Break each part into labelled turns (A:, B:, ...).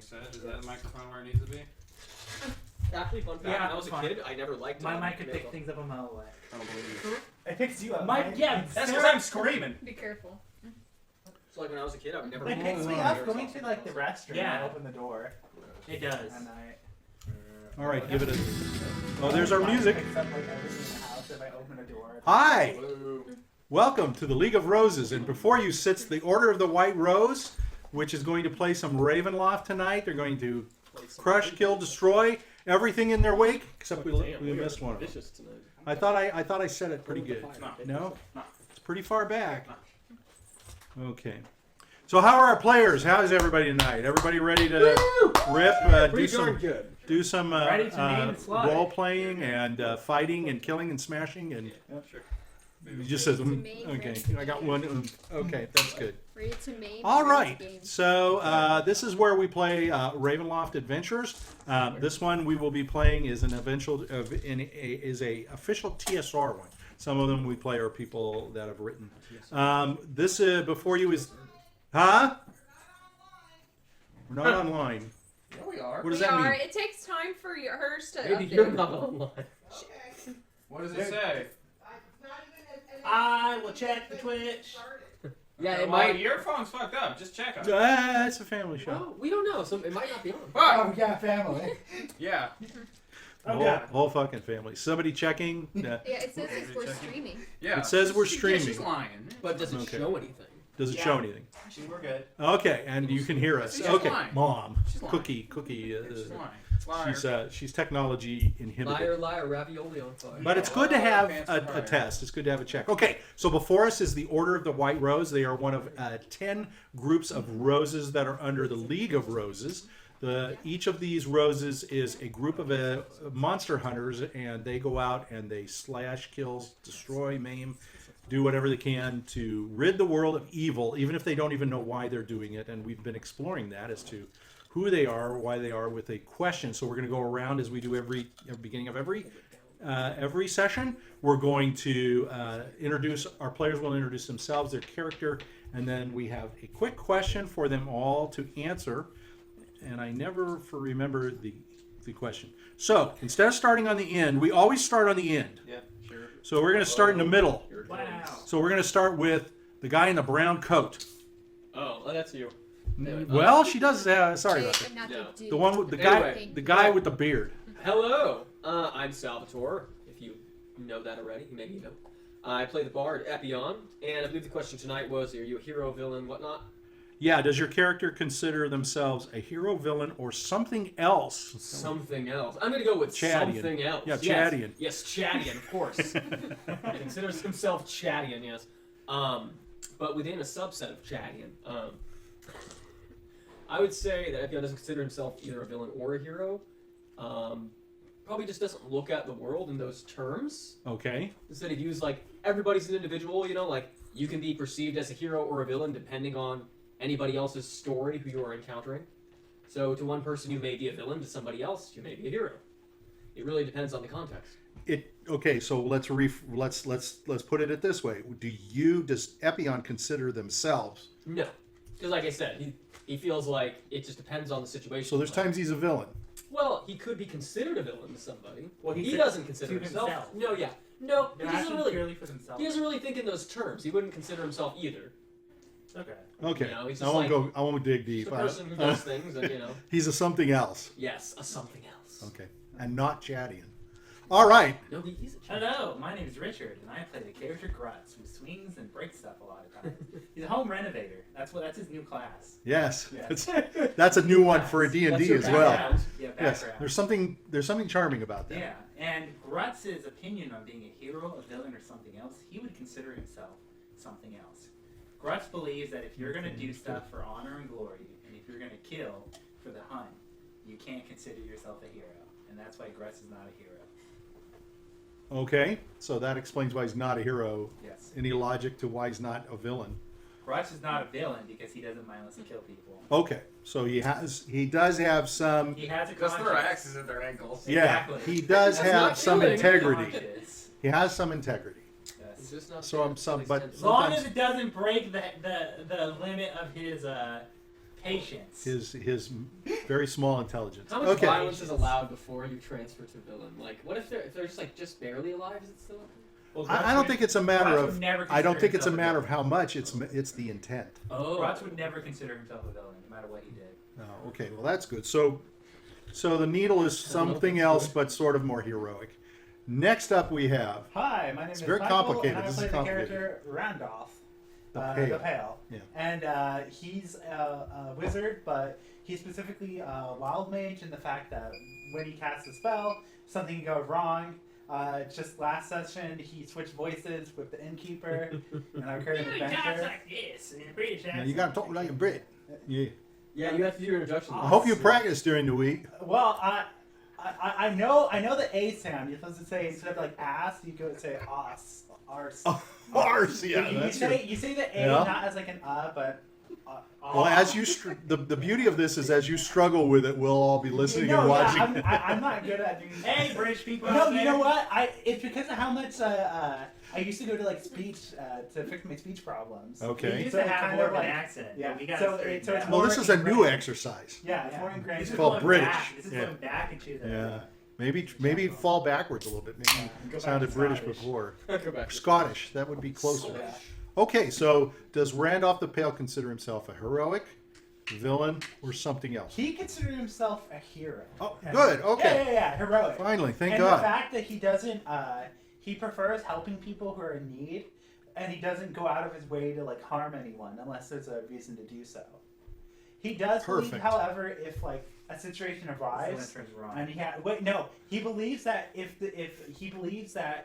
A: set. Is that microphone where it needs to be?
B: Actually, fun fact, when I was a kid, I never liked
C: My mic could pick things up a mile away.
A: I don't believe you.
D: It picks you up.
C: That's
D: because I'm screaming.
E: Be careful.
B: So like when I was a kid, I would never.
D: It picks me up going to like the restroom.
C: Yeah.
D: And open the door.
C: It does.
D: At night.
F: All right, give it a... Oh, there's our music.
D: Picks up like everything in the house if I open a door.
F: Hi!
B: Whoa.
F: Welcome to the League of Roses, and before you sits the Order of the White Rose, which is going to play some Ravenloft tonight. They're going to crush, kill, destroy everything in their wake, except we missed one of them. I thought I said it pretty good. No? It's pretty far back. Okay. So how are our players? How is everybody tonight? Everybody ready to rip? Do some role playing and fighting and killing and smashing and.
A: Sure.
F: You just said okay. I got one. Okay, that's good.
E: Ready to maim.
F: All right. So this is where we play Ravenloft Adventures. This one we will be playing is an official TSR one. Some of them we play are people that have written. This before you is, huh? We're not online.
D: Yeah, we are.
F: What does that mean?
E: It takes time for hers to
B: Maybe
E: update.
B: you're not online.
A: What does it say?
C: I will check the Twitch.
B: Yeah, it
A: Well,
B: might.
A: your phone's fucked up. Just check it.
F: It's a family show.
B: Oh, we don't know. It might not be on.
D: Oh, yeah, family.
A: Yeah.
F: Whole fucking family. Somebody checking.
E: Yeah, it says we're streaming.
A: Yeah.
F: It says we're
A: She's
F: streaming.
A: lying.
B: But does it
F: Okay.
B: show anything?
F: Does it show anything?
D: We're good.
F: Okay, and you can hear us.
A: She's
F: Okay,
A: lying.
F: Mom.
A: She's lying.
F: Cookie.
A: She's lying.
F: She's technology inhibited.
B: Liar, ravioli on fire.
F: But it's good to have
A: Fancy
F: a
A: fire.
F: test. It's good to have a check. Okay, so before us is the Order of the White Rose. They are one of 10 groups of roses that are under the League of Roses. Each of these roses is a group of monster hunters, and they go out and they slash, kill, destroy, maim, do whatever they can to rid the world of evil, even if they don't even know why they're doing it. And we've been exploring that as to who they are, why they are, with a question. So we're going to go around as we do every beginning of every session. We're going to introduce, our players will introduce themselves, their character, and then we have a quick question for them all to answer. And I never remember the question. So instead of starting on the end, we always start on the end.
A: Yeah, sure.
F: So we're going to start in the middle.
C: Wow.
F: So we're going to start with the guy in the brown coat.
B: Oh, that's you.
F: Well, she does. Sorry about that.
E: Not
B: No.
E: do
F: The one with the
B: Anyway.
F: guy with the beard.
B: Hello, I'm Salvatore. If you know that already, maybe you know. I play the bard Epion, and I believe the question tonight was: are you a hero, villain, whatnot?
F: Yeah. Does your character consider themselves a hero, villain, or something else?
B: Something else. I'm gonna go with
F: Chadian.
B: something else.
F: Yeah,
B: Yes.
F: Chadian.
B: Yes, Chadian, of course. He considers himself Chadian, yes. But within a subset of Chadian. I would say that Epion doesn't consider himself either a villain or a hero. Probably just doesn't look at the world in those terms.
F: Okay.
B: Instead, he views like everybody's an individual. You know, like you can be perceived as a hero or a villain depending on anybody else's story who you are encountering. So to one person, you may be a villain. To somebody else, you may be a hero. It really depends on the context.
F: Okay. So let's put it this way. Does Epion consider themselves?
B: No, because like I said, he feels like it just depends on the situation.
F: So there's times he's a villain.
B: Well, he could be considered a villain to somebody.
C: Well,
B: he
C: said
B: doesn't consider
C: to
B: himself.
C: himself.
B: No, yeah, no, he
C: They're
B: doesn't
C: acting
B: really.
C: purely for themselves.
B: He doesn't really think in those terms. He wouldn't consider himself either.
C: Okay.
F: Okay.
B: You know, he's
F: I
B: just
F: won't
B: like-
F: go. I won't dig
B: He's
F: deep.
B: a person who does things, and you know.
F: He's a something else.
B: Yes, a something else.
F: Okay. And not Chadian. All right.
B: No, he's a child.
C: Hello, my name is Richard, and I play the character Grutz, who swings and breaks stuff a lot of times. He's a home renovator. That's his new class.
F: Yes.
C: Yeah.
F: That's a new one for a D&D
B: That's your
F: as well.
B: background.
C: Yeah,
F: Yes.
C: background.
F: There's something charming about that.
C: Yeah, and Grutz's opinion on being a hero, a villain, or something else, he would consider himself something else. Grutz believes that if you're going to do stuff for honor and glory, and if you're going to kill for the hunt, you can't consider yourself a hero. And that's why Grutz is not a hero.
F: Okay. So that explains why he's not a hero.
C: Yes.
F: Any logic to why he's not a villain?
C: Grutz is not a villain because he doesn't mindlessly kill people.
F: Okay. So he does have some.
C: He has a
A: Because
C: conscience.
A: there are axes at their ankles.
F: Yeah.
C: Exactly.
F: He does
B: That's
F: have
B: not
F: some
B: killing.
F: integrity.
C: Conscience.
F: He has some integrity.
C: Yes.
B: He's just not
F: So I'm
B: saying
F: but
B: to
C: As long
B: the
C: as it doesn't break the limit of his Patience.
F: his very small intelligence.
B: How much
F: Okay.
B: violence is allowed before you transfer to villain? Like, what if they're just like just barely alive? Is it still?
C: Well,
F: I don't think it's a matter
C: Grutz
F: of.
C: would never
F: I don't
C: consider
F: think it's a
C: himself
F: matter of how much. It's the intent.
B: Oh,
C: Grutz would never consider himself a villain, no matter what he did.
F: Oh, okay. Well, that's good. So the needle is something else, but sort of more heroic. Next up, we have
D: Hi, my name is
F: very
D: Michael,
F: complicated.
D: and I
F: This is
D: play the
F: complicated.
D: character Randolph
F: the
D: the
F: Pale.
D: Pale.
F: Yeah.
D: And he's a wizard, but he's specifically a wild mage in the fact that when he casts a spell, something goes wrong. Just last session, he switched voices with the innkeeper, and I occurred an adventure.
C: like this in a British
F: Yeah, you got to talk like a Brit. Yeah.
B: yeah. You have to do your introduction.
F: I hope you practice during the week.
D: Well, I know the A sound. You're supposed to say instead of like ass, you go say os, arse.
F: Arse, yeah,
D: you
F: that's
D: say
F: good.
D: you say the A
F: Yeah.
D: not as like an but.
F: Well, as you the beauty of this is as you struggle with it, we'll all be listening and watching.
D: I'm not good at doing.
C: Hey, British people.
D: No,
C: out
D: you
C: there.
D: know what? It's because of how much I used to go to like speech to fix my speech problems.
C: We
F: Okay.
C: used
D: So
C: to have
D: kind
C: more
D: of
C: of an
D: like-
C: accent.
D: yeah,
C: But we got
D: so
C: it straightened
D: so it's
C: out.
F: Well,
D: more
F: this is a new
D: ingrained.
F: exercise.
D: Yeah, it's more ingrained.
C: This is
F: called
C: going
F: British.
C: Back. This is
F: Yeah.
C: going back into the.
F: Yeah. Maybe fall backwards a little bit. Maybe
C: Go back
F: sounded
C: to
F: British
C: Scottish.
F: before.
B: Go back.
F: Scottish. That would be closer.
D: Yeah.
F: Okay, so does Randolph the Pale consider himself a heroic, villain, or something else?
D: He considered himself a hero.
F: Oh,
D: And-
F: good. Okay.
D: Yeah, heroic.
F: Finally, thank
D: and the
F: God.
D: fact that he doesn't, he prefers helping people who are in need, and he doesn't go out of his way to like harm anyone unless there's a reason to do so. He does believe,
F: Perfect.
D: however, if like a situation arrives, and he believes that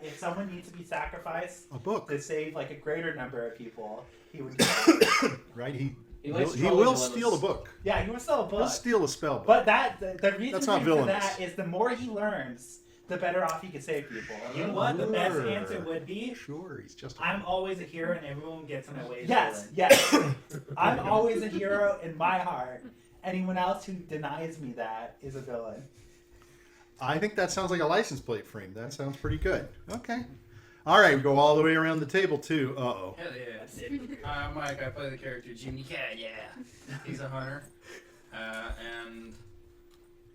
D: if someone needs to be sacrificed
F: A book,
D: to save like a greater number of people, he would.
F: right? He
B: likes
F: he
B: trolling
F: will
B: dilemmas.
F: steal a book.
D: Yeah, he would sell a
F: He'll
D: book.
F: steal a spell book.
D: But the reason
F: That's not
D: for
F: villainous.
D: that is the more he learns, the better off he can save people.
C: You know what? The best
F: Sure.
C: answer would be
F: Sure, he's just.
C: I'm always a hero and everyone gets in my way.
D: Yes, yes. I'm always a hero in my heart. Anyone else who denies me that is a villain.
F: I think that sounds like a license plate frame. That sounds pretty good. Okay. All right, we go all the way around the table too. Uh-oh.
A: Hell yeah. I'm Mike. I play the character Jiminy Carlyle. He's a hunter. And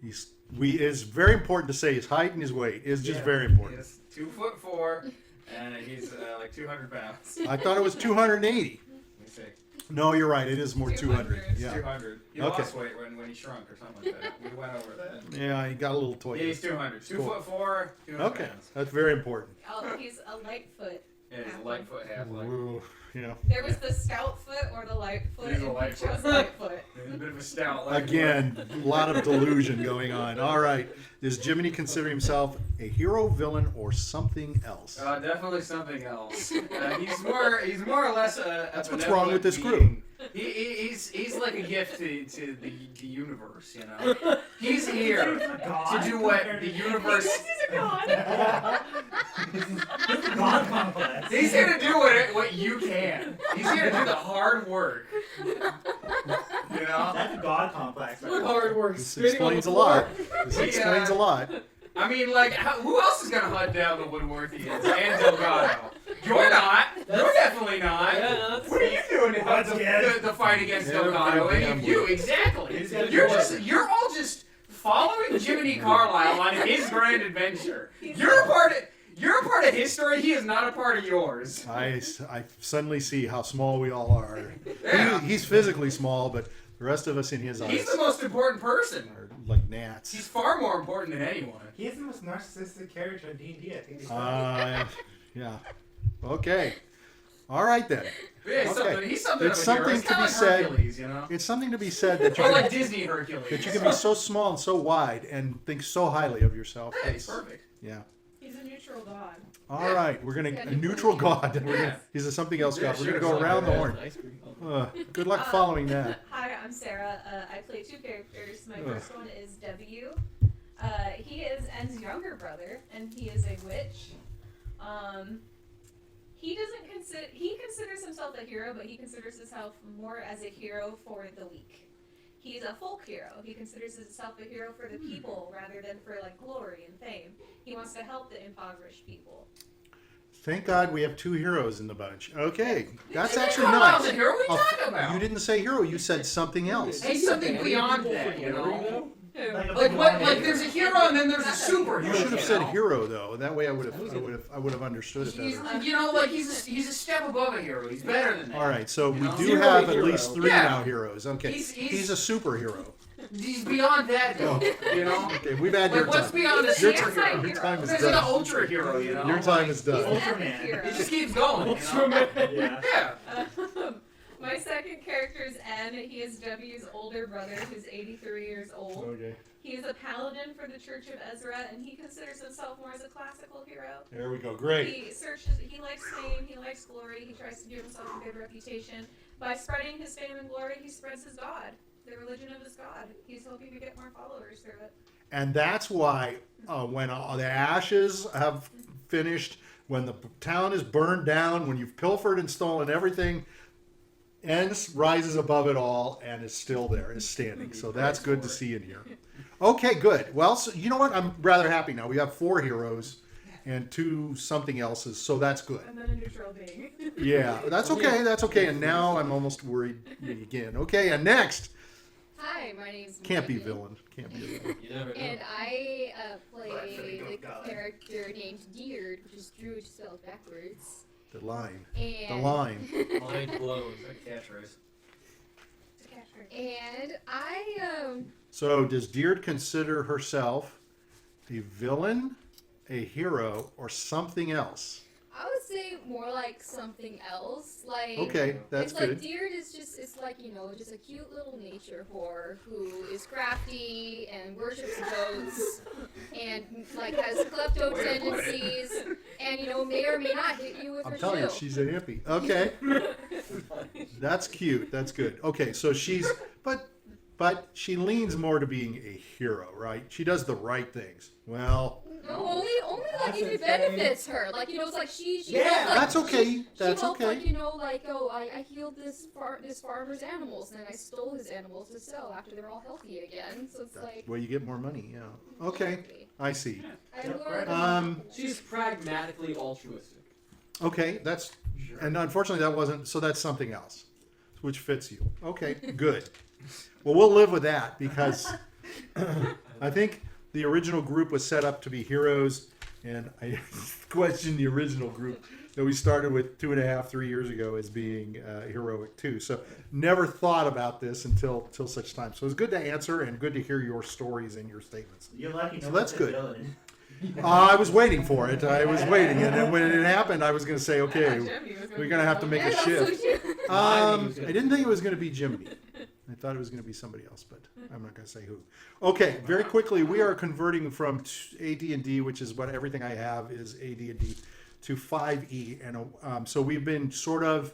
F: It's very important to say his height and his weight is just
A: yeah,
F: very important.
A: He's 2'4", and he's like 200 pounds.
F: I thought it was 280.
A: Let me see.
F: No, you're right. It is more 200.
E: 200.
F: Yeah.
A: 200. He
F: Okay.
A: lost weight when he shrunk or something like that. We went over that.
F: Yeah, he got a little toy.
A: Yeah, he's 200.
F: Cool.
A: 2'4", 200
F: Okay,
A: pounds.
F: that's very important.
E: Oh, he's a Lightfoot.
A: Yeah, he's a Lightfoot halfling.
F: Ooh, yeah.
E: There was the Stout Foot or the Lightfoot,
A: He's
E: and
A: a
E: he
A: Lightfoot.
E: chose Lightfoot.
A: He's a bit of a stout Lightfoot.
F: Again, a lot of delusion going on. All right. Does Jiminy consider himself a hero, villain, or something else?
A: Definitely something else. He's more or less a
F: That's what's wrong with this
A: benevolent
F: group.
A: being. He's like a gift to the universe, you know. He's here to do what the universe.
E: This is a god.
C: God complex.
A: He's here to do what you can. He's here to do the hard work. You know.
C: That's a God complex. Right?
B: Hard work.
F: This
B: spitting on the
F: explains a
B: floor.
F: lot. This
A: Yeah.
F: explains a lot.
A: I mean, like, who else is gonna hunt down the Woodworthians and Delgado? You're not. You're definitely not.
B: Yeah, no, that's-
A: What are you doing to hunt
C: Once
A: the fight against
F: Yeah,
A: Delgado?
F: yeah,
A: Any of you, exactly.
C: He's got
A: You're all just following Jiminy Carlyle on his grand adventure. You're a part of his story. He is not a part of yours.
F: I suddenly see how small we all are.
A: Yeah.
F: He's physically small, but the rest of us in his
A: He's
F: eyes
A: the most important person.
F: are like gnats.
A: He's far more important than anyone.
C: He is the most narcissistic character in D&D, I think.
F: Yeah. Okay. All right then.
A: Yeah,
F: Okay.
A: he's something
F: It's
A: of a hero.
F: something
A: He's
F: to
A: kinda
F: be
A: like
F: said.
A: Hercules, you know?
F: It's something to be said that you
A: Or
F: can,
A: like Disney Hercules.
F: that you can be so small and so wide and think so highly of yourself.
A: Hey, he's
F: That's-
A: perfect.
F: yeah.
E: He's a neutral god.
F: All right, we're gonna a neutral god. He's a something else god. We're gonna go around the horn.
B: Ice cream.
F: Good luck following that.
E: Hi, I'm Sarah. I play two characters. My first one is W. He is N's younger brother, and he is a witch. He considers himself a hero, but he considers himself more as a hero for the weak. He's a folk hero. He considers himself a hero for the people rather than for like glory and fame. He wants to help the impoverished people.
F: Thank God we have 2 heroes in the bunch. Okay, that's actually
A: Carlisle's
F: nice.
A: a hero? What are you talking about?
F: You didn't say hero. You said something else.
A: Hey, something beyond that, you know?
E: Who?
A: Like there's a hero and then there's a superhero.
F: You should have said
A: know?
F: hero though. That way I would have understood it
A: He's,
F: better.
A: you know, like he's a step above a hero. He's better than that.
F: All right, so
A: You
F: we
A: know?
F: do
B: Zero
F: have at
B: hero.
F: least 3
A: Yeah.
F: now heroes. Okay,
A: He's
F: a superhero.
A: He's beyond that, though. You know.
F: Okay, we've had your
A: Like what's
F: time.
A: beyond a
F: Your
A: superhero?
F: Your time is
A: There's like an
F: done.
A: ultra hero, you know.
F: Your time is
E: He's an
F: done.
E: epic hero.
A: It just keeps going. You know?
C: Yeah.
A: Yeah.
E: My second character is N. He is W's older brother, who's 83 years old.
F: Okay,
E: He is a paladin for the Church of Ezra, and he considers himself more as a classical hero.
F: there we go. Great.
E: He likes fame, he likes glory, he tries to give himself a good reputation. By spreading his fame and glory, he spreads his god, the religion of his god. He's hoping to get more followers through it.
F: And that's why when the ashes have finished, when the town is burned down, when you've pilfered and stolen everything, Enns rises above it all and is still there, is standing. So that's good to see in here. Okay, good. Well, so, you know what? I'm rather happy now. We have 4 heroes and 2 something else's, so that's good.
E: And then a neutral being.
F: Yeah, that's okay. That's okay. And now I'm almost worried again. Okay, and next.
G: Hi, my name's
F: Can't be
G: Meagan,
F: villain. Can't be a villain.
B: You never know.
G: and I play the
C: God.
G: character named Diurd, which is Druid spelled backwards.
F: The line.
G: And
F: The line.
B: Mind blown. Like a catchphrase.
G: And I
F: So does Diurd consider herself a villain, a hero, or something else?
G: I would say more like something else. Like
F: Okay, that's
G: it's
F: good.
G: like Diurd is just it's like, you know, just a cute little nature whore who is crafty and worships goats and like has klepto tendencies and, you know, may or may not hit you with
F: I'm
G: her
F: telling you,
G: shield.
F: she's a hippie. Okay. That's cute. That's good. Okay, so she's but she leans more to being a hero, right? She does the right things. Well,
G: No, only like if it benefits her. Like, you know, it's like she
C: Yeah,
G: helped, like,
F: that's okay.
G: She
F: That's
G: helped,
F: okay.
G: like, you know, like, oh, I healed this farmer's animals, and then I stole his animals to sell after they're all healthy again. So it's like,
F: Well, you get more money. Yeah. Okay,
G: exactly.
F: I see.
G: I learned
B: She's pragmatically altruistic.
F: Okay, that's and unfortunately that wasn't. So that's something else, which fits you. Okay, good. Well, we'll live with that because I think the original group was set up to be heroes, and I question the original group that we started with 2.5, 3 years ago as being heroic too. So never thought about this until such time. So it's good to answer and good to hear your stories and your statements.
C: You're lucky.
F: So
C: no
F: that's
C: one said
F: good.
C: villain.
F: I was waiting for it. I was waiting, and then when it happened, I was going to say, okay, we're going to have to make a
G: Yeah,
F: shift.
G: so
F: I didn't think it was going to be Jiminy. I thought it was going to be somebody else, but I'm not going to say who. Okay, very quickly, we are converting from AD&D, which is what everything I have is AD&D, to 5e, and so we've been sort of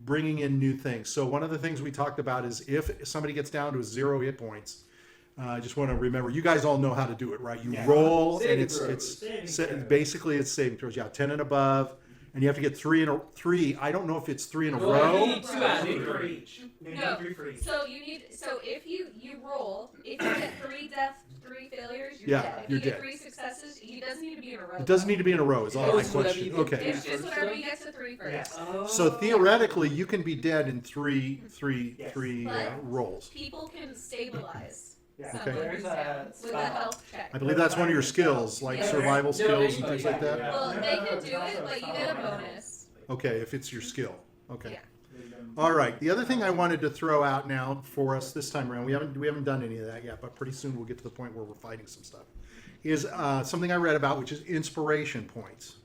F: bringing in new things. So one of the things we talked about is if somebody gets down to 0 hit points, I just want to remember, you guys all know how to do it, right? You roll, and
B: Saving
F: it's
B: throws.
F: basically it's saving throws. Yeah, 10 and above, and you have to get 3 in a 3. I don't know if it's 3 in a
B: Well,
F: row.
B: you need 2 out of
C: Three
B: 8.
C: for each. You
E: No.
C: need 3 for each.
E: So if you roll, if you get 3 deaths, 3 failures, you're
F: Yeah,
E: dead. If
F: you're
E: you get
F: dead.
E: 3 successes, it doesn't need to be in a row.
F: It doesn't need to be in a row. Is all my
B: It's whatever
F: question.
B: you get.
F: Okay.
E: It's just whatever you get to 3 first.
C: Yes.
F: So theoretically, you can be dead in three
C: Yes.
F: rolls.
E: People can stabilize
C: Yeah.
E: someone
F: Okay.
E: who's
C: There's
E: down
C: a
E: with a
C: spell.
E: health check.
F: I believe that's one of your skills, like
E: Yeah.
F: survival
B: Yeah.
F: skills and things like that.
C: Yeah.
E: Well, they can do
C: No,
E: it, but you get a bonus.
F: Okay, if it's your skill. Okay.
E: Yeah.
F: All right. The other thing I wanted to throw out now for us this time around, we haven't done any of that yet, but pretty soon we'll get to the point where we're fighting some stuff. Is something I read about, which is inspiration points.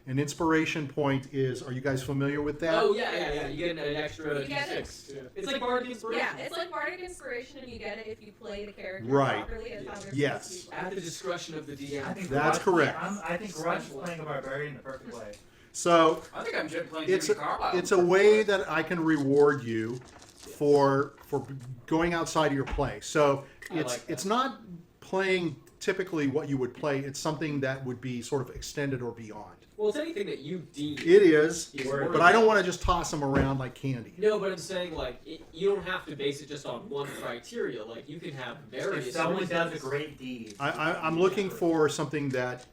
F: An inspiration point is, are you guys familiar with that?
B: Oh, yeah. You get an extra
E: You get
B: D6. Yeah. It's like Bardic Inspiration.
E: Yeah, it's like bardic inspiration, and you get it if you play the character
F: Right.
E: properly as how they're
F: Yes.
E: supposed to be
B: At the discretion of the
C: I
B: DM.
C: think
F: That's
C: Grutz-
F: correct.
C: I think Grutz is playing a barbarian the perfect way.
F: So
A: I think I'm just playing
F: it's
A: Jiminy Carlyle.
F: it's a way that I can reward you for going outside of your play. So
B: I
F: it's
B: like that.
F: it's not playing typically what you would play. It's something that would be sort of extended or beyond.
B: Well, it's anything that you deem.
F: It is,
B: Word.
F: but I don't want to just toss them around like candy.
B: No, but I'm saying like you don't have to base it just on one criteria. Like you can have various.
C: If someone
B: reasons.
C: does a great deed,
F: I'm looking for something that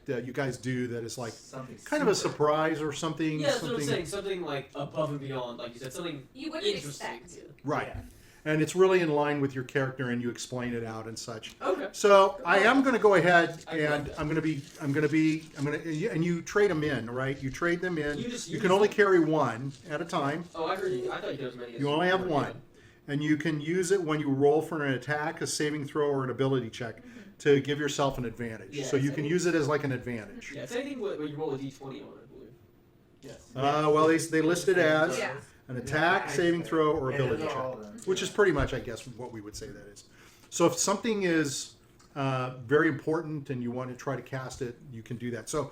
F: you guys do that is like
C: something
F: kind of a
C: super-
F: surprise or something.
B: Yeah, that's what I'm
F: something
B: saying. Something like above and beyond, like you said, something
E: You wouldn't
B: interesting.
E: expect.
F: right.
C: Yeah.
F: And it's really in line with your character, and you explain it out and such.
B: Okay.
F: So I am going to go ahead and and you trade them in, right? You trade them in. You can only carry one at a time.
B: Oh, I heard you. I thought you could as many as
F: You only have one, and you can use it when you roll for an attack, a saving throw, or an ability check to give yourself an advantage.
B: Yeah,
F: so you
B: it's
F: can use it as like an advantage.
B: Yeah, it's anything where you roll a d20 on, I believe.
C: Yes.
F: Well, they list it as
E: Yeah.
F: an attack, saving throw, or ability
C: Yeah, those are all
F: check,
C: of them.
F: which is pretty much, I guess, what we would say that is. So if something is very important and you want to try to cast it, you can do that. So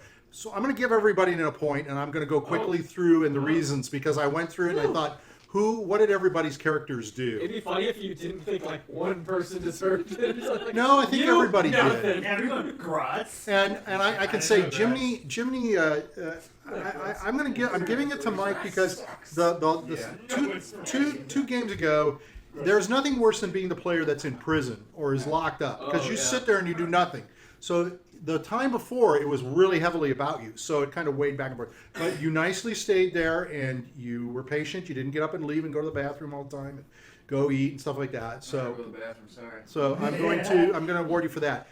F: I'm going to give everybody a point, and I'm going to go quickly through in the reasons because I went through it and I thought, what did everybody's characters do?
B: It'd be funny if you didn't think like one person deserved it. Like,
F: No, I think
B: you,
F: everybody
B: nothing.
F: did.
C: Everyone Grutz.
F: And I can say Jiminy. I'm giving it to Mike because the two games ago, there's nothing worse than being the player that's in prison or is locked up because you sit there and you do nothing. So the time before it was really heavily about you, so it kind of weighed back and forth. But you nicely stayed there and you were patient. You didn't get up and leave and go to the bathroom all the time, and go eat and stuff like that. So
A: Go to the bathroom, sorry.
F: So I'm going to award you for that.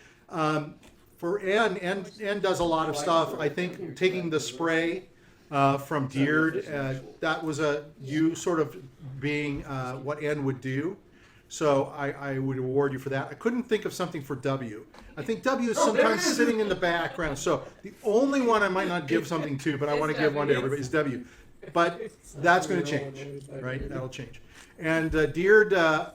F: For Ann does a lot of stuff. I think taking the spray from Diurd, that was you sort of being what Ann would do. So I would award you for that. I couldn't think of something for W. I think W is sometimes sitting in the background. So the only one I might not give something to, but I want to give one to everybody, is W. But that's going to change, right? That'll change. And Diurd,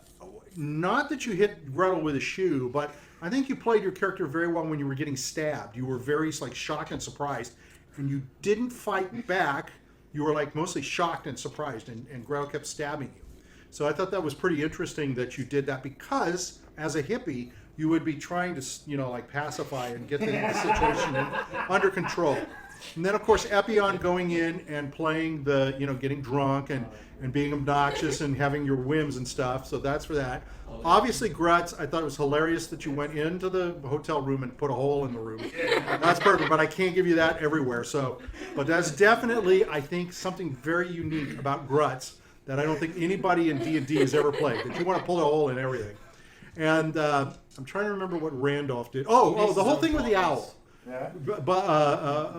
F: not that you hit Gretel with a shoe, but I think you played your character very well when you were getting stabbed. You were very like shocked and surprised, and you didn't fight back. You were like mostly shocked and surprised, and Gretel kept stabbing you. So I thought that was pretty interesting that you did that because as a hippie, you would be trying to like pacify and get the situation under control. And then of course Epion going in and playing the getting drunk and being obnoxious and having your whims and stuff. So that's for that. Obviously Grutz, I thought it was hilarious that you went into the hotel room and put a hole in the room. That's perfect, but I can't give you that everywhere. But that's definitely, I think, something very unique about Grutz that I don't think anybody in D&D has ever played. That you want to pull a hole in everything. And I'm trying to remember what Randolph did. Oh, the whole thing with the owl.
D: Yeah.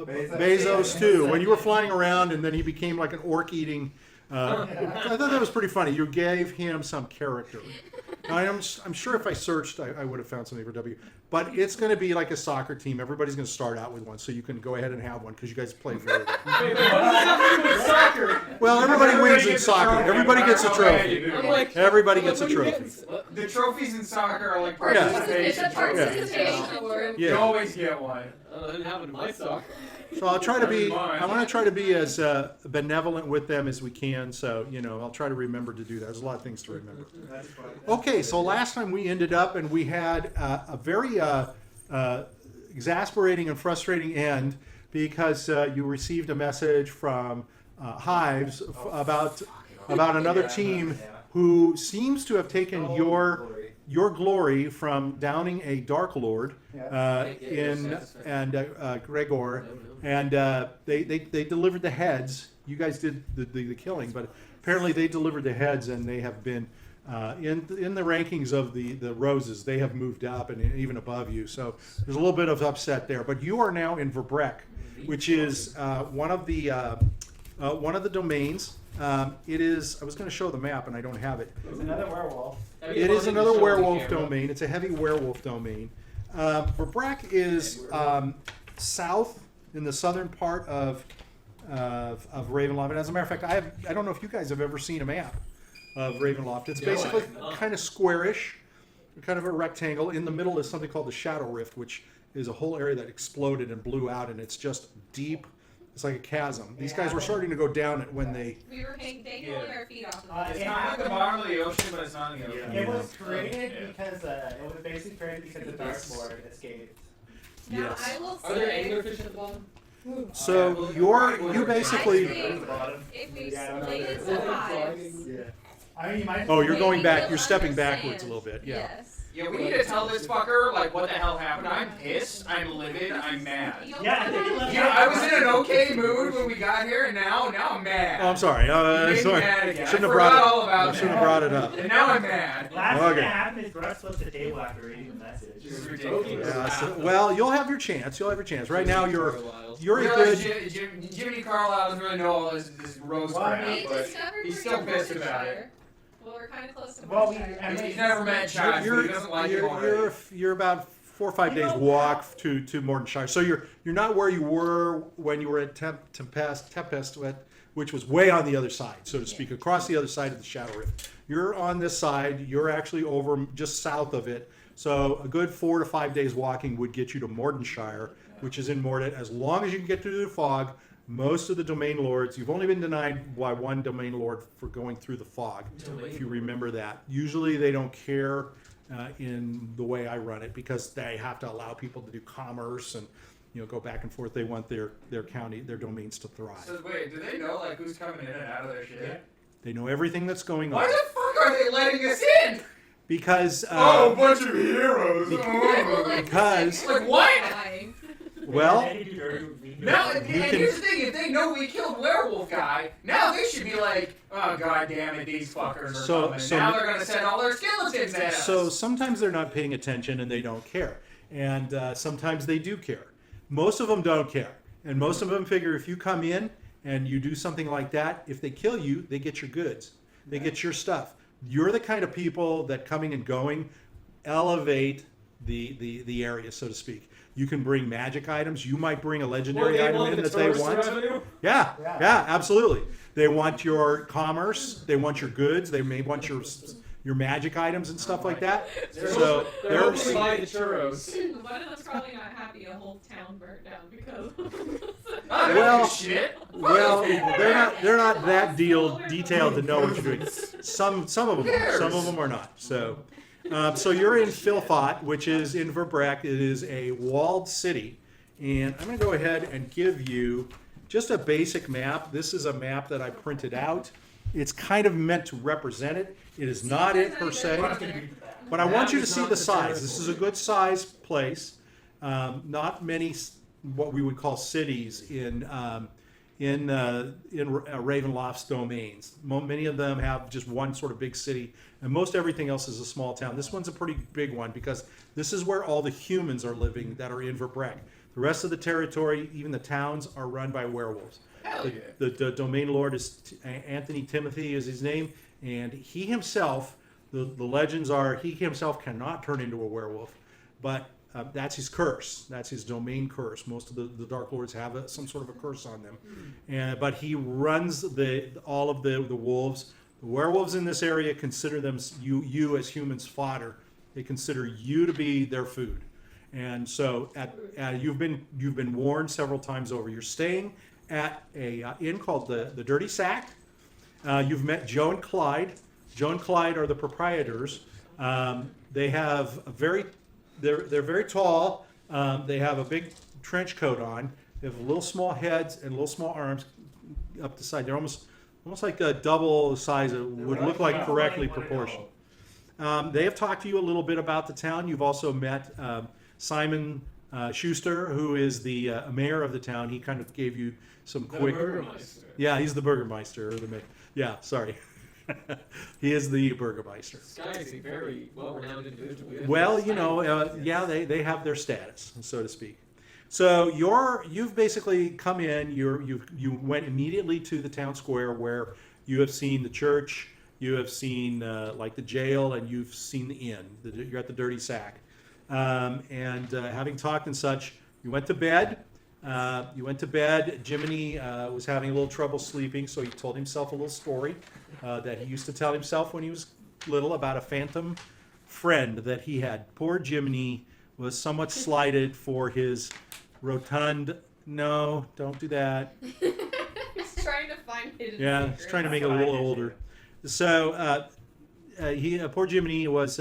F: Bezos too. When you were flying around and then he became like an orc eating. I thought that was pretty funny. You gave him some character. Now, I'm sure if I searched, I would have found something for W. But it's going to be like a soccer team. Everybody's going to start out with one, so you can go ahead and have one because you guys play very well.
B: Wait, what does that have to do with soccer?
F: Well, everybody wins in soccer. Everybody gets a trophy.
B: I'm like,
F: Everybody gets a
B: what do you
F: trophy.
B: get?
A: The trophies in soccer are like
F: Yeah.
G: It's
A: participation
G: a
A: trophies.
G: participation award.
A: You
F: Yeah.
A: always get one.
B: I didn't have it in my soccer.
F: So I'll try to be. I want to try to be as benevolent with them as we can. So I'll try to remember to do that. There's a lot of things to remember. Okay, so last time we ended up and we had a very exasperating and frustrating end because you received a message from Hives about another team who seems to have taken your glory from downing a Dark Lord Gregor, and they delivered the heads. You guys did the killing, but apparently they delivered the heads, and they have been in the rankings of the roses. They have moved up and even above you. So there's a little bit of upset there. But you are now in Verbrek, which is one of the domains. It is. I was going to show the map, and I don't have it.
D: It's another werewolf.
F: It is another werewolf domain. It's a heavy werewolf domain. Verbrek is south in the southern part of Ravenloft. And as a matter of fact, I don't know if you guys have ever seen a map of Ravenloft. It's basically kind of squarish, kind of a rectangle. In the middle is something called the Shadow Rift, which is a whole area that exploded and blew out, and it's just deep It's like a chasm. These guys were starting to go down it when they.
E: We were dangling our feet off of
A: It's
E: it.
A: not at the bottom of the ocean, but it's not in the ocean.
D: It was created because it was basically created because the Dark Lord escaped.
E: Now,
F: Yes.
E: I will
B: Are there
E: say,
B: anglerfish at the bottom?
F: So you basically.
E: if we
D: Yeah,
E: laid it
B: no,
E: so
B: no.
E: high,
D: Yeah. I mean, you might.
F: Oh, you're
E: maybe
F: going back.
E: we'll
F: You're stepping
E: understand.
F: backwards a little bit. Yeah.
E: Yes.
A: Yeah, we need to tell this fucker, like, what the hell happened. I'm pissed, I'm livid, I'm mad.
D: Yeah, I think you left.
A: You know, I was in an okay mood when we got here, and now I'm mad.
F: Oh, I'm sorry.
A: You made me
F: Sorry.
A: mad again.
F: Shouldn't
A: I
F: have brought
A: forgot
F: it.
A: all about
F: I shouldn't
A: that.
F: have brought it up.
A: And now I'm mad.
D: Last thing
F: Okay.
D: that happened is Grutz flipped the table after reading the message.
A: This is ridiculous.
F: Yeah, so, well, you'll have your chance. You'll have your chance. Right now, you're
A: You
F: a
A: realize
F: good.
A: Jiminy Carlyle doesn't really know all this rose
D: Well,
A: crap,
E: We
A: but
E: discovered
A: he's
E: we're
A: still
E: in
A: pissed about it.
E: Worcestershire. Well, we're kind of close to
D: Well,
E: Worcestershire.
A: He's never met Chad, so he doesn't like him already.
F: You're about 4 or 5 days walk to Mordenshire. So you're not where you were when you were at Tempest, which was way on the other side, so to speak, across the other side of the Shadow Rift. You're on this side. You're actually over just south of it. So a good 4 to 5 days walking would get you to Mordenshire, which is in Morden. As long as you can get through the fog, most of the domain lords, you've only been denied by one domain lord for going through the fog, if you remember that. Usually they don't care in the way I run it because they have to allow people to do commerce and go back and forth. They want their county, their domains to thrive.
A: So wait, do they know like who's coming in and out of their shit?
F: They know everything that's going
A: Why
F: on
A: the fuck are they letting us in?
F: because
A: Oh, a bunch of heroes.
F: because
A: Like what?
E: Dying.
F: well.
A: Now, and
F: You can-
A: here's the thing: if they know we killed werewolf guy, now they should be like, "Oh god damn it, these fuckers are
F: So-
A: coming."
F: so-
A: now they're gonna send all their skeletons at us.
F: So sometimes they're not paying attention and they don't care, and sometimes they do care. Most of them don't care, and most of them figure if you come in and you do something like that, if they kill you, they get your goods, they get your stuff. You're the kind of people that coming and going elevate the area, so to speak. You can bring magic items. You might bring a legendary item in that they want. Yeah,
D: Yeah.
F: yeah, absolutely. They want your commerce. They want your goods. They may want your magic items and stuff like that. So
B: They're hoping to
F: there's
B: buy the churros.
E: One of them's probably not happy a whole town burnt down because.
A: Oh, they
F: well-
A: don't do shit.
F: well, they're not that detailed to know what you're doing. Some of them are not. So you're in Fylfot, which is in Verbrek. It is a walled city, and I'm going to go ahead and give you just a basic map. This is a map that I printed out. It's kind of meant to represent it. It is not it per se, but I want you to see the size. This is a good size place. Not many what we would call cities in Ravenloft's domains. Many of them have just one sort of big city, and most everything else is a small town. This one's a pretty big one because this is where all the humans are living that are in Verbrek. The rest of the territory, even the towns, are run by werewolves.
A: Hell yeah.
F: The domain lord is Anthony Timothy is his name, and he himself, the legends are, he himself cannot turn into a werewolf, but that's his curse. That's his domain curse. Most of the Dark Lords have some sort of a curse on them, but he runs all of the wolves. The werewolves in this area consider them you as humans fodder. They consider you to be their food, and so you've been warned several times over. You're staying at a inn called the Dirty Sack. You've met Joe and Clyde. Joe and Clyde are the proprietors. They have they're very tall. They have a big trench coat on. They have little small heads and little small arms up the side. They're almost like a double the size of would look like correctly proportioned. They have talked to you a little bit about the town. You've also met Simon Schuster, who is the mayor of the town. He kind of gave you some quick. Yeah, he's the Burgermeister. Or the mayor. Yeah, sorry. He is the Burgermeister.
B: This guy is a very well-renowned individual.
F: Well, yeah, they have their status, so to speak. So you've basically come in. You went immediately to the town square where you have seen the church, you have seen like the jail, and you've seen the inn. You're at the Dirty Sack, and having talked and such, you went to bed. Jiminy was having a little trouble sleeping, so he told himself a little story that he used to tell himself when he was little about a phantom friend that he had. Poor Jiminy was somewhat slighted for his rotund No, don't do that.
E: He's trying to find hidden
F: Yeah,
E: secrets.
F: he's trying to make it a little older. So poor Jiminy was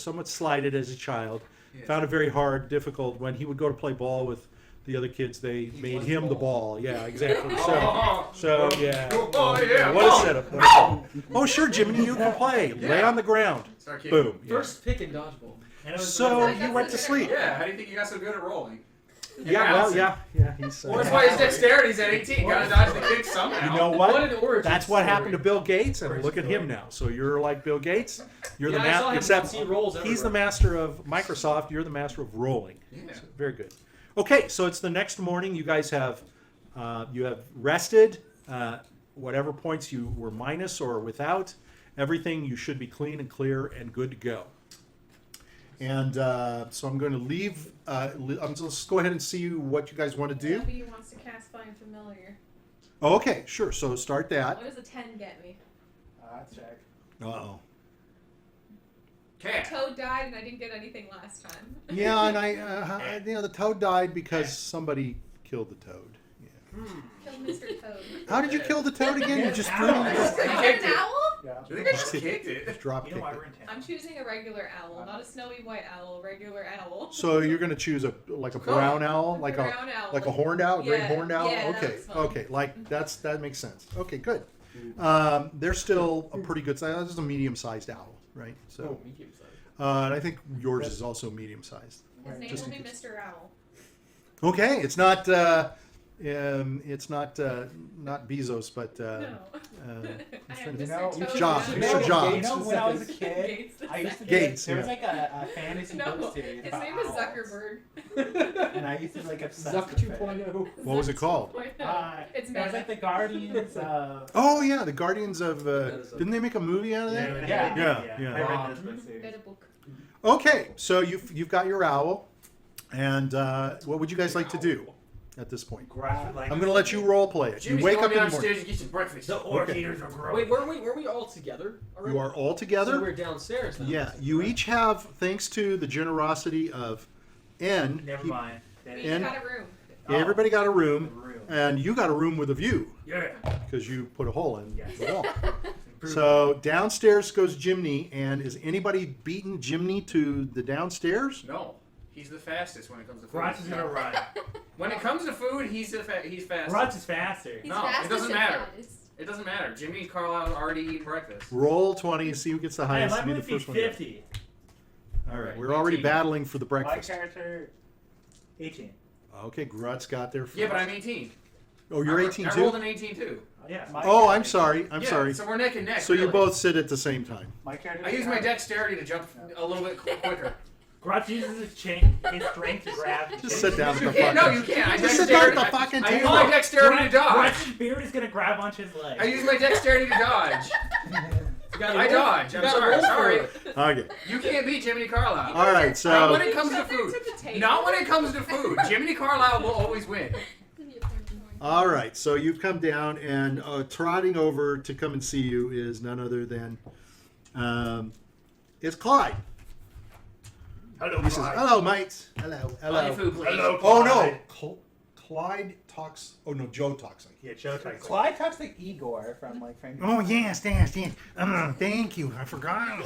F: somewhat slighted as a child.
A: Yeah.
F: Found it very hard, difficult. When he would go to play ball with the other kids, they made
B: was
F: him
B: the
F: the ball. Yeah, exactly. So,
A: Oh,
F: yeah.
A: oh, yeah.
F: What a setup. Oh, sure, Jiminy, you can play. Lay on the ground.
A: Start kicking.
F: Boom. Yeah.
B: First pick in dodgeball.
C: And it was
F: So
C: like-
F: you went to sleep.
A: Yeah, how do you think you got so good at rolling?
F: Yeah, well, yeah. He's,
A: Well, that's why his dexterity's at 18. Gotta dodge the kick somehow.
F: you know
B: What
F: what?
B: an origin
F: That's what
B: story.
F: happened to Bill Gates, and look at him now. So you're like Bill Gates. You're the
B: Yeah, I saw
F: master,
B: him
F: except
B: see rolls
F: he's the
B: everywhere.
F: master of Microsoft. You're the master of rolling.
A: Yeah.
F: So, very good. Okay, so it's the next morning. You guys have rested. Whatever points you were minus or without, everything you should be clean and clear and good to go. And so I'm going to leave. Let's go ahead and see what you guys want to do.
E: W wants to cast Find Familiar.
F: Oh, okay, sure. So start that.
E: What does a 10 get me?
D: Let's check.
F: Uh-oh.
A: Cat.
E: Toad died and I didn't get anything last time.
F: Yeah, and the toad died because somebody killed the toad. Yeah.
E: Killed Mr. Toad.
F: How did you kill the toad again? You just threw
C: Ow.
F: it.
E: An
A: kicked it.
E: owl?
D: Yeah.
A: I think I just kicked it.
F: Drop
C: You know why
F: kicked
C: we're
F: it.
C: in town.
E: I'm choosing a regular owl, not a snowy white owl, regular owl.
F: So you're going to choose a brown owl, like a
E: brown owl.
F: like a horned owl, great
E: Yeah,
F: horned owl.
E: yeah,
F: Okay,
E: that's fun.
F: okay, like that makes sense. Okay, good. They're still a pretty good size. This is a medium-sized owl, right? So,
B: Oh, medium size.
F: and I think yours is also medium-sized.
E: His name
F: Just
E: will
F: in
E: be
F: case.
E: Mr. Owl.
F: Okay, it's not not Bezos, but
E: No.
F: I'm
E: I
F: trying
E: am
F: to
E: Mr.
D: know.
E: Toad.
F: Jobs,
D: You
F: Mr.
D: know,
F: Jobs.
D: You know, when I was a kid,
E: Gates.
D: I used to
F: Gates,
D: there was
F: yeah.
D: like a fantasy
E: No,
D: book series
E: his
D: about
E: name is
D: owls.
E: Zuckerberg.
D: And I used to be like obsessed
B: Zuck
D: with it.
B: 2.0.
F: What was it called?
E: It's
D: It was like the Guardians of...
F: Oh yeah, the Guardians of. Didn't they make a movie out of that? Yeah.
D: I read this book series.
E: Get a book.
F: Okay, so you've got your owl, and what would you guys like to do at this point?
D: Grab, like,
F: I'm going to let you role play it. You
A: Jimmy's
F: wake
A: going
F: up in the
A: downstairs
F: morning.
A: to get some breakfast.
C: The orc eaters are growing.
B: Wait, weren't we all together already?
F: You are all
B: So
F: together.
B: we're downstairs now.
F: Yeah, you each have, thanks to the generosity of N.
C: Never mind. That
E: We
C: is-
E: each
F: And-
E: got a room.
F: Everybody got a
C: The
F: room,
C: room.
F: and you got a room with a view
C: Yeah.
F: because you put a hole in
C: Yes.
F: the wall. So downstairs goes Jiminy, and is anybody beating Jiminy to the downstairs?
A: No, he's the fastest when it comes to food.
C: Grutz is gonna run.
A: When it comes to food, he's fastest.
C: Grutz is faster.
E: He's
A: No, it
E: fastest
A: doesn't
E: and
A: matter.
E: fattest.
A: It doesn't matter. Jiminy Carlyle already eating breakfast.
F: Roll 20, see who gets the
C: Hey,
F: highest.
C: my
F: Be the
C: move
F: first
C: is
F: one. to go.
C: 50.
F: All right, we're already
A: 18.
F: battling for the
C: My
F: breakfast.
C: character, 18.
F: Okay, Grutz got there first.
A: Yeah, but I'm 18.
F: Oh, you're 18
A: I rolled
F: too?
A: an 18 too.
C: Yeah.
F: Oh, I'm sorry. I'm
A: Yeah,
F: sorry.
A: So we're neck and neck.
F: So you
A: really.
F: both sit at the same time.
D: My character.
A: I use my dexterity to jump a little bit quicker.
C: Grutz uses his strength to grab.
F: Just sit down at the
A: You can't,
F: fucking.
A: no, you can't. I
F: Just sit down at the
A: dexterity-
F: fucking
A: I use
F: table.
A: my dexterity to dodge.
C: Grutz's beard is gonna grab onto his leg.
A: I use my dexterity to dodge.
B: You gotta
A: I
B: roll-
A: dodge.
B: you
A: I'm
B: gotta
A: sorry.
B: roll for
A: Sorry.
B: it.
F: Okay.
A: You can't beat Jiminy Carlyle.
F: All right.
A: Not
F: So
A: when it comes to
E: Shut them
A: food.
E: to the table.
A: Not when it comes to food. Jiminy Carlyle will always win.
F: all right. So you've come down, and trotting over to come and see you is none other than it's Clyde.
C: Hello,
F: He says,
C: Clyde.
F: "Hello, mates. Hello,
A: All your
F: hello."
A: food, please.
C: Hello,
F: Oh no,
C: Clyde.
F: Clyde talks. Oh no, Joe talks like.
C: Yeah, Joe type.
D: Clyde talks like Igor from like Frank.
F: Oh yes. Thank you. I forgot.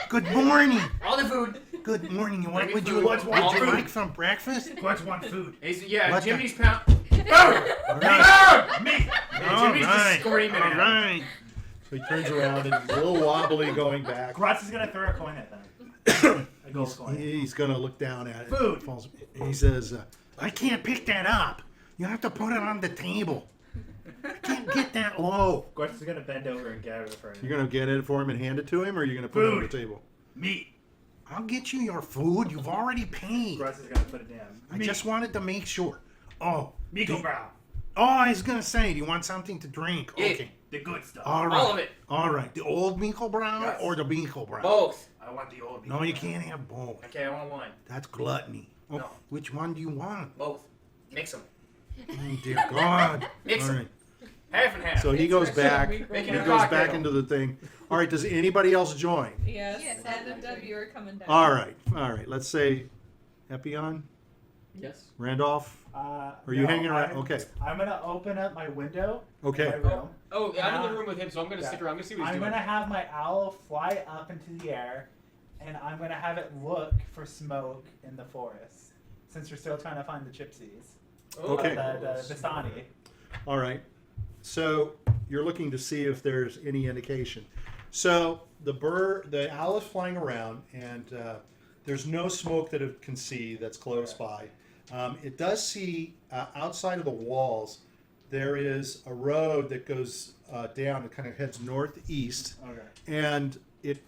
F: Good morning.
A: All the food.
F: Good morning.
A: Bring
F: What
A: me
F: would
A: food.
F: you
A: What's
F: would
A: one
F: you
A: food?
F: like for breakfast?
C: Grutz want food.
A: Yeah,
F: What the-
A: Jiminy's pound. Boom!
F: All
A: Boom!
C: Me.
A: Jimmy's just screaming at him.
F: right. So he turns around and he's a little wobbly going back.
C: Grutz is gonna throw a coin at them. A gold coin.
F: He's going to look down at it.
C: Food.
F: Falls- He says, I can't pick that up. You have to put it on the table. I can't get that low.
C: Grutz is gonna bend over and gather it for him.
F: You're going to get it for him and hand it to him, or you're going to put it on the
C: Food.
F: table?
C: Meat.
F: I'll get you your food. You've already paid.
C: Grutz is gonna put it down.
F: I just wanted to make sure. Oh,
C: Meagle brow.
F: I was going to say, do you want something to drink?
A: Yeah.
F: Okay.
C: The good stuff.
F: All right.
A: All of it.
F: All right. The old Minkle Brown
C: Yes.
F: or the Minkle Brown?
A: Both.
C: I want the old.
F: No, you can't have both.
A: Okay, I want one.
F: That's gluttony. Oh,
A: No.
F: which one do you want?
A: Both. Mix them.
F: Oh, dear God.
A: Mix
F: All
A: 'em.
F: right.
A: Half and half.
F: So he goes back.
A: Making
F: He
A: a
F: goes
A: cocktail.
F: back into the thing. All right. Does anybody else join?
E: Yes,
G: Yes,
E: Ed and W are coming down.
F: All right. All right. Let's say Epion.
B: Yes.
F: Randolph, are you
D: no,
F: hanging around? Okay.
D: I'm gonna open up my window.
F: Okay.
D: In my room.
B: Oh, I'm in the room with him, so I'm gonna
D: Yeah.
B: stick around. I'm gonna see what he's
D: I'm
B: doing.
D: gonna have my owl fly up into the air, and I'm gonna have it look for smoke in the forest, since we're still trying to find the gypsies.
F: Okay.
D: The Vistani.
F: All right. So you're looking to see if there's any indication. So the owl is flying around, and there's no smoke that it can see that's close by. It does see outside of the walls. There is a road that goes down. It kind of heads northeast,
D: Okay.
F: and it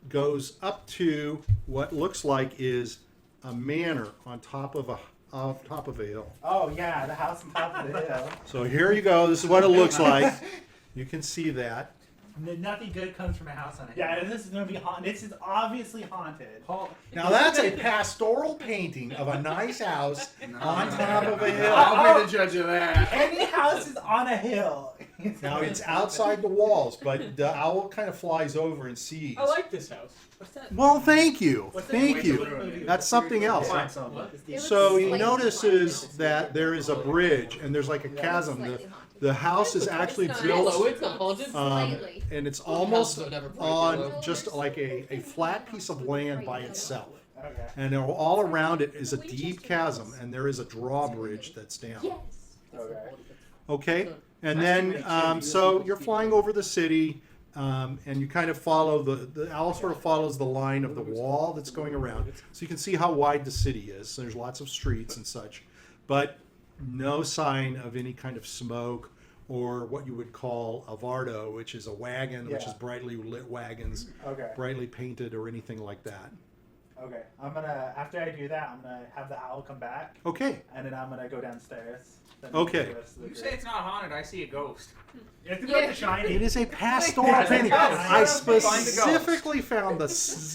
F: goes up to what looks like is a manor on top of a hill.
D: Oh yeah, the house on top of the hill.
F: So here you go. This is what it looks like. You can see that.
C: Nothing good comes from a house on a hill.
D: Yeah, this is gonna be haunted. This is obviously haunted.
F: Now that's a pastoral painting of a nice house on top of a hill.
A: I'll be the judge of that.
D: Any house is on a hill.
F: Now it's outside the walls, but the owl kind of flies over and sees.
B: I like this house. What's that?
F: Well, thank you.
B: What's that?
F: Thank
A: Wait,
F: you.
A: wait.
F: That's something else.
B: What?
G: It looks
F: So he
G: slightly
F: notices
G: haunted.
F: that there is a bridge and there's like a chasm.
G: Slightly haunted.
F: The house is actually
G: It's not-
F: built,
B: It's not haunted.
G: Slightly.
F: and it's almost
B: Houses are never
F: on
B: predictable.
F: just like a flat piece of land by itself.
D: Okay.
F: And all around it is a deep chasm, and there is a drawbridge that's down.
G: Yes.
D: Okay.
F: Okay, and then so you're flying over the city, and you kind of follow the owl sort of follows the line of the wall that's going around, so you can see how wide the city is. So there's lots of streets and such, but no sign of any kind of smoke or what you would call a vardo, which is a wagon, which
D: Yeah.
F: is brightly lit wagons,
D: Okay.
F: brightly painted or anything like that.
D: Okay. I'm gonna after I do that, I'm gonna have the owl come back,
F: Okay,
D: and then I'm gonna go downstairs. Then
F: Okay.
D: the rest of the
A: You
D: group.
A: say it's not haunted. I see a ghost.
C: It's
G: Yeah.
C: like The Shining.
F: it is a pastoral
A: Yeah,
F: painting.
A: that's
F: I
A: ghost. Find the ghost.
F: specifically found the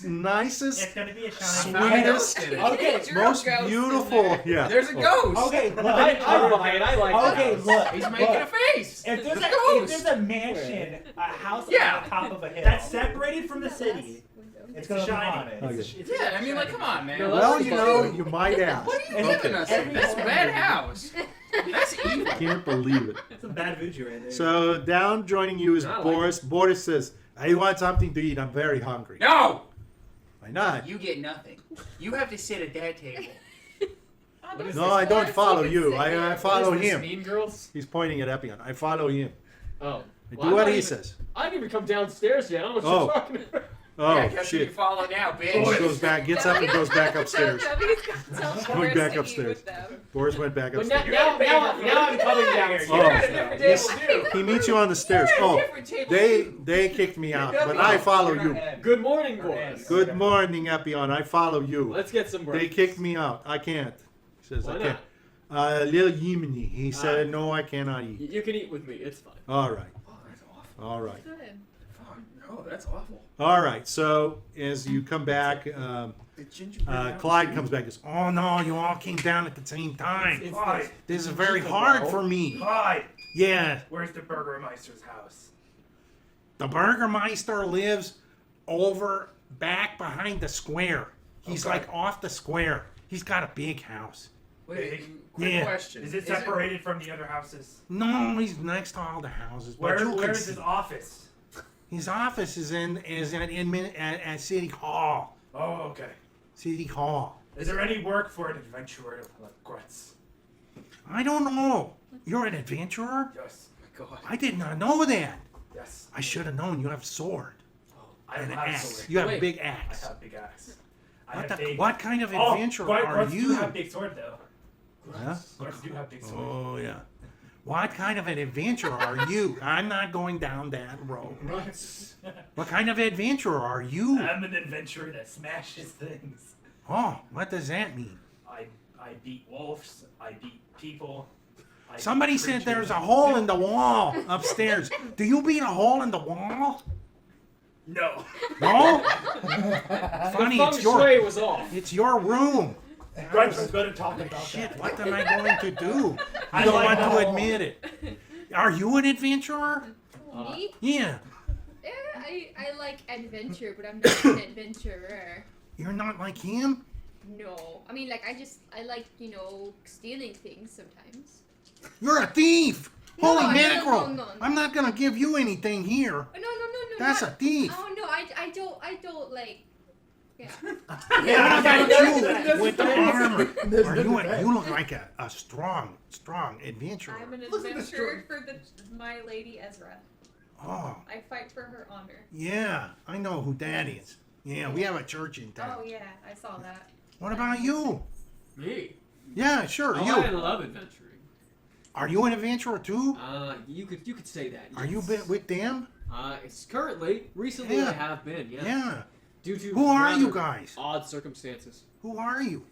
F: nicest,
C: It's gonna be a
F: Sweetest-
C: shining.
D: Okay.
E: It's your
F: most
E: ghost in
F: beautiful.
E: there.
F: Yeah.
A: There's a ghost.
D: Okay. Look.
B: I buy it. I like
D: Okay.
B: that.
D: Look.
A: He's making
D: look.
A: a face.
D: If there's
A: It's a
D: if
A: ghost.
D: there's a mansion, a house
A: Yeah.
D: on top of a hill,
C: That's separated from the city.
D: it's
C: It's
D: gonna
C: The
D: be
C: Shining.
D: haunted.
F: Okay.
C: It's
A: Yeah, I mean, like, come on, man.
B: No,
F: Well, you know, you might ask.
A: What are you giving us? That's a bad house. That's evil.
F: Can't believe it.
C: It's a bad voodoo right there.
F: So down joining you is
B: I like
F: Boris. Boris says, "I want something to eat. I'm very hungry."
A: No,
F: Why not?
A: you get nothing. You have to sit at that table.
B: What is
F: No,
B: this?
F: I don't
E: Boris,
F: follow
E: you
F: you.
E: can sit
F: I
E: here.
F: follow
B: What is this,
F: him.
B: Mean Girls?
F: He's pointing at Epion. I follow him.
B: Oh.
F: I
B: Well,
F: do
B: I'm
F: what
B: not
F: he
B: even-
F: says.
B: I didn't even come downstairs yet. I don't know
F: Oh.
B: what you're talking about.
F: Oh
A: yeah, guess who you
F: shit!
A: follow now,
F: Boris
A: bitch.
F: goes back, gets up, and goes back upstairs.
E: Debbie's got some
F: Going
E: Boris
F: back
E: to eat
F: upstairs.
E: with them.
F: Boris went back
B: But now,
F: upstairs.
B: now I'm coming downstairs.
F: Oh.
A: You're at a different table, too.
F: He meets you on the stairs.
A: You're at a
F: Oh,
A: different table,
F: they kicked me out, but I follow you.
B: Good morning, boys.
F: Good morning, Epion. I follow you.
B: Let's get some
F: They
B: breakfast.
F: kicked me out. I can't. He says
B: Why
F: I
B: not?
F: can't. Little Jiminy. He said no, I cannot eat.
B: You can eat with me. It's fine.
F: All right.
A: Oh, that's awful.
F: All right.
E: Good.
A: Fuck, no, that's awful.
F: All right. So as you come back,
A: The gingerbread
F: Clyde comes back and goes, "Oh no, you all came down at the same time.
C: Hi.
F: This is very hard for me."
C: Hi.
F: Yeah.
C: Where's the Burgermeister's house?
F: The Burgermeister lives over back behind the square. He's
C: Okay.
F: like off the square. He's got a big house.
A: Wait, quick
F: Yeah.
A: question.
C: Is it separated from the other houses?
F: No, he's next to all the houses. But you can
C: Where's
F: see-
C: his office?
F: His office is at City Hall.
C: Oh, okay.
F: City Hall.
C: Is there any work for an adventurer like Grutz?
F: I don't know. You're an adventurer?
C: Yes.
A: Oh my God.
F: I did not know that.
C: Yes.
F: I should have known. You have a sword
C: I
F: and an
C: have
F: axe.
C: sword.
F: You have a
B: Wait.
F: big
C: I
F: axe.
C: have big axe. I
F: What,
C: have big...
F: what kind of
C: Oh,
F: adventurer
C: Grutz
F: are
C: do
F: you?
C: have big sword though.
F: Huh?
C: Grutz do have big sword.
F: Oh yeah. What kind of an adventurer are you? I'm not going down that road. What kind of adventurer are you?
C: I'm an adventurer that smashes things.
F: Oh, what does that mean?
C: I beat wolves. I beat people. I beat
F: Somebody said
C: creatures.
F: there's a hole in the wall upstairs. Do you beat a hole in the wall?
C: No.
F: No?
B: The
F: Funny,
B: feng
F: it's your
B: shui was off.
F: it's your room.
C: Grutz was going to talk about
F: Shit,
C: that.
F: what am I going to do? You
C: I
F: don't
C: like
F: want
C: the
F: to
C: hole.
F: admit it. Are you an adventurer?
G: Me?
F: Yeah.
G: I like adventure, but I'm not an adventurer.
F: You're not like him?
G: No. I mean, like, I like, stealing things sometimes.
F: You're a thief!
G: No,
F: Holy
G: no,
F: mackerel!
G: no.
F: I'm not gonna give you anything here.
G: No.
F: That's a thief.
G: Oh, no, I don't, like... Yeah.
F: What about you with the armor? You look like a strong adventurer.
E: I'm an
D: Listen to this
E: adventurer for my lady Ezra.
F: Oh,
E: I fight for her honor.
F: yeah, I know who that is. Yeah, we have a church in town.
E: Oh yeah, I saw that.
F: What about you?
B: Me?
F: Yeah, sure,
B: Oh,
F: you.
B: I love adventuring.
F: Are you an adventurer too?
B: You could say that.
F: Are you
B: yes.
F: with them?
B: It's recently
F: Yeah.
B: I have been, yeah.
F: Yeah.
B: Due to
F: Who are you
B: rather
F: guys?
B: odd circumstances.
F: Who are you?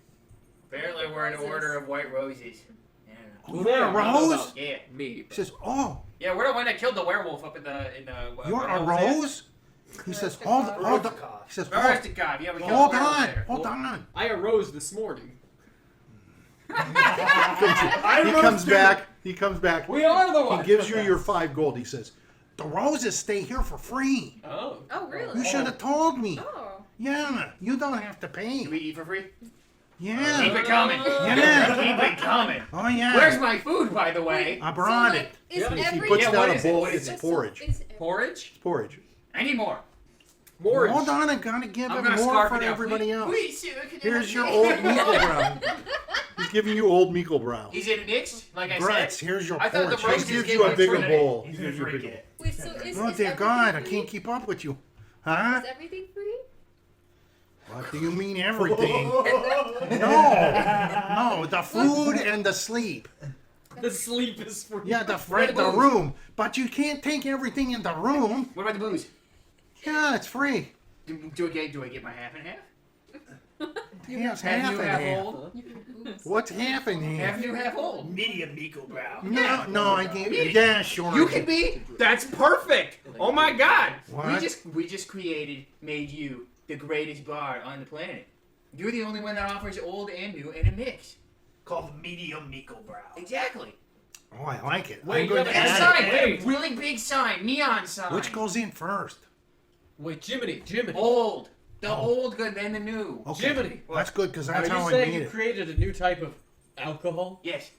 A: Apparently we're in an order of white roses. Yeah.
F: Oh, you're a
B: I don't know
F: rose?
B: about
A: Yeah.
B: Me.
F: He says, oh,
A: Yeah, we're the one that killed the werewolf up in the
F: you're
A: what
F: a
A: was that?
F: rose? He says, hold on. He says,
A: Verstikov. Yeah, we killed
F: hold
A: the werewolf
F: on,
A: there.
F: hold on.
B: I arose this morning.
F: He comes back.
B: We are the
F: He
B: ones.
F: gives you your 5 gold. He says, the roses stay here for free.
B: Oh.
E: Oh really?
F: You should have told me.
E: Oh.
F: Yeah, you don't have to
A: Do
F: pay.
A: we eat for free?
F: Yeah.
A: Keep it coming.
F: Yeah.
A: Keep it coming.
F: Oh, yeah.
A: Where's my food, by the way?
F: I brought
G: so,
F: it.
G: like, is
B: Yeah,
F: He
G: every...
F: puts
A: Yeah,
F: down
A: what
F: a
A: is it?
F: bowl.
A: What is
F: It's
A: it?
F: porridge.
A: Porridge?
F: It's porridge.
A: I need more.
B: Morridge.
F: Hold on, I gotta give
A: I'm
F: him
A: gonna
F: more
A: scarf
F: for
A: it out.
F: everybody else.
A: Please, sir, can you
F: Here's your
A: have
F: old
A: me?
F: Meagle Brown. He's giving you old Meagle Brown.
A: Is it mixed? Like I
F: Grutz,
A: said?
F: here's your
A: I thought the
F: porridge.
A: roast
F: He gives
A: just
F: you a
A: gave
F: bigger
A: me
F: bowl.
A: He's
F: He
A: gonna
F: gives you a
A: drink
F: bigger bowl.
A: it.
G: Wait, so is
F: Oh, dear
G: everything
F: God, I
G: free?
F: can't keep up with you. Huh?
G: Is everything free?
F: What do you mean everything? No, the food and the sleep.
B: The sleep is free.
F: Yeah, the
A: Right,
F: the
A: booze.
F: room. But you can't take everything in the room.
A: What about the booze?
F: Yeah, it's free.
A: Do I get my half and half?
F: Yes,
A: Half
F: half
A: new,
F: and
A: half
F: half.
A: old?
F: What's half and
A: Half
F: half?
A: new, half old.
C: Medium Meagle Brow.
F: No, I gave you. Yeah, sure.
A: You can be. That's perfect. Oh my God.
F: What?
A: We just made you the greatest bard on the planet. You're the only one that offers old and new in a mix.
C: Called Medium Meagle Brow.
A: Exactly.
F: Oh, I like it.
B: Wait,
F: I'm going
B: you
F: to
B: have
A: And a
B: Add
A: sign,
B: it.
A: a really big sign, neon sign.
F: Which goes in first?
B: Wait, Jiminy.
A: Old. The
F: Oh.
A: old good, then the new.
F: Okay.
B: Jiminy.
F: That's good because
B: Are
F: that's
B: you
F: how I
B: saying
F: made
B: you
F: it.
B: created a new type of alcohol?
A: Yes.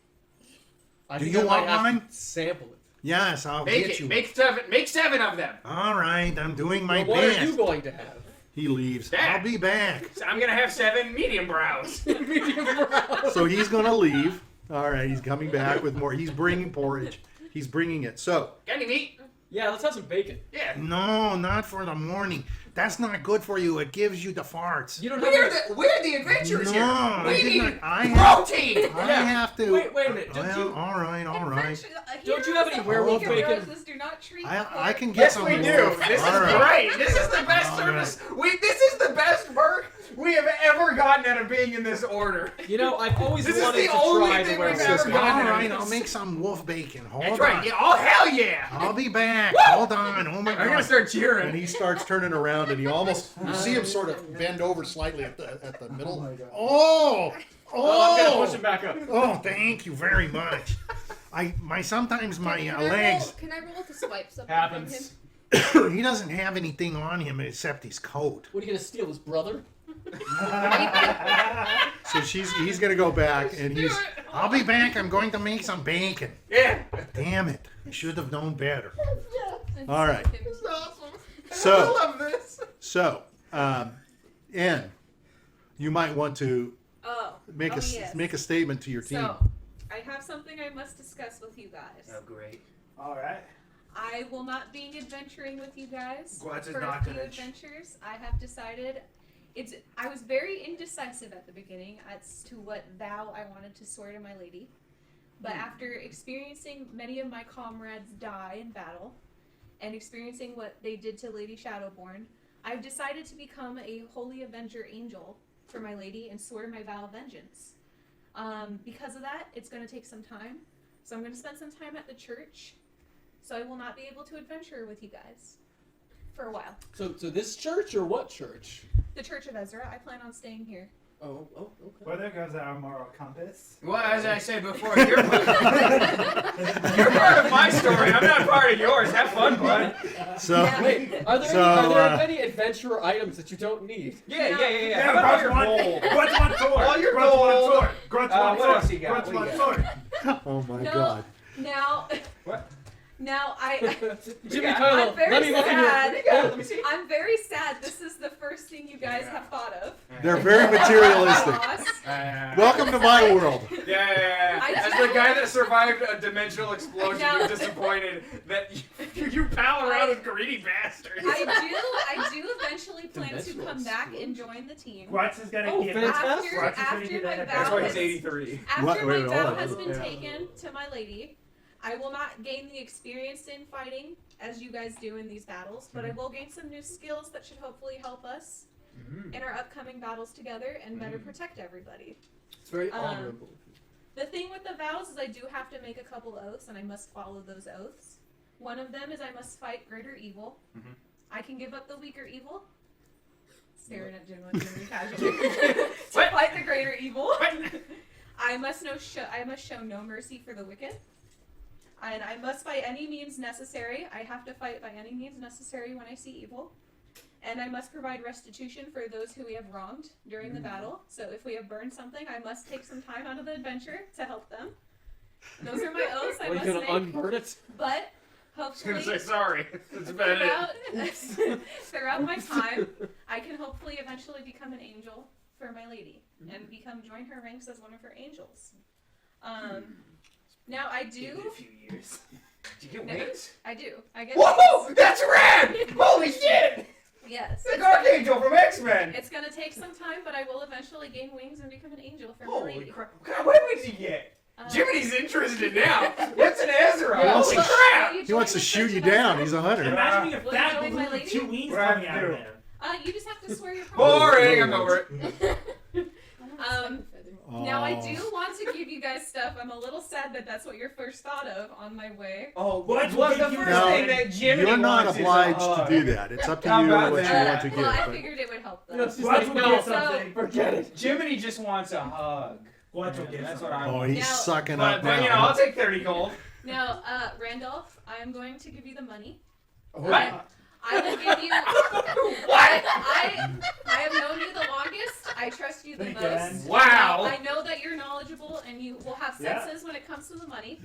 B: I
F: Do
B: think
F: you
B: I
F: want
B: might have
F: one?
B: to sample it.
F: Yes, I'll
A: Make
F: get
A: it.
F: you.
A: Make seven of them.
F: All right, I'm doing my
B: Well, what are
F: best.
B: you going to have?
F: He leaves.
A: That.
F: I'll be back.
A: So I'm gonna have 7 medium brows.
B: Medium brown.
F: So he's gonna leave. All right, he's coming back with more. He's bringing porridge. He's bringing it. So
A: Got any meat?
B: Yeah, let's have some bacon.
A: Yeah.
F: no, not for the morning. That's not good for you. It gives you the farts.
B: You don't have
A: We're the adventurers here.
F: No,
A: We
F: I
A: need
F: didn't. I have,
A: protein.
F: I have to.
B: Wait a minute. Don't
F: Well,
B: you?
F: all right.
B: Don't you have any werewolf bacon?
E: Do not treat
F: I can get
A: Yes,
F: some
A: we
F: more.
A: do. This is
F: All right.
A: great. This is the best
F: All
A: service. This is the best work we have ever gotten out of being in this order.
B: You know, I've always
A: This is
B: wanted
A: the
B: to
A: only
B: try
A: thing
B: the
A: we've
B: werewolf
A: ever
B: bacon.
A: gotten.
F: All right, I'll make some wolf bacon. Hold
A: That's
F: on.
A: right. Yeah. Oh hell yeah!
F: I'll be back.
A: Woo!
F: Hold on. Oh my
A: I'm gonna
F: God.
A: start
F: And
A: cheering.
F: he starts turning around, and he almost you see him sort of bend over slightly at the middle. Oh,
B: Oh, I'm gonna push
F: oh,
B: him back up.
F: oh! Thank you very much. Sometimes my legs.
G: Can I roll to swipe something
B: Happens.
F: He doesn't have anything on him except his coat.
B: What are you gonna steal, his brother?
F: So he's gonna go back, and I'll be back. I'm going to make some bacon.
A: Yeah.
F: Damn it! I should have known better.
G: from him?
F: All right.
A: This is awesome. I
F: So,
A: love this.
F: Ann, you might want to
E: Oh.
F: make a statement to your team.
E: So, I have something I must discuss with you guys.
A: Oh great.
D: Alright.
E: I will not be adventuring with you guys
C: Grutz is
E: for
C: not
E: a few
C: gonna
E: adventures. I have decided. I was very indecisive at the beginning as to what vow I wanted to swear to my lady, but after experiencing many of my comrades die in battle, and experiencing what they did to Lady Shadowborn, I've decided to become a holy avenger angel for my lady and swear my vow of vengeance. Because of that, it's going to take some time, so I'm going to spend some time at the church. So I will not be able to adventure with you guys for a while.
B: So this church or what church?
E: The Church of Ezra. I plan on staying here.
B: Oh, okay.
D: Where there goes our moral compass.
A: Well, as I said before, you're part of my story. I'm not part of yours. Have fun, bud.
F: So,
B: Wait, are there any adventurer items that you don't need?
A: Yeah.
D: Yeah,
A: How about your
D: Grutz one sword.
A: All your
D: Grutz one
A: gold.
D: sword. Grutz one
A: what
D: sword.
A: else you got?
D: Grutz
A: What
D: one
A: you
D: sword.
F: oh my
E: No.
F: God.
E: Now,
A: What?
E: now
B: Jimmy
A: I'm
B: Carlyle,
E: very
B: let me look in your...
E: sad.
A: Let me see.
E: I'm very sad. This is the first thing you guys have thought of.
F: They're very materialistic.
E: Boss.
F: Welcome to my world.
A: Yeah.
E: I
A: As
E: do-
A: the guy that survived a dimensional explosion,
E: Now-
A: you're disappointed that you pal around with greedy bastards.
E: I do eventually plan to
B: Dimensional
E: come back and join the team.
D: Grutz is gonna
B: Oh,
D: get
B: fantastic.
D: Grutz is gonna
E: After
D: get
E: my
D: that.
E: vow
A: That's why
E: has-
A: he's 83.
E: After
F: What?
E: my
F: Wait,
E: vow
F: hold on.
E: has been
D: Yeah.
E: taken to my lady, I will not gain the experience in fighting as you guys do in these battles, but I will gain some new skills that should hopefully help us in our upcoming battles together and better protect everybody.
B: It's very
E: Um,
B: honorable.
E: The thing with the vows is I do have to make a couple oaths, and I must follow those oaths. One of them is I must fight greater evil.
A: Mhm.
E: I can give up the weaker evil. Staring at Jim casually. To
A: What?
E: fight the greater evil. I must show no mercy for the wicked. And I must by any means necessary. I have to fight by any means necessary when I see evil. And I must provide restitution for those who we have wronged during the battle. So if we have burned something, I must take some time out of the adventure to help them. Those are my oaths I
B: Are you
E: must
B: gonna
E: make.
B: unburn it?
E: But
A: I was gonna
E: hopefully
A: say sorry. That's about it.
E: throughout my time, I can hopefully eventually become an angel for my lady and join her ranks as one of her angels. Now I
C: Give it
E: do.
C: a few years.
A: Do you get
E: No.
A: wings?
E: I do. I get.
A: Whoa! That's rad! Holy shit!
E: Yes.
A: It's like Archangel from X-Men!
E: It's gonna take some time, but I will eventually gain wings and become an angel for my
A: Holy
E: lady.
A: crap. What kind of weapons you get? Jiminy's interested now. What's an Ezra?
F: Yeah,
A: Holy
F: well,
A: crap!
F: He wants to shoot you down. He's a hunter.
D: Imagine being a
E: Will
D: fat
E: you join my
D: balloon with
E: lady?
D: 2 wings
A: What do I have
D: coming
A: to
D: out of
A: do?
D: there.
E: You just have to swear your promise.
A: Boring! I'm over it.
E: Now I do want to give you guys stuff. I'm a little sad that that's what you're first thought of on my way.
A: Oh,
D: What?
A: what's the
D: You-
A: first
F: Now,
A: thing that Jiminy
F: You're not
A: wants is a
F: obliged
A: hug.
F: to do that. It's up to
A: How
F: you
A: about
F: what you
A: that?
F: want to
E: Well, I
F: give. But
E: figured it would help
B: No,
E: though.
B: it's just
D: Grutz
B: like,
D: will
B: no,
D: get something.
B: forget it.
A: Jiminy just wants a hug.
D: Grutz will get
A: That's
D: something.
A: what I
F: oh,
A: want.
F: he's
E: Now-
F: sucking
A: But,
F: up
A: but you know, I'll
F: now.
A: take 30 gold.
E: Now, Randolph, I am going to give you the money.
A: What?
E: I will give you.
A: What?
E: I have known you the longest. I trust you the
D: Thank
E: most.
D: you.
A: Wow.
E: I know that you're knowledgeable and you will have
D: Yeah.
E: senses when it comes to the money.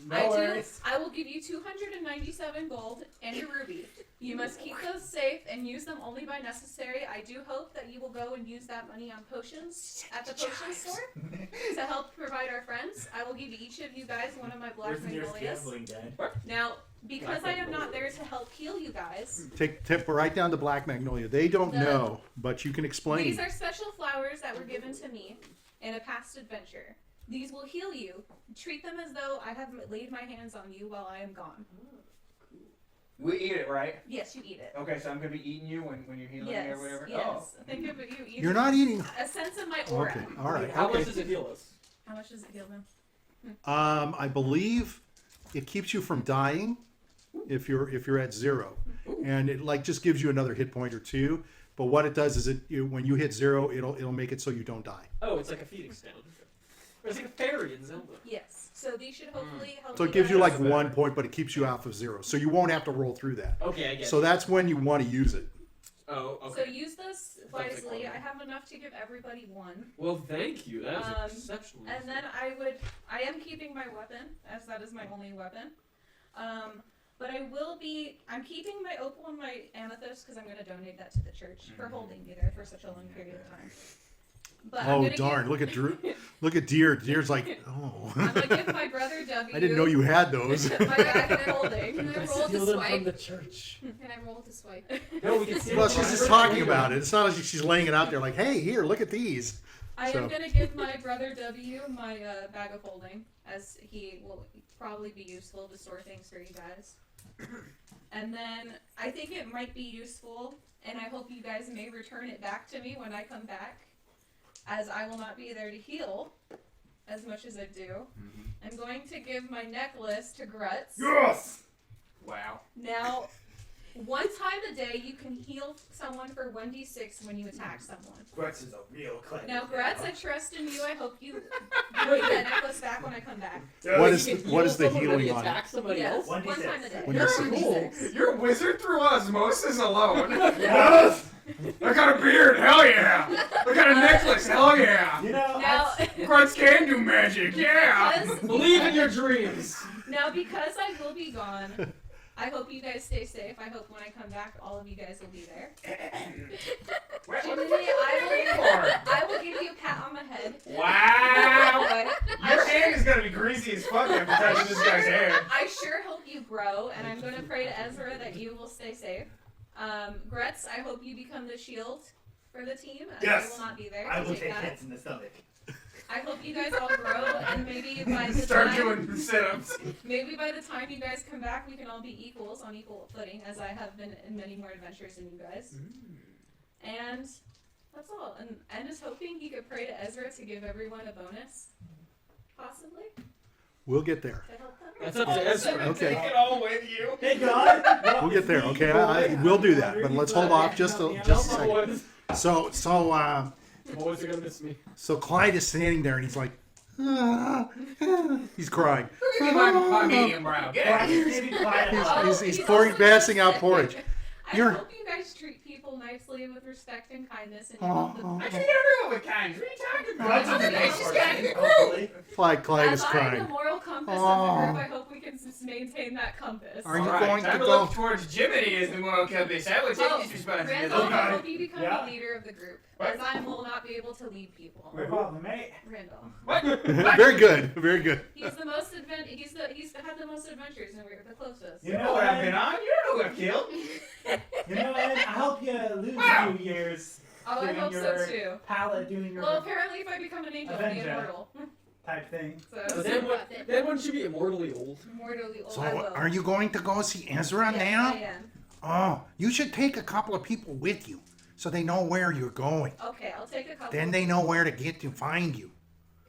D: No worries.
E: I will give you 297 gold and a ruby. You must keep those safe and use them only by necessary. I do hope that you will go and use that money on potions at the potion store to help provide our friends. I will give each of you guys one of my black
C: Where's the nearest
E: magnolias.
C: gambling den?
E: Now, because I am not there to help heal you guys,
F: Tip right down to Black Magnolia. They don't
E: The-
F: know, but you can explain.
E: these are special flowers that were given to me in a past adventure. These will heal you. Treat them as though I have laid my hands on you while I am gone.
A: We eat it, right?
E: Yes, you eat it.
A: Okay, so I'm gonna be eating you when you're healing me
E: Yes,
A: or whatever?
E: yes. Think of it, you eat
F: You're not eating.
E: a sense of my aura.
F: Okay, all right.
B: How
F: Okay.
B: much does it heal us?
E: How much does it heal them?
F: I believe it keeps you from dying if you're at 0, and it like just gives you another hit point or 2. But what it does is when you hit 0, it'll make it so you don't die.
B: Oh, it's like a feeding stone. Or it's like a fairy in Zelda.
E: Yes. So these should hopefully help.
F: So it gives you
E: guys.
F: like 1 point, but it keeps you off of 0, so you won't have to roll through that.
B: Okay, I get
F: So
B: it.
F: that's when you want to use it.
B: Oh,
E: So
B: okay.
E: use this
B: like
E: wisely.
B: one.
E: I have enough to give everybody 1.
B: Well, thank you. That was
E: Um,
B: exceptional.
E: And then I am keeping my weapon, as that is my only weapon. But I'm keeping my opal and my amethyst because I'm going to donate that to the church for holding me there for such a long period of time. But I'm
F: Oh
E: gonna
F: darn! Look at Drew. Look at Diurd. Diurd's like, oh.
E: I'm going to give my brother W.
F: I didn't know you had those.
E: my bag of holding.
G: Can I roll
B: Steal
G: to
B: them from
G: swipe?
B: the church.
G: Can I roll to swipe?
B: No, we can steal
F: Well,
B: them
F: she's
B: from
F: just
B: the
F: talking
B: church.
F: about it. It's not like she's laying it out there like, hey, here, look at these.
E: I
F: So-
E: am going to give my brother W my bag of holding, as he will probably be useful to store things for you guys. And then I think it might be useful, and I hope you guys may return it back to me when I come back, as I will not be there to heal as much as I do. I'm going to give my necklace to Grutz.
D: Yes!
A: Wow.
E: Now, one time a day you can heal someone for 1d6 when you attack someone.
C: Grutz is a real cleric.
E: Now, Grutz, I trust in you. I hope you bring that necklace back when I come back.
F: What is
B: You can
F: what
B: heal
F: is the
B: someone when
F: healing
B: you
F: on?
B: attack somebody
E: Yes,
B: else?
E: one
C: 1d6.
E: time a day.
F: When
A: You're,
F: you're
A: you're a wizard through osmosis alone.
C: Yes!
A: I got a beard, hell yeah. I got a necklace, hell yeah.
D: You know,
E: Now,
A: Grutz can do magic, yeah.
B: Believe in your dreams.
E: now, because I will be gone, I hope you guys stay safe. I hope when I come back, all of you guys will be there.
A: What the
E: Jiminy,
A: fuck are you for?
E: I will give you a pat on the head.
A: Wow.
E: But
A: Your hand is gonna be greasy as fuck after touching this guy's hair.
E: I sure hope you grow, and I'm going to pray to Ezra that you will stay safe. Grutz, I hope you become the shield for the team, as
C: Yes.
E: I will not be there.
C: I
E: to
C: will
E: take
C: take
E: that.
C: hits in the stomach.
E: I hope you guys all grow, and maybe by the
A: Start
E: time
A: doing sit-ups.
E: maybe by the time you guys come back, we can all be equals on equal footing, as I have been in many more adventures than you guys. And that's all. And I'm just hoping he could pray to Ezra to give everyone a bonus, possibly,
F: We'll get there.
E: to help them.
B: That's up to Ezra.
F: Okay.
A: Take it all with you.
C: Hey God!
F: We'll get there. Okay, we'll do that. But let's hold off just a second.
B: Boys. Boys are gonna miss me.
F: So Clyde is standing there and he's like, he's crying.
A: Look at my medium brow. Get out of here.
F: He's passing out porridge.
E: I
F: You're-
E: hope you guys treat people nicely with respect and kindness, and you help them.
A: I treat everyone with kindness. What are you talking about? I'm the nicest guy in the group.
C: Hopefully.
F: Clyde
E: As
F: is
E: I'm the
F: crying.
E: moral compass of
F: Oh.
E: the group, I hope we can just maintain that compass.
F: Are you
A: Alright,
F: going to
A: time
F: go?
A: look towards Jiminy as the moral compass. I will take
E: Oh,
A: this responsibility.
E: Randolph, I hope you become
C: Yeah.
E: the leader of the group,
A: What?
E: as I will not be able to lead people.
D: no problem, mate.
E: Randolph.
A: What?
F: Very good. Very good.
E: He's the most he's had the most adventures, and we're the closest.
A: You know what I've been on? You don't know what I've killed.
D: You know, Ed, I hope you lose
A: Wow.
D: a few years
E: Oh, I
D: doing
E: hope
D: your
E: so too.
D: palette, doing your
E: Well, apparently, if I become an angel, I'll be
D: Avenger.
E: immortal.
D: type thing.
B: But
E: So,
B: then wouldn't you be immortally old?
E: immortally old.
F: So
E: I will.
F: are you going to go see Ezra
E: Yes,
F: now?
E: I am.
F: Oh, you should take a couple of people with you so they know where you're going.
E: Okay, I'll take a couple.
F: Then they know where to get to find you.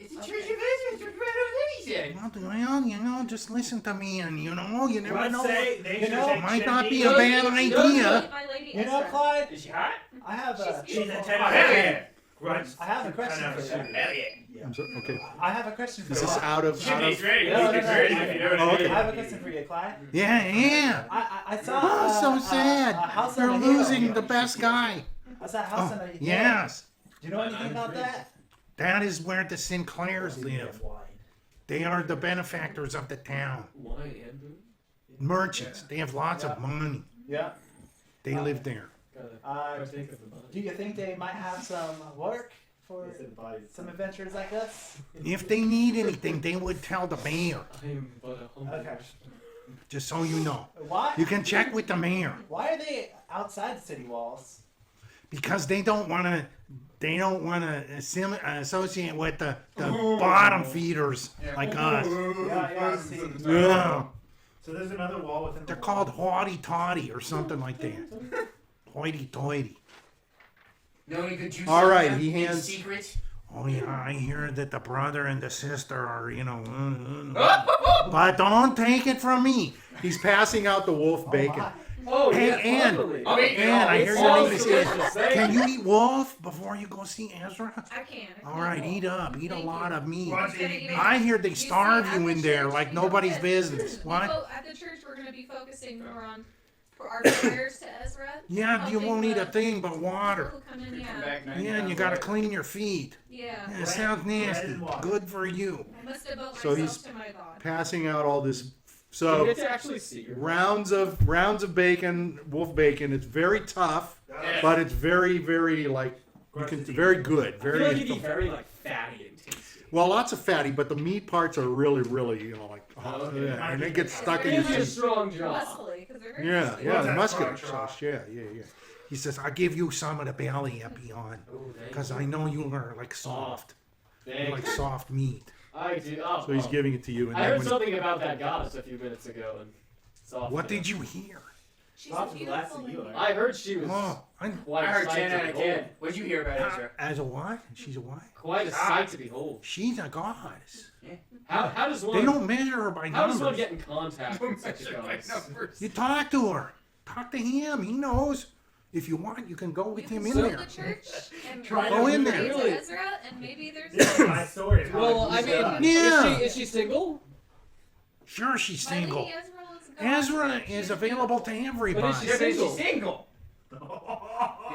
A: It's a church of Israel. It's what he said.
F: Well, you know, just listen to me and, you never
C: Let's
F: know.
C: say they
D: You
C: should
D: know,
C: take
F: Might not
C: Jiminy.
F: be a bad idea.
E: My lady
D: You know,
E: Ezra.
D: Clyde,
A: Is she hot?
D: I have a
C: She's a 10
A: Oh, hell yeah.
C: Grutz.
D: I have a question
C: Kind of
D: for you.
A: Hell yeah.
F: I'm sorry, okay.
D: I have a question for
F: Is
D: you.
F: this out of?
A: Jimmy's ready.
D: No,
A: He's
D: no,
A: ready,
D: no,
A: if you know what
F: no.
A: I
D: I
A: mean.
D: have a question for you, Clyde.
F: Yeah.
D: I saw.
F: Oh, so sad.
D: A house
F: They're
D: on a hill.
F: losing the best guy.
D: I saw a house
F: Oh,
D: on a hill.
F: yes.
D: Do you know anything about that?
F: That is where the Sinclairs live.
C: Wine.
F: They are the benefactors of the town.
B: Wine and booze?
F: Merchants. They have lots of money.
D: Yeah.
F: They live there.
B: Gotta think of the money.
D: Do you think they might have some work for
C: It's advised.
D: some adventures like us?
F: If they need anything, they would tell the mayor.
B: I am but a humble
D: Okay.
B: person.
F: Just so you know.
D: Why?
F: You can check with the mayor.
D: Why are they outside city walls?
F: Because they don't want to. They don't want to associate with the bottom feeders like us.
D: Yeah, I see.
F: Yeah.
C: So there's another wall within the
F: They're
C: wall.
F: called haughty-toddy or something like that. Hoity-toity.
A: No one could juice
F: All right,
A: something
F: he
A: in
F: hands-
A: secret.
F: Oh yeah, I hear that the brother and the sister are, but don't take it from me. He's passing out the wolf bacon.
D: my.
B: Oh,
F: Hey,
B: yeah,
F: Ann.
B: totally.
A: I mean,
F: And I hear
B: It's
F: your
B: all
F: name is
B: delicious.
F: Ed. Can you eat wolf before you go see Ezra?
E: I can.
F: All right, eat up. Eat a
E: Thank
F: lot
E: you.
F: of meat.
C: Grutz
E: Gonna
C: eating
E: eat
C: meat.
F: I hear they
E: You see,
F: starve
E: at
F: you
E: the
F: in there
E: church,
F: like
E: we don't
F: nobody's
E: get-
F: business. What?
E: At the church, we're going to be focusing more on our prayers to Ezra.
F: Yeah, you
E: helping
F: won't eat
E: the
F: a thing but
E: people
F: water.
E: who come in,
A: Come
E: yeah.
A: back 90
F: Yeah, and you
A: pounds
F: gotta
A: later.
F: clean your feet.
E: Yeah.
F: Yeah, it sounds nasty. Good for you.
E: I must devote
F: So
E: myself
F: he's
E: to my God.
F: Passing out all this.
B: You
F: So
B: get to actually see your
F: rounds of bacon, wolf bacon. It's very tough, but it's very, very like you can very good.
B: I feel
F: Very
B: like you'd be very like fatty and tasty.
F: well, lots of fatty, but the meat parts are really, really like
B: Okay.
F: yeah, and it gets stuck in
B: It
F: your
B: gives you a
F: teeth.
B: strong jaw.
E: Muscly, because they're very
F: Yeah,
E: muscly.
F: yeah,
C: What's
F: the
C: that
F: muscular
C: strong
F: sauce. Yeah. He says, "I'll give you some of the belly, Epion,
B: Oh, thank
F: because
B: you.
F: I know you are like soft, you
B: Thank
F: like
B: you.
F: soft meat."
B: I do. Oh,
F: So he's
B: oh.
F: giving it to you. And
B: I
F: then
B: heard
F: when,
B: something about that goddess a few minutes ago, and soft.
F: what did you hear?
E: She's
C: Lots
E: a
C: of less
E: beautiful
C: than you
E: lady.
C: are.
B: I heard she was
F: Oh,
B: quite
A: I
B: a
A: heard
B: sight
A: 10
B: to
A: out of
B: behold.
A: 10. What'd you hear about Ezra?
F: as a what? She's a what?
B: Quite a sight to behold.
F: She's a goddess.
B: How does one?
F: They don't measure her by
B: How does one
F: numbers.
B: get in contact with such a goddess?
F: You talk to her. talk to him. He knows. If you want, you can go with him in
E: So
F: there.
E: the church and
C: Try
F: Go in there.
E: pray to
B: Really?
E: Ezra, and maybe there's.
C: This is my story. of how
B: Well, I
C: I
B: mean,
C: mean,
F: Yeah.
B: is she single?
F: Sure, she's
E: My lady
F: single.
E: Ezra
F: Ezra is available to everybody.
B: But
A: Yeah, but
B: Single.
A: she's single.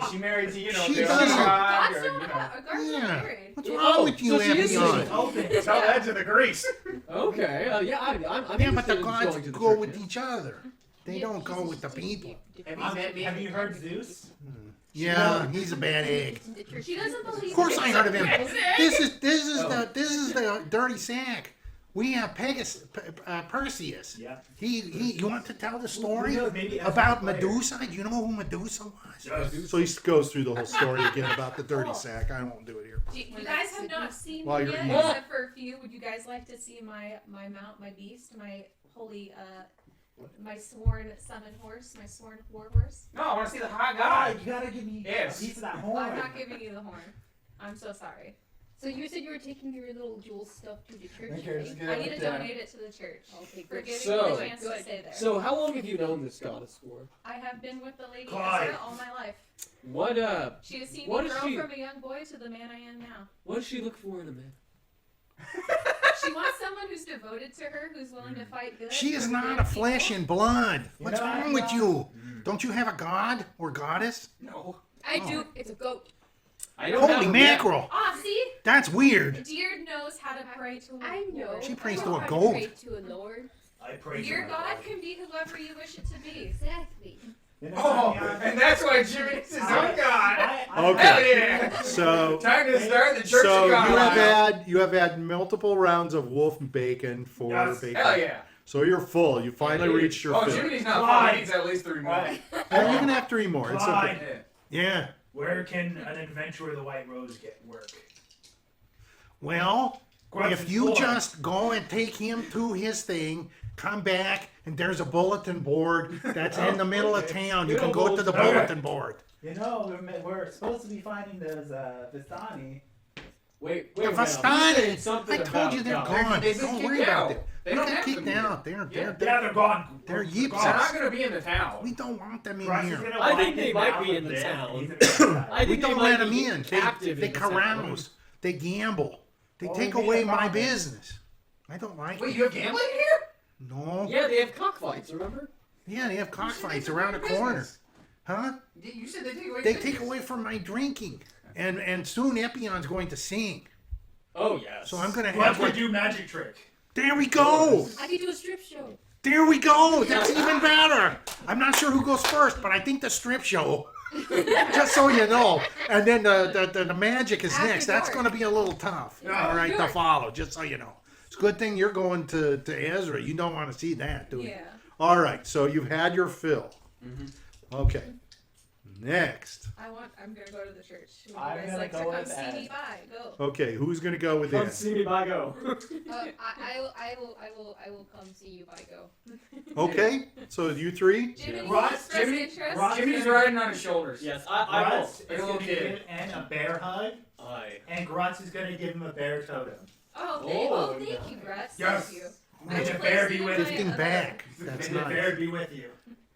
A: Is she married to,
F: She
A: the
F: doesn't-
A: God,
E: God's
A: or,
E: not, God's
F: Yeah.
E: not married.
F: What's
B: Oh,
F: wrong with you,
B: so she is
F: Epion?
B: single.
C: open.
A: Tell that to the Greece.
B: Okay. Yeah, I'm
F: Yeah, but the
B: interested in
F: gods
B: going to the
F: go
B: church,
F: with
B: yeah.
F: each other. They don't go with the people.
C: Have you heard Zeus?
F: Yeah, he's a bad egg.
E: She doesn't believe.
F: Of course, I heard of him. This is
B: Oh.
F: the dirty sack. We have Perseus.
C: Yeah.
F: You want to tell the story
C: Who knows, maybe as a
F: about
C: player.
F: Medusa? Do you know who Medusa was?
C: Yes.
F: So he goes through the whole story again about the dirty sack. I won't do it here.
E: You guys have not seen
F: While
E: me
F: you're
E: yet,
F: eating.
E: except for a few. Would you guys like to see my mount, my beast, my holy, my sworn summon horse, my sworn war horse?
A: No, I want to see the high
C: God,
A: God.
C: you gotta give me
A: Yes.
C: a piece of that
E: I'm
C: horn.
E: not giving you the horn. I'm so sorry.
G: So you said you were taking your little jewel stuff to the church.
D: Okay,
G: right?
D: just get
E: I
D: it
E: need to
D: down.
E: donate it to the church
G: Okay,
E: for
G: good.
E: giving
B: So-
E: me the chance to
G: Good.
E: stay there.
B: So how long have you known this goddess for?
E: I have been with the lady
C: Clyde.
E: Ezra all my life.
B: What
E: She has seen
B: What
E: me
B: is
E: grow
B: she-
E: from a young boy to the man I am now.
B: what does she look for in a man?
E: She wants someone who's devoted to her, who's willing to fight good.
F: She is
E: for
F: not
E: good
F: a flesh
E: people.
F: and blood.
C: You
F: What's
C: know,
F: wrong with you? Don't you have a god or goddess?
A: No.
G: I do. It's a goat.
B: I don't have
F: Holy
B: a
F: mackerel!
E: Ah, see?
F: That's weird.
E: Diurd knows how to pray to a
G: I know.
E: Lord.
F: She prays
G: I
F: to
G: know
F: a
G: how
F: goat.
G: Pray to a lord.
C: I pray
E: Your
C: for my
E: God
C: body.
E: can be whoever you wish it to be.
G: Exactly.
C: You know,
A: Oh,
C: Epion,
A: and that's why Jimmy's his own God.
C: I
F: Okay.
A: Hell yeah.
F: So
A: Time to start the Church
F: So
A: of God.
F: you have had multiple rounds of wolf bacon for
C: Yes.
F: bacon.
A: Hell yeah.
F: So you're full. You finally reached your
A: Oh,
F: fill.
A: Jimmy's not
C: Clyde.
A: fine. He needs at least 3 more.
C: Right.
F: And you can have 3 more. It's okay.
C: Clyde,
A: Yeah.
F: Yeah.
C: where can an adventurer of the White Rose get work?
F: Well,
C: Grutz
F: if
C: is
F: you
C: poor.
F: just go and take him to his thing, come back, and there's a bulletin board that's in the middle of town. You
B: Good
F: can
B: old
F: go to the
C: bulletin.
F: bulletin board.
D: You know, we're supposed to be finding those Vistani.
B: Wait
F: The
B: a minute. You said
F: Vastani!
B: something
F: I told you
B: about
F: they're
B: God.
F: gone.
A: They've been
F: Don't
A: kicked
F: worry about
A: out.
F: it.
A: They
F: They
A: don't
F: got
A: have
F: kicked
A: them here.
F: out. They're
C: Yeah, they're gone.
F: They're
C: We're
F: yips.
A: They're
C: gone.
A: not going to be in the town.
F: we don't want them in
C: Grutz is
F: here.
C: gonna
B: I think
C: wipe
B: they
C: his
B: might
C: mouth
B: be in
C: a
B: the
C: bit,
B: town.
C: and he's gonna
B: I
F: We
B: think they
F: don't
B: might
F: let them
B: be
F: in.
B: captive
F: They
B: in the town.
F: carouse. They gamble. They
C: Well,
F: take
C: we made
F: away
C: a
F: my
C: promise.
F: business. I don't like
A: Wait,
F: it.
A: you have gambling here?
F: No.
B: Yeah, they have cockfights, remember?
F: Yeah, they have
A: You said
F: cockfights
A: they
F: around the
A: took away
F: corner.
A: business.
F: Huh?
A: You said they take away
F: They
A: business.
F: take away from my drinking. And soon Epion's going to sing.
B: Oh, yes.
F: So I'm going to
C: Grutz
F: have
C: can
F: like...
C: do magic trick.
F: There we go!
G: I could do a strip show.
F: There we go! That's even better! I'm not sure who goes first, but I think the strip show. Just so you know. And then the magic is
G: After
F: next. That's
G: dark.
F: going to be a little tough. All right, to
G: Dark.
F: follow, just so you know. It's a good thing you're going to Ezra. You don't want to see that, do you?
E: Yeah.
F: All right, so you've had your fill. Okay. Next.
E: I'm gonna go to the church. Would you
D: I'm
E: guys
D: gonna
E: like
D: go
E: to come
D: with
E: see
D: Ed.
E: me by? Go.
F: Okay, who's going to go with
B: Come
F: this?
B: see me by go.
G: I will come see you by go.
F: Okay, so you 3?
E: Jiminy
C: Grutz,
E: expressed
A: Jiminy-
E: interest.
C: Grutz-
A: Jimmy's riding on his shoulders.
B: Yes, I will.
C: Grutz is
A: Like a little
C: gonna
A: kid.
C: give Anne a bear hug,
B: I.
C: and Grutz is gonna give him a bear totem.
E: Oh, thank you, Grutz.
C: Yes.
E: Thank you.
C: May
E: I
C: the
E: will
C: bear
E: place
C: be
E: it in
C: with
E: my
C: you.
F: Gifting
E: other-
F: back. That's
C: May the bear
F: nice.
C: be with you.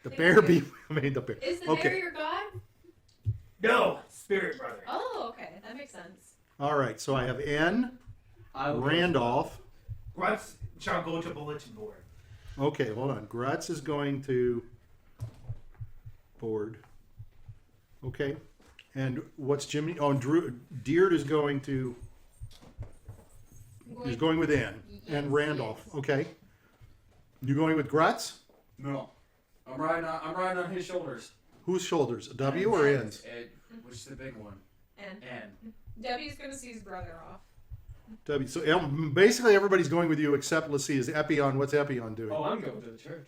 F: The bear be... I mean, the bear.
E: Is the bear
F: Okay.
E: your god?
C: No, spirit brother.
E: Oh, okay. That makes sense.
F: All right, so I have N,
B: I will.
F: Randolph.
C: Grutz shall go to bulletin board.
F: Okay, hold on. Grutz is going to board. Okay. And what's Jimmy? Oh, Diurd is going to... He's going with N. And
G: Yes,
F: Randolph.
G: yes.
F: Okay. You going with Grutz?
A: No. I'm riding on his shoulders.
F: Whose shoulders? W or N's?
A: Ed, which is the big one?
E: And
A: N.
E: W's gonna see his brother off.
F: W. So basically everybody's going with you except, let's see, is Epion. What's Epion doing?
B: Oh, I'm going to the church.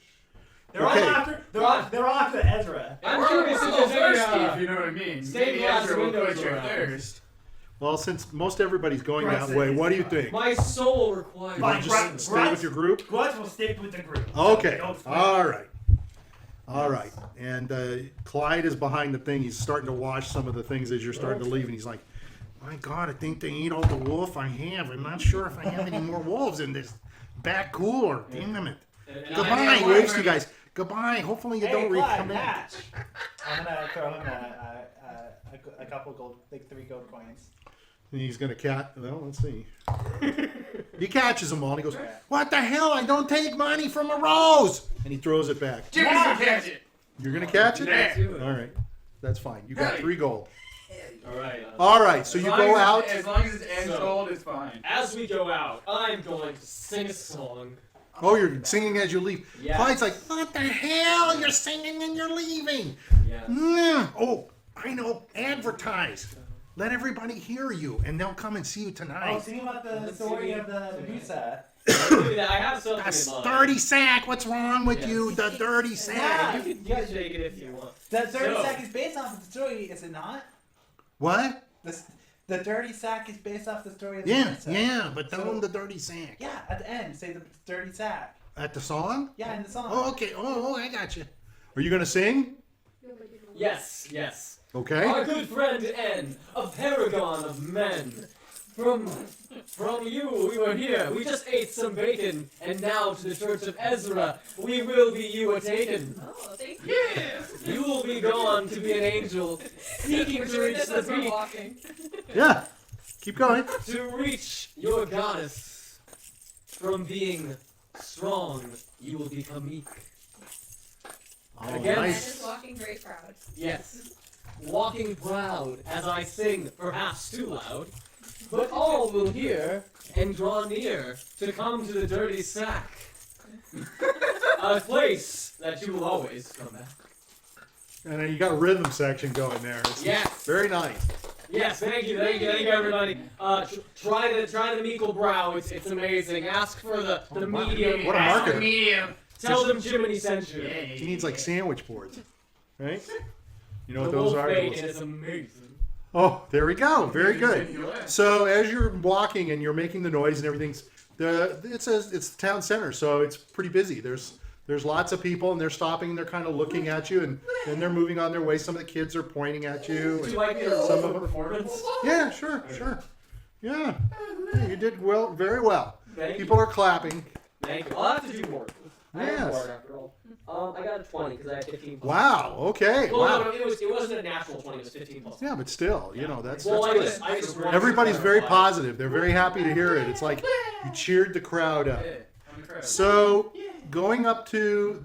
C: They're
F: Okay.
C: all after. They're all after Ezra.
B: I'm
A: We're
B: curious
A: a
B: if
A: little
B: there's any,
A: thirsty, if you know what I mean.
B: stained
A: Maybe
B: glass
A: Ezra will
B: windows
A: quench your
B: around.
A: thirst.
F: Well, since most everybody's going
C: Grutz
F: that way,
C: is-
F: what do you think?
B: My soul requires.
F: You want
C: Fine,
F: to
C: Grutz-
F: just stay with your group?
C: Grutz will stick with the group.
F: Okay.
C: Don't split.
F: All right. All right. And Clyde is behind the thing. He's starting to wash some of the things as you're starting to leave. And he's like, my God, I think they ate all the wolf I have. I'm not sure if I have any more wolves in this back cooler. Damn it.
B: And
F: Goodbye.
A: I-
F: Waves to you guys. Goodbye. Hopefully you
D: Hey,
F: don't
D: Clyde,
F: come in.
D: match. I'm gonna throw him a couple gold, like 3 gold coins.
F: And he's gonna well, let's see. He catches them all and he goes, "What the hell? I don't take money from a rose!" And he throws it back.
A: Jimmy's gonna catch it.
F: You're gonna catch it?
A: Yeah.
F: All right. That's fine. You got 3 gold.
B: Alright.
F: All right, so you go out.
A: As long as it's ends
B: So-
A: gold, it's fine.
B: As we go out, I'm going to sing a song.
F: Oh, you're singing as you leave.
B: Yes.
F: Clyde's like, "What the hell? You're singing and you're leaving."
B: Yes.
F: Oh, I know. Advertise. Let everybody hear you, and they'll come and see you
D: Oh,
F: tonight.
D: sing about the story of the Medusa.
B: I have something
F: That's
B: in mind.
F: dirty sack. What's wrong with
B: Yes.
F: you? The dirty
B: Yeah,
F: sack.
B: you can shake it if you want.
D: The Dirty
B: So-
D: Sack is based off of the story, is it not?
F: What?
D: The Dirty Sack is based off the story of the
F: Yeah,
D: Medusa.
F: yeah, but tell
D: So-
F: them the dirty sack.
D: Yeah, at the end, say the Dirty Sack.
F: At the song?
D: Yeah, in the song.
F: Oh, okay. Oh, I got you. Are you gonna sing?
B: Yes, yes.
F: Okay.
B: Our good friend N, a paragon of men. From you, we were here. We just ate some bacon, and now to the Church of Ezra, we will be you a taken.
E: Oh, thank you.
A: Yeah.
B: You will be gone to be an angel, seeking
E: We're
B: to
E: doing
B: reach
E: this
B: the
E: as we're
B: peak,
E: walking.
F: Yeah. Keep going.
B: to reach your goddess. From being strong, you will become meek.
F: Oh,
B: Again?
E: And
F: nice.
E: is walking very proud.
B: Yes, walking proud as I sing, perhaps too loud, but all will hear and draw near to come to the dirty sack, a place that you will always come back.
F: And then you got a rhythm section going there. It's
B: Yes.
F: very nice.
B: Yes, thank you, everybody. Try the Meikle Brow. It's amazing. Ask for the
F: wow.
B: medium.
F: What a
A: Ask
F: marketer.
A: for medium.
B: Tell them Jiminy sent you.
F: He needs like sandwich boards, right? You know
B: The
F: what those
B: wolf
F: are?
B: bacon is amazing.
F: Oh, there we go. Very good.
A: Yeah.
F: So as you're walking and you're making the noise and everything's, it's the town center, so it's pretty busy. There's lots of people and they're stopping and they're kind of looking at you and then they're moving on their way. Some of the kids are pointing at you.
B: Do
F: and-
B: you like your
F: Some of
B: role
F: them-
B: performance?
F: yeah, sure. Yeah, you did well, very well.
B: Thank you.
F: People are clapping.
B: Thank you. I'll have to do more. I have
F: Yes.
B: more after all. I got a 20 because I had 15 plus.
F: Wow. Okay.
B: Well,
F: Wow.
B: no, it wasn't a natural 20. It was 15 plus.
F: Yeah, but still, you know, that's
B: Well,
F: good.
B: I just
F: Everybody's very positive. They're very happy to hear it. It's like you cheered the crowd up.
A: Yeah, I'm incredible.
F: So, going up to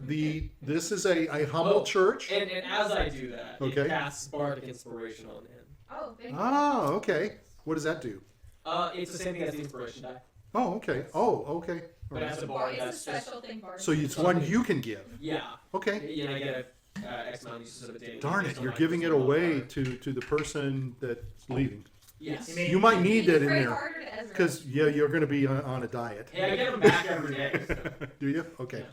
F: this is a humble
B: Oh,
F: church.
B: And as I do that,
F: Okay.
B: it casts bardic inspiration on him.
E: Oh, thank you.
F: Oh, okay. What does that do?
B: It's the same thing as the inspiration die,
F: Oh, okay. Oh, okay. All
B: but
F: right.
B: as a
E: Oh,
B: bard,
E: it's a
B: that's just
E: special thing, Bart.
F: So it's one you can give.
B: yeah.
F: Okay.
B: You know, I get a X amount of uses of a day.
F: Darn it, you're giving it away to the person that's leaving.
B: Yes.
D: You
F: You might need that in
E: Pray
F: there
E: harder to Ezra.
F: because you're going to be on a diet.
B: Hey, I get them back every day.
F: Do you? Okay.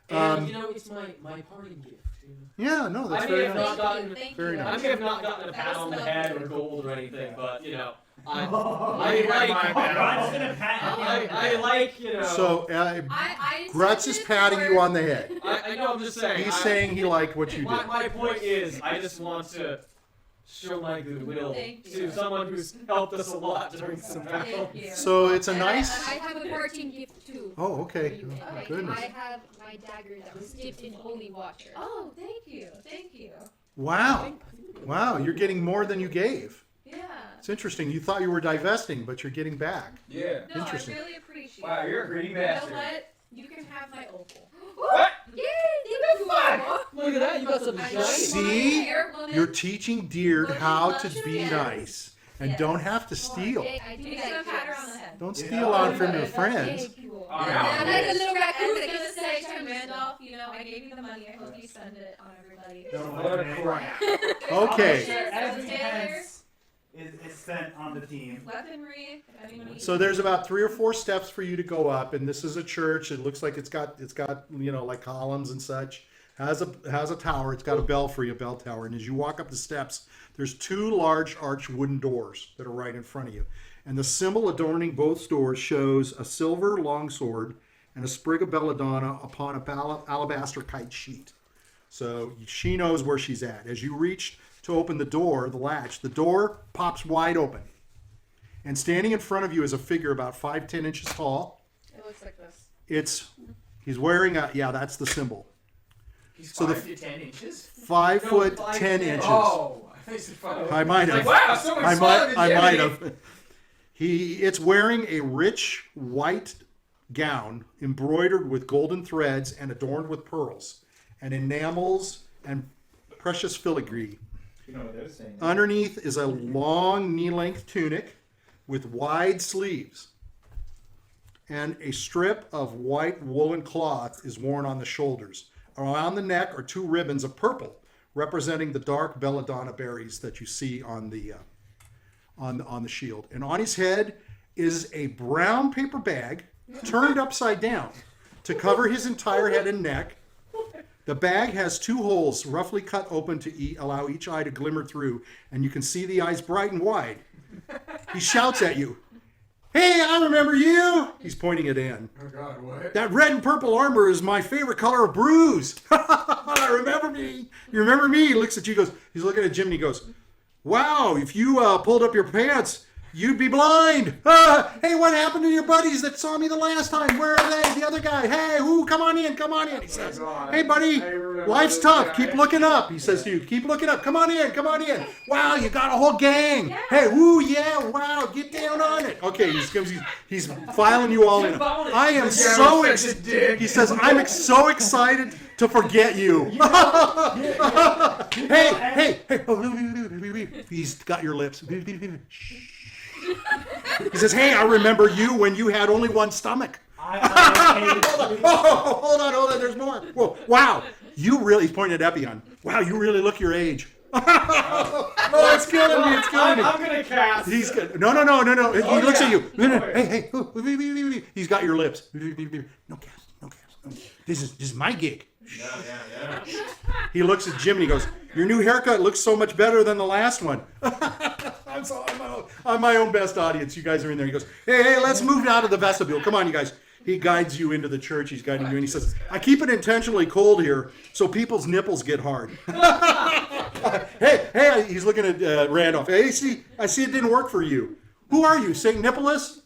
B: And you know, it's my parting gift. You know?
F: Yeah. No, that's
B: I may
F: very
B: have
F: nice.
B: not gotten.
E: Thank
F: Very
E: you.
F: nice.
B: I may have not gotten a pat on the head or gold or anything, but you know, I
A: You
B: like.
A: got my back.
D: Rod's gonna pat him.
B: I like, you know.
F: So
E: I
F: Grutz is
E: intended
F: patting
E: for-
F: you on the head.
B: I know. I'm just saying.
F: He's saying he liked what you
B: My,
F: did.
B: my point is, I just want to show my goodwill
E: Thank you.
B: to someone who's helped us a lot during some battle.
E: Thank you.
F: So it's a
G: And
F: nice.
G: I have a parting gift too.
F: Oh, okay.
G: for you.
F: Oh, my goodness.
G: I have my dagger that was dipped in holy water.
E: Oh, thank you. Thank you.
F: Wow. Wow. You're getting more than you gave.
E: Yeah.
F: It's interesting. You thought you were divesting, but you're getting back.
A: Yeah.
E: No,
F: Interesting.
E: I really appreciate
A: Wow,
E: it.
A: you're a greedy
E: You know
A: bastard.
E: what? You can have my opal.
A: What?
E: Yay! Thank you, Mama.
B: Look at that, you got something
E: I
B: shiny.
E: just
F: See?
E: want your woman.
F: You're teaching Diurd
E: Woman
F: how
E: loves
F: to be
E: yes.
F: nice and
E: Yes.
F: don't have to steal.
G: I do
E: He's
G: like
E: gonna pat her on
G: gifts.
E: the head.
F: Don't
A: Yeah.
F: steal on from your
G: That's
F: friends.
G: very cool.
A: Oh,
E: And
A: yeah.
G: I'm like a little
E: I
G: raccoon
E: was
G: that
E: gonna
G: gets
E: say
G: to
E: to
G: Randolph.
E: Randolph, you know, I gave you the money. I hope you spend it on everybody.
A: What a crap.
F: Okay.
D: Every
E: Taylor,
D: pence is spent on the team.
E: weaponry, if anyone needs
F: So there's about 3 or 4 steps for you to go up, and this is a church. It looks like it's got like columns and such. Has a tower. It's got a belfry, a bell tower. And as you walk up the steps, there's 2 large arched wooden doors that are right in front of you. And the symbol adorning both doors shows a silver longsword and a sprig of belladonna upon a alabaster kite sheet. So she knows where she's at. As you reach to open the door, the latch, the door pops wide open. And standing in front of you is a figure about 5-10 inches tall.
G: It looks like this.
F: He's wearing that's the symbol.
A: He's
F: So the
A: 5 to 10 inches.
F: 5 foot
B: 5
F: 10
B: to 10.
F: inches.
A: Oh, I think it's 5.
F: I might have.
A: Like, wow, so much
F: I
A: smaller than
F: might
A: Jiminy.
F: have. It's wearing a rich white gown embroidered with golden threads and adorned with pearls and enamels and precious filigree.
D: You know what they're saying.
F: Underneath is a long knee-length tunic with wide sleeves, and a strip of white woolen cloth is worn on the shoulders. Around the neck are 2 ribbons of purple, representing the dark belladonna berries that you see on the shield. And on his head is a brown paper bag turned upside down to cover his entire head and neck. The bag has 2 holes roughly cut open to allow each eye to glimmer through, and you can see the eyes bright and wide. He shouts at you, "Hey, I remember you!" He's pointing at Anne.
A: Oh God, what?
F: "That red and purple armor is my favorite color of bruise." Remember me? You remember me? He looks at you, he's looking at Jim, and he goes, "Wow, if you pulled up your pants, you'd be blind. Hey, what happened to your buddies that saw me the last time? Where are they? The other guy. Hey, come on in, come on in." He says, "Hey, buddy, life's tough. Keep looking up." He says to you, "Keep looking up. Come on in, come on in. Wow, you got a whole gang.
E: Yeah.
F: Hey, woo, yeah, wow, get down on it." Okay, he's filing you all in. I am so excited. He says, "I'm so excited to forget you." Hey. He's got your lips. He says, "Hey, I remember you when you had only 1 stomach." Hold on, there's more. Whoa, wow, you really, he's pointing at Epion. "Wow, you really look your age." Oh, it's killing me,
B: I'm gonna cast.
F: He's good. No. He looks at you. Hey. He's got your lips. No cast. This is my gig.
B: Yeah.
F: He looks at Jim and he goes, "Your new haircut looks so much better than the last one." I'm my own best audience. You guys are in there. He goes, hey, let's move out of the vestibule. Come on, you guys. He guides you into the church. He's guiding you, and he says, "I keep it intentionally cold here so people's nipples get hard." Hey, he's looking at Randolph. "Hey, I see it didn't work for you. Who are you, St. Nicholas?"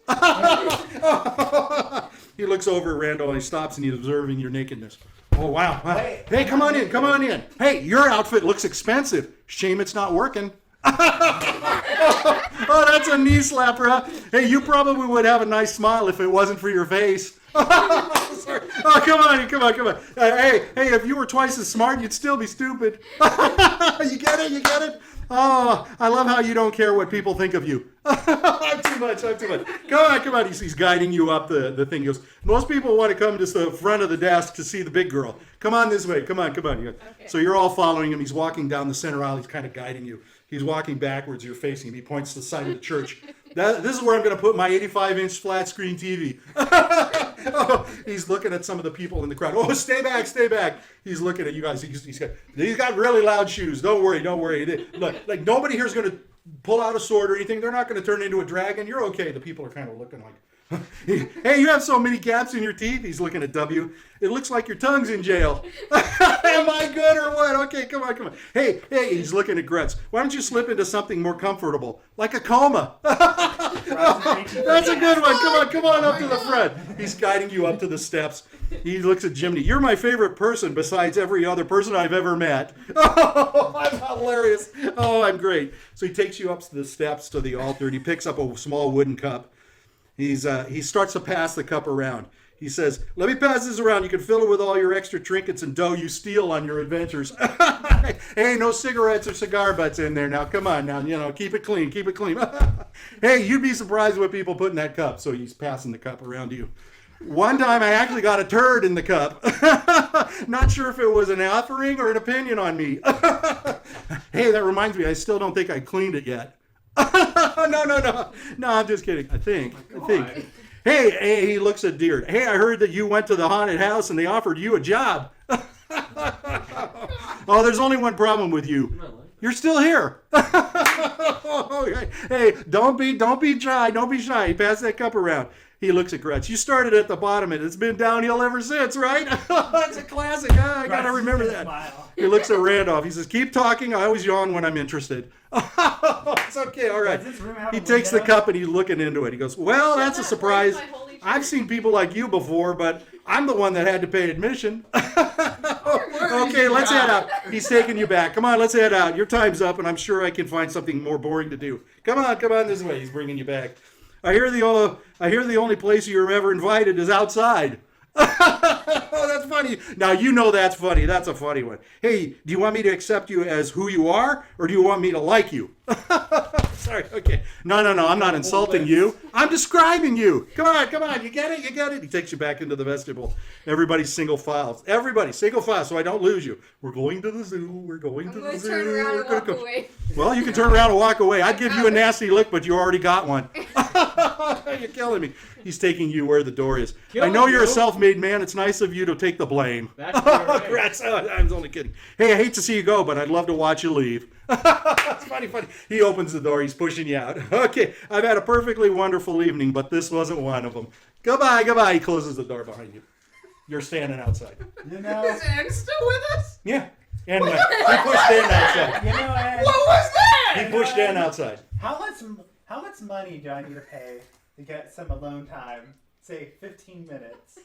F: He looks over at Randolph and he stops and he's observing your nakedness. "Oh, wow. Hey, come on in. Hey, your outfit looks expensive. Shame it's not working." Oh, that's a knee slapper, huh? Hey, you probably would have a nice smile if it wasn't for your face. Sorry. Oh, come on. Hey, if you were twice as smart, you'd still be stupid. You get it? Oh, I love how you don't care what people think of you. I'm too much. Come on. He's guiding you up the thing. He goes, "Most people want to come to the front of the desk to see the big girl. Come on this way. Come on. Okay. So you're all following him. He's walking down the center aisle. He's kind of guiding you. He's walking backwards. You're facing him. He points to the side of the church. This is where I'm going to put my 85-inch flat screen TV. He's looking at some of the people in the crowd. "Oh, stay back. He's looking at you guys. He's got really loud shoes. Don't worry. Look, like nobody here is going to pull out a sword or anything. They're not going to turn into a dragon. You're okay." The people are kind of looking like, "Hey, you have so many gaps in your teeth." He's looking at W. "It looks like your tongue's in jail." Am I good or what? Okay, come on. Hey, he's looking at Grutz. "Why don't you slip into something more comfortable, like a coma?" That's a good one. Come on up to the front. He's guiding you up to the steps. He looks at Jiminy. "You're my favorite person besides every other person I've ever met." Oh, I'm hilarious. Oh, I'm great. So he takes you up to the steps to the altar, and he picks up a small wooden cup. He starts to pass the cup around. He says, "Let me pass this around. You can fill it with all your extra trinkets and dough you steal on your adventures." Hey, no cigarettes or cigar butts in there now. Come on now, keep it clean. Hey, you'd be surprised what people put in that cup. So he's passing the cup around to you. "One time I actually got a turd in the cup. Not sure if it was an offering or an opinion on me." Hey, that reminds me, I still don't think I cleaned it yet. No, I'm just kidding. I think. Hey, he looks at Diurd. "Hey, I heard that you went to the haunted house and they offered you a job." "Oh, there's only one problem with you. You're still here." Hey, don't be shy. Pass that cup around. He looks at Grutz. "You started at the bottom and it's been downhill ever since, right?" That's a classic. I gotta remember that. He looks at Randolph. He says, "Keep talking. I always yawn when I'm interested." It's okay, all right. He takes the cup and he's looking into it. He goes, "Well, that's a surprise. I've seen people like you before, but I'm the one that had to pay admission. Okay, let's head out. He's taking you back. Come on, let's head out. Your time's up, and I'm sure I can find something more boring to do. Come on this way. He's bringing you back. I hear the only place you're ever invited is outside. Oh, that's funny. Now you know that's funny. That's a funny one. Hey, do you want me to accept you as who you are, or do you want me to like you? Sorry. Okay. No. I'm not insulting you. I'm describing you. Come on. You get it. He takes you back into the vestibule. Everybody's single file. So I don't lose you. We're going to the zoo. We're going to the zoo.
G: I'm going to turn around and walk away.
F: Well, you can turn around and walk away. I'd give you a nasty look, but you already got one. You're killing me. He's taking you where the door is. I know you're a self-made man. It's nice of you to take the blame.
B: That's right.
F: Grutz. I was only kidding. Hey, I hate to see you go, but I'd love to watch you leave. It's funny. He opens the door. He's pushing you out. Okay, I've had a perfectly wonderful evening, but this wasn't one of them. Goodbye. He closes the door behind you. You're standing outside.
D: You know,
A: Is Ann still with us?
F: Yeah. And he pushed Ann outside.
D: you know, Ed,
A: What was that?
F: He pushed Ann outside.
D: how much money do I need to pay to get some alone time? Say 15 minutes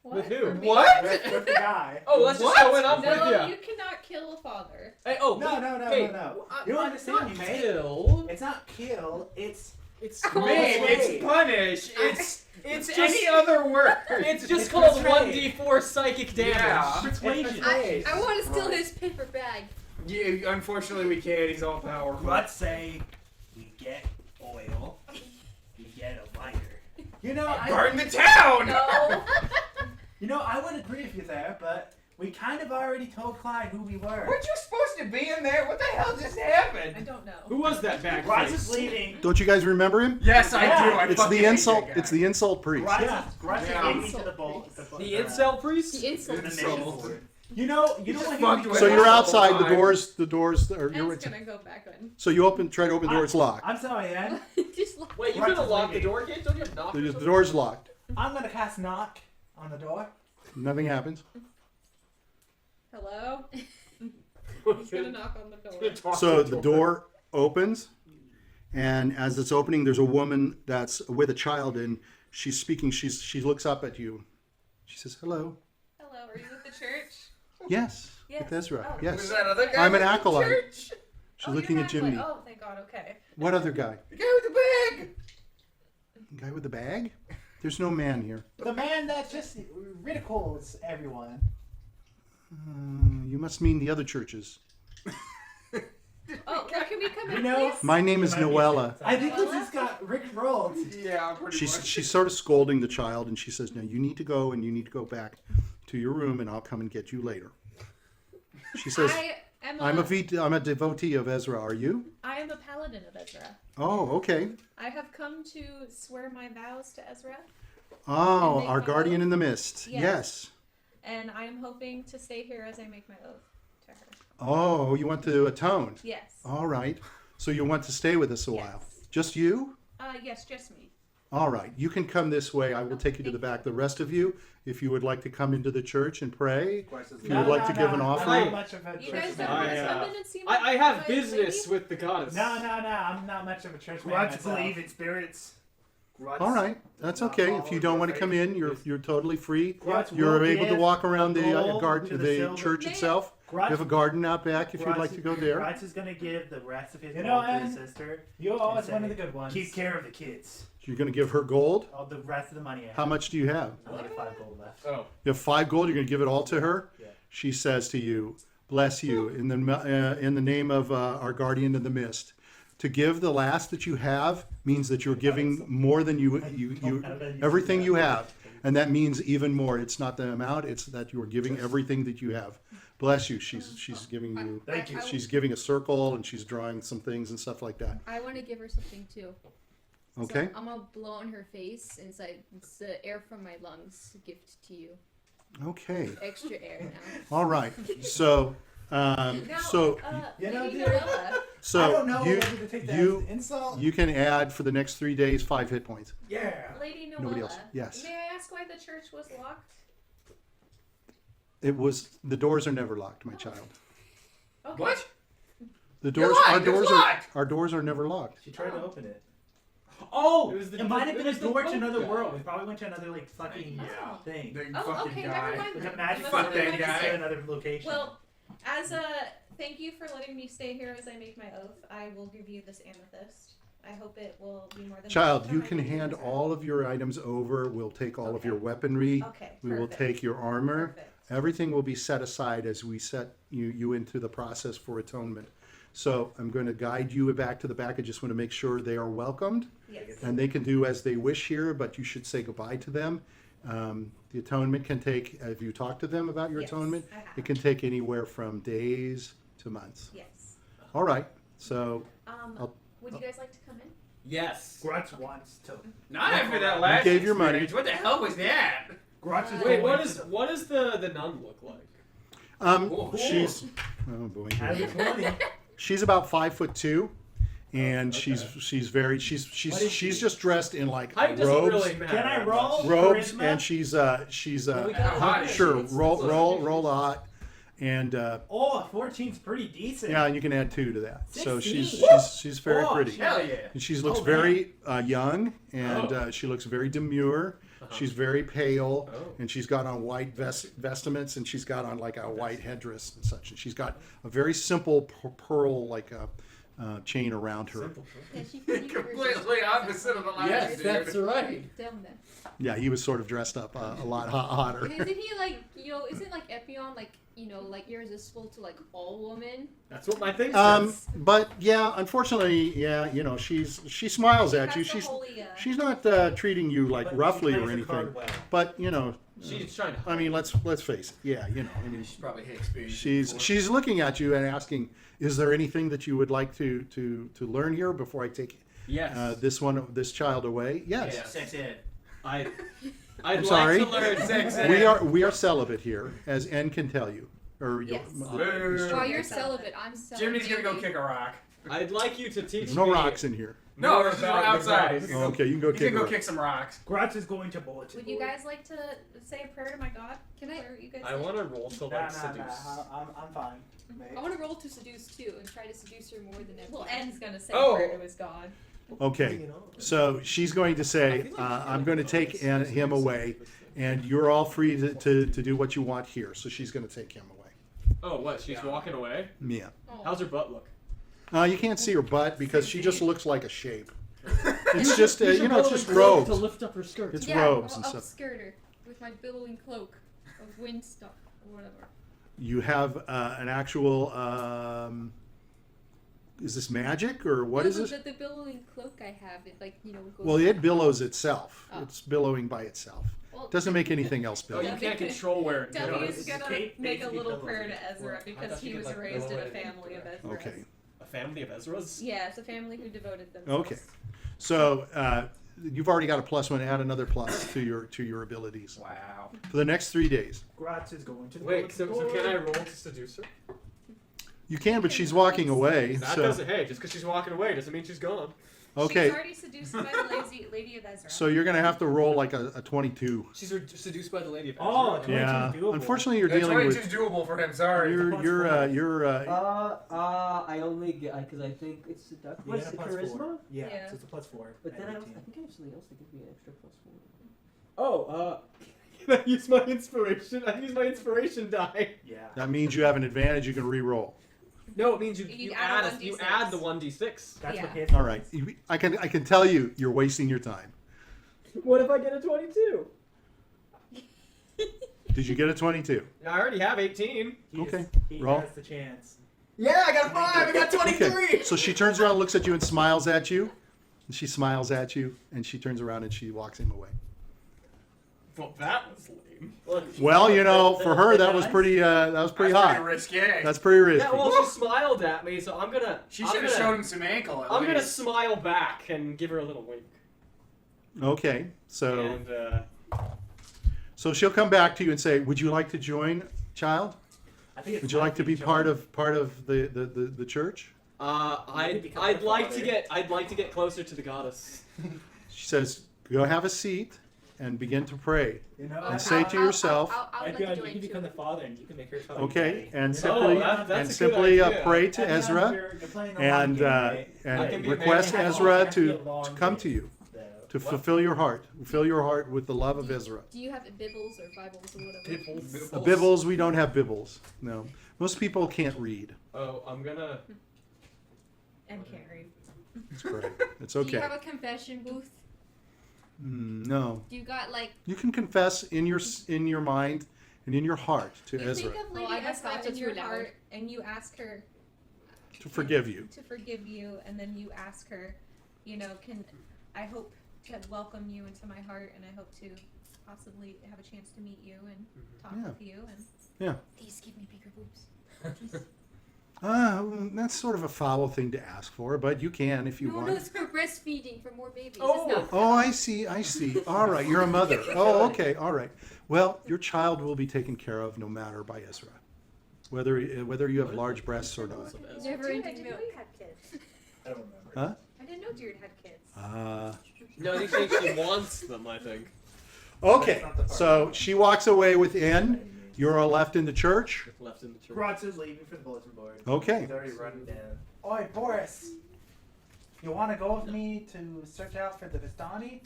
B: With who?
E: For me?
A: What?
D: with the guy.
B: Oh, let's just
A: What?
B: go in. I'm
E: No,
B: with you.
E: you cannot kill a father.
B: Hey, oh,
D: No.
B: hey,
D: You don't understand me,
B: not
D: mate.
B: kill.
D: It's not kill. It's
B: It's
A: Babe,
B: called.
A: it's punish. It's
B: just-
A: any other word.
B: It's just
D: it's
B: called
D: betrayed.
B: 1d4 psychic damage.
A: Yeah.
D: persuasion.
G: I want to steal his paper bag.
A: Yeah, unfortunately, we can't. He's all powerful.
C: Let's say we get oil, we get a lighter.
D: You know,
A: Burn the town!
E: No.
D: I would agree with you there, but we kind of already told Clyde who we were.
A: Weren't you supposed to be in there? What the hell just
E: I
A: happened?
E: don't know.
B: Who was that back
C: Grutz
B: face?
C: is leaving.
F: Don't you guys remember him?
A: Yes, I
D: Yeah.
A: do. I
F: It's
A: fucking
F: the
A: hate
F: insult.
A: that guy.
F: It's the insult priest.
C: Grutz
D: Yeah.
C: is
A: Yeah.
C: leading to the bowl.
B: The incel priest?
G: The insult.
C: The
A: Insult.
C: mission board.
D: You know
A: just
D: what?
A: fucked with
F: So you're
A: us all
F: outside. The
A: time.
F: doors are. You're
E: Ed's gonna go back in.
F: So you try to open the door. It's locked.
D: I'm sorry, Ed.
G: Just like
B: Wait, you
D: Grutz
B: could have
D: is
B: locked the
D: leaving.
B: door, kid? Don't you have knocked?
F: The door's locked.
D: I'm gonna cast knock on the door.
F: Nothing happens.
E: Hello? He's gonna knock on the door.
F: So the door opens, and as it's opening, there's a woman that's with a child, and she's speaking. She looks up at you. She says, "Hello."
E: Hello, are you with the church?
F: Yes.
E: Yes.
F: With Ezra.
E: Oh.
A: Was
F: Yes.
A: that other guy?
F: I'm an
A: with the
F: acolyte.
A: church?
F: She's
E: Oh,
F: looking
E: you're
F: at
E: not
F: Jiminy.
E: Oh, thank God, okay.
F: What other guy?
A: The guy with the bag.
F: The guy with the bag? There's no man here.
D: The man that just ridicules everyone.
F: You must mean the other churches.
E: Oh, can we come in,
D: You know-
E: please?
F: My name is Noella.
D: I think this just got Rick rolled.
A: Yeah, pretty much.
F: She's sort of scolding the child, and she says, "Now you need to go, and you need to go back to your room, and I'll come and get you later." She says, I'm a devotee of Ezra. Are you?
E: I am a paladin of Ezra.
F: Oh, okay.
E: I have come to swear my vows to Ezra,
F: Oh,
E: make
F: our
E: my
F: guardian
E: oath?
F: in the mist.
E: Yes.
F: Yes.
E: and I am hoping to stay here as I make my oath to her.
F: Oh, you want to atone?
E: Yes.
F: All right. So you want to stay with us a while?
E: Yes.
F: Just you?
E: Yes, just me.
F: All right. You can come this way. I will take you to the back. The rest of you, if you would like to come into the church and pray, if you would like to give an
D: I'm
F: offering.
D: not much of a
E: You guys
D: church
E: don't
B: I,
E: want to
D: man.
E: come in and see
B: I have
E: my
B: business
E: lady?
B: with the goddess.
D: No, I'm not much of a church man.
C: Grutz
D: myself.
C: believe in spirits. Grutz
F: All right. That's
C: does not
F: okay. If
C: follow
F: you don't
C: your
F: want to come
C: faith.
F: in, you're totally free.
D: Grutz
F: You're
D: will
F: able to
D: give
F: walk around the
D: gold
F: garden,
D: to
F: the
D: silver-
F: church
E: May-
F: itself. You have a garden out back if you'd like to go there.
C: Grutz is gonna give the rest of his
D: You know,
C: gold to his
D: Ann,
C: sister.
D: You're always
C: say,
D: one of the good ones.
C: Keep care of the kids.
F: You're going to give her gold.
D: All the rest of the money I have.
F: How much do you have?
D: I only have 5 gold left.
B: Oh.
F: You have 5 gold. You're going to give it all to her.
D: Yeah.
F: She says to you, "Bless you in the name of our guardian of the mist." To give the last that you have means that you're giving more than you everything you have, and that means even more. It's not the amount; it's that you are giving everything that you have. Bless you. She's giving you.
C: Thank you.
F: She's giving a circle and she's drawing some things and stuff like that.
G: I want to give her something too.
F: Okay.
G: So I'm gonna blow on her face, and it's the air from my lungs. Gift to you.
F: Okay.
G: Extra air now.
F: All right. So.
E: Now,
D: You know,
E: Lady
D: dude,
E: Noella,
F: So
D: I don't know
F: you
D: whether to take that
F: you
D: as an insult.
F: you can add for the next 3 days 5 hit points.
D: Yeah.
E: Lady Noella,
F: Nobody else. Yes.
E: may I ask why the church was locked?
F: It was the doors are never locked, my child.
E: Okay.
A: What?
F: The
A: You're
F: doors
A: lying, it's locked.
F: our doors are never locked.
D: She tried to open it.
C: Oh,
B: It was the-
C: it might have
B: it
C: been a
B: was the
C: door to
B: boat
C: another
B: guy.
C: world. We probably went to another like fucking
A: Yeah.
C: thing.
A: The
E: Oh,
A: fucking
E: okay,
A: guy.
E: never mind.
C: Like a
E: then.
C: magic
E: Must
A: Fuck
E: have
A: that
E: been
A: guy.
E: like-
C: to another location.
E: Well, as a thank you for letting me stay here as I make my oath, I will give you this amethyst. I hope it will be more than
F: Child,
E: enough
F: you
E: for
F: can
E: my
F: hand
E: needs.
F: all of your items over. We'll take all of your weaponry.
E: Okay.
F: We will
E: perfect.
F: take your armor.
E: Perfect.
F: Everything will be set aside as we set you into the process for atonement. So I'm going to guide you back to the back. I just want to make sure they are welcomed.
E: Yes.
F: And they can do as they wish here, but you should say goodbye to them. The atonement can take, if you talk to them about your
E: Yes,
F: atonement,
E: I have.
F: it can take anywhere from days to months.
E: Yes.
F: All right, so
E: Would you guys like to come in?
B: Yes.
C: Grutz wants to.
A: Not after that last
F: gave your money.
A: experience. What the hell was that?
C: Grutz is
B: Wait,
C: going
B: what does the nun look like?
F: she's, oh boy,
C: Out of 20.
F: she's about 5'2", and
B: Okay.
F: she's very she's just dressed in like
B: Height doesn't
F: robes,
B: really matter.
C: Can I
B: that
C: roll?
B: much.
F: robes,
C: Charisma?
F: and she's
B: Well, we got
A: hot.
F: sure
B: It's-
F: roll a lot, and
C: Oh, a 14's pretty decent.
F: yeah, and you can add 2 to that. So
C: 16.
F: she's very
C: Oh,
F: pretty.
A: Hell yeah.
F: And she looks
C: Oh,
F: very young, and
B: Oh.
F: she looks very demure.
B: Uh-huh.
F: She's very pale,
B: Oh.
F: and she's got on white vestments, and she's got on like a white headdress and such. And she's got a very simple pearl like a chain around her.
B: Simple.
G: Yeah, she can
A: Completely opposite of the last
B: Yes,
A: dude.
B: that's right.
G: Tell them.
F: Yeah, he was sort of dressed up a lot hotter.
G: Isn't he like, isn't like Epion like, like irresistible to like all women?
B: That's what my thing says.
F: But yeah, unfortunately, yeah, she smiles at you.
E: That's the holy,
F: She's not treating you like
C: But
F: roughly
C: she
F: or
C: plays the card
F: anything.
C: well.
F: But
B: She's trying to.
F: I mean, let's face it. Yeah, I mean,
A: She's probably had experience.
F: she's looking at you and asking, "Is there anything that you would like to learn here before I take
B: Yes.
F: this child away?" Yes.
B: Yeah.
C: Sex ed.
B: I'd
F: I'm
B: like
F: sorry.
B: to learn sex ed.
F: We are celibate here, as N can tell you. Or
E: Yes.
G: While you're celibate, I'm celibate.
A: Jiminy's gonna go kick a rock.
B: I'd like you to teach
F: There's no
B: me
F: rocks in here.
A: No,
B: more
A: there's just
B: about
A: outside.
B: the
A: You
B: gods.
F: Okay, you can go
A: can
F: kick
A: go
F: her.
A: kick some rocks.
C: Grutz is going to bulletin
E: Would you
C: board.
E: guys like to say a prayer to my God?
G: Can I-
E: Or you guys
B: I
E: like-
B: want to roll to like seduce.
D: I'm fine.
G: I want to roll to seduce too and try to seduce her more than ever.
E: Well, N's gonna say
B: Oh.
E: a prayer to his God.
F: Okay, so she's going to say, "I'm going to take him away, and you're all free to do what you want here." So she's going to take him away.
B: Oh, what? She's walking away.
F: Yeah.
B: How's her butt look?
F: You can't see her butt because she just looks like a shape. It's just
B: Use her
F: it's just
B: billowing cloak
F: robes.
B: to lift up her skirt.
F: It's
G: yeah,
F: robes and
G: I'll
F: stuff.
G: upskirt her with my billowing cloak of wind stuff or whatever.
F: You have an actual. Is this magic or what
G: No,
F: is this?
G: The billowing cloak I have, it like goes.
F: Well, it billows itself.
G: Oh.
F: It's billowing by itself.
G: Well,
F: Doesn't make anything else
B: Oh,
F: billow.
B: you can't control where it
E: Debbie
B: goes.
E: is gonna
C: Kate
E: make a
C: basically
E: little
C: billows
E: prayer
C: it.
E: to Ezra
B: I
E: because
B: thought
E: he
B: you
E: was
B: could, like,
E: raised in
B: billow
E: a
B: it
E: family of Ezra's.
F: Okay.
B: A family of Ezra's.
E: Yeah, it's a family who devoted themselves.
F: Okay. So you've already got a +1. Add another plus to your abilities
A: Wow.
F: for the next 3 days.
C: Grutz is going to the
B: Wait, so
C: bulletin
B: can I
C: board.
B: roll to seduce her?
F: You can, but she's walking away.
B: That
F: So
B: doesn't. Hey, just because she's walking away doesn't mean she's gone.
E: She's
F: okay.
E: already seduced by the Lady of Ezra.
F: So you're gonna have to roll like a 22.
B: She's seduced by the lady of Ezra.
C: Oh, 22
F: Yeah.
C: doable.
F: Unfortunately, you're
A: Yeah,
F: dealing
A: 22's
F: with.
A: doable for him. Sorry.
F: You're
H: I only get because I think it's seduct.
C: Yeah,
H: What's the
C: plus
H: charisma?
C: 4. Yeah,
E: Yeah.
C: so it's a +4.
H: But then I
C: at
H: think
C: 18.
H: I have something else that gives me an extra +4.
B: Oh, can I use my inspiration? I can use my inspiration die.
C: Yeah.
F: That means you have an advantage. You can re-roll.
B: No, it means
E: You
B: you
E: add a
B: add you
E: 1d6.
B: add the 1d6.
C: That's
E: Yeah.
C: what his
F: All right. I can tell you you're wasting your time.
B: What if I get a 22?
F: Did you get a 22?
B: I already have 18.
F: Okay,
C: He
F: roll.
C: has the chance.
B: Yeah, I got a 5. I got 23.
F: Okay. So she turns around, looks at you, and smiles at you. And she smiles at you, and she turns around and she walks him away.
B: Well, that was lame.
F: Well, for her that was pretty
A: That's
F: hot.
A: pretty risky.
F: That's pretty risky.
B: Yeah, well, she smiled at me, so I'm gonna.
A: She
B: I'm
A: should have
B: gonna-
A: shown him some ankle. At
B: I'm gonna
A: least.
B: smile back and give her a little wink.
F: Okay. So
B: And
F: so she'll come back to you and say, "Would you like to join, child?
C: I think it's
F: Would you like to be
C: Johnny.
F: part of the church?"
B: I'd like to get closer to the goddess.
F: She says, "Go have a seat, and begin to pray.
D: You know,
F: And say to yourself,
E: I'll let
C: Epion,
E: you
C: you
E: join
C: can
E: too.
C: become the father, and you can make her father.
F: okay, and
C: Oh,
F: simply
C: that's a good idea.
F: pray to
D: Epion,
F: Ezra
D: you're playing a
F: and
D: long game, right?
C: I can
F: and
C: be
F: request
C: very
F: Ezra
C: happy.
F: to
C: Happy long
F: come
C: day.
F: to you,
D: So,
F: to fulfill your heart with the love of
G: Do you-
F: Ezra.
G: Do you have Bibbles or Bibles or whatever?
F: Bibbles, we don't have Bibbles. No, most people can't read.
B: Oh, I'm gonna.
E: And can't read.
F: It's great. It's
G: Do you
F: okay.
G: have a confession booth?
F: No,
G: Do you got like?
F: you can confess in your mind and in your heart to
E: You
F: Ezra
E: think of Lady
G: Oh, I guess
E: Ezra
G: not
E: in
G: too
E: your
G: loud.
E: heart, and you ask her
F: to forgive you.
E: to forgive you, and then you ask her, I hope to welcome you into my heart, and I hope to possibly have a chance to meet you and talk
F: Yeah.
E: with you. And
G: Please give me bigger boobs.
F: That's sort of a foul thing to ask for, but you can if you
G: No,
F: want.
G: no, it's for breastfeeding for more babies.
C: Oh.
G: It's not.
F: Oh, I see. All right, you're a mother. Oh, okay. All right. Well, your child will be taken care of no matter by Ezra, whether you have large breasts or not.
G: Never
E: Dude, I
G: ending
E: didn't
G: milk.
E: know you had kids.
C: I don't remember.
F: Huh?
E: I didn't know Diurd had kids.
B: No, I think she wants them. I think.
F: Okay. So she walks away with N. You're all left in the church.
B: Left in the church.
C: Grutz is leaving for the bulletin board.
F: Okay.
C: He's already running down.
D: Oi, Boris. You want to go with me to search out for the Vistani?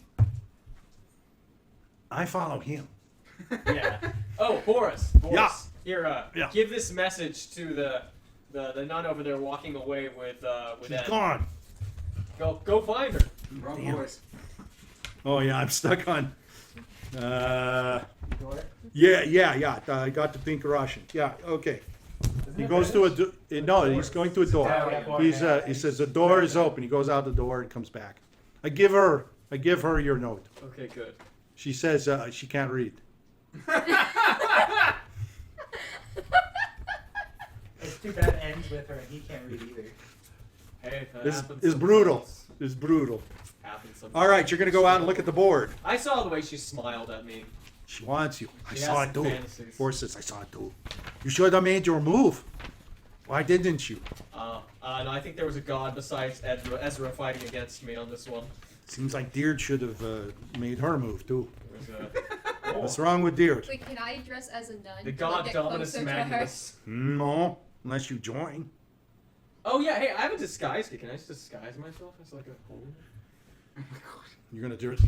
F: I follow him.
B: Yeah. Oh, Boris.
F: Yeah.
B: Here,
F: Yeah.
B: give this message to the nun over there walking away with
F: She's
B: Ed.
F: gone.
B: Go find her.
A: Wrong
F: Damn.
A: voice.
F: Oh yeah, I'm stuck on.
D: Door?
F: Yeah. I got to think Russian. Yeah. Okay.
D: Isn't
F: He
D: it
F: goes to a
D: British?
F: no. He's going to a door.
C: Yeah.
F: He says the door is open. He goes out the door and comes back. I give her your note.
B: Okay, good.
F: She says she can't read.
C: It's too bad it ends with her and he can't read either.
B: Hey, that
F: This
B: happens
F: is brutal.
B: sometimes.
F: It's brutal.
B: Happens sometimes.
F: All right, you're gonna go out and look at the board.
B: I saw the way she smiled at me.
F: She wants you. I
B: She
F: saw
B: has
F: it too.
B: fantasies.
F: Forces, I saw it too. You should have made your move. Why didn't you?
B: No, I think there was a god besides Ezra fighting against me on this one.
F: Seems like Diurd should have made her move too.
B: There was
F: What's wrong with Diurd?
G: Wait, can I dress as a nun?
B: the
G: to,
B: god
G: get
B: Dominus
G: closer to her?
B: Magnus.
F: No, unless you join.
B: Oh yeah, hey, I have a disguise kit. Can I just disguise myself as like a holy?
F: You're gonna do it.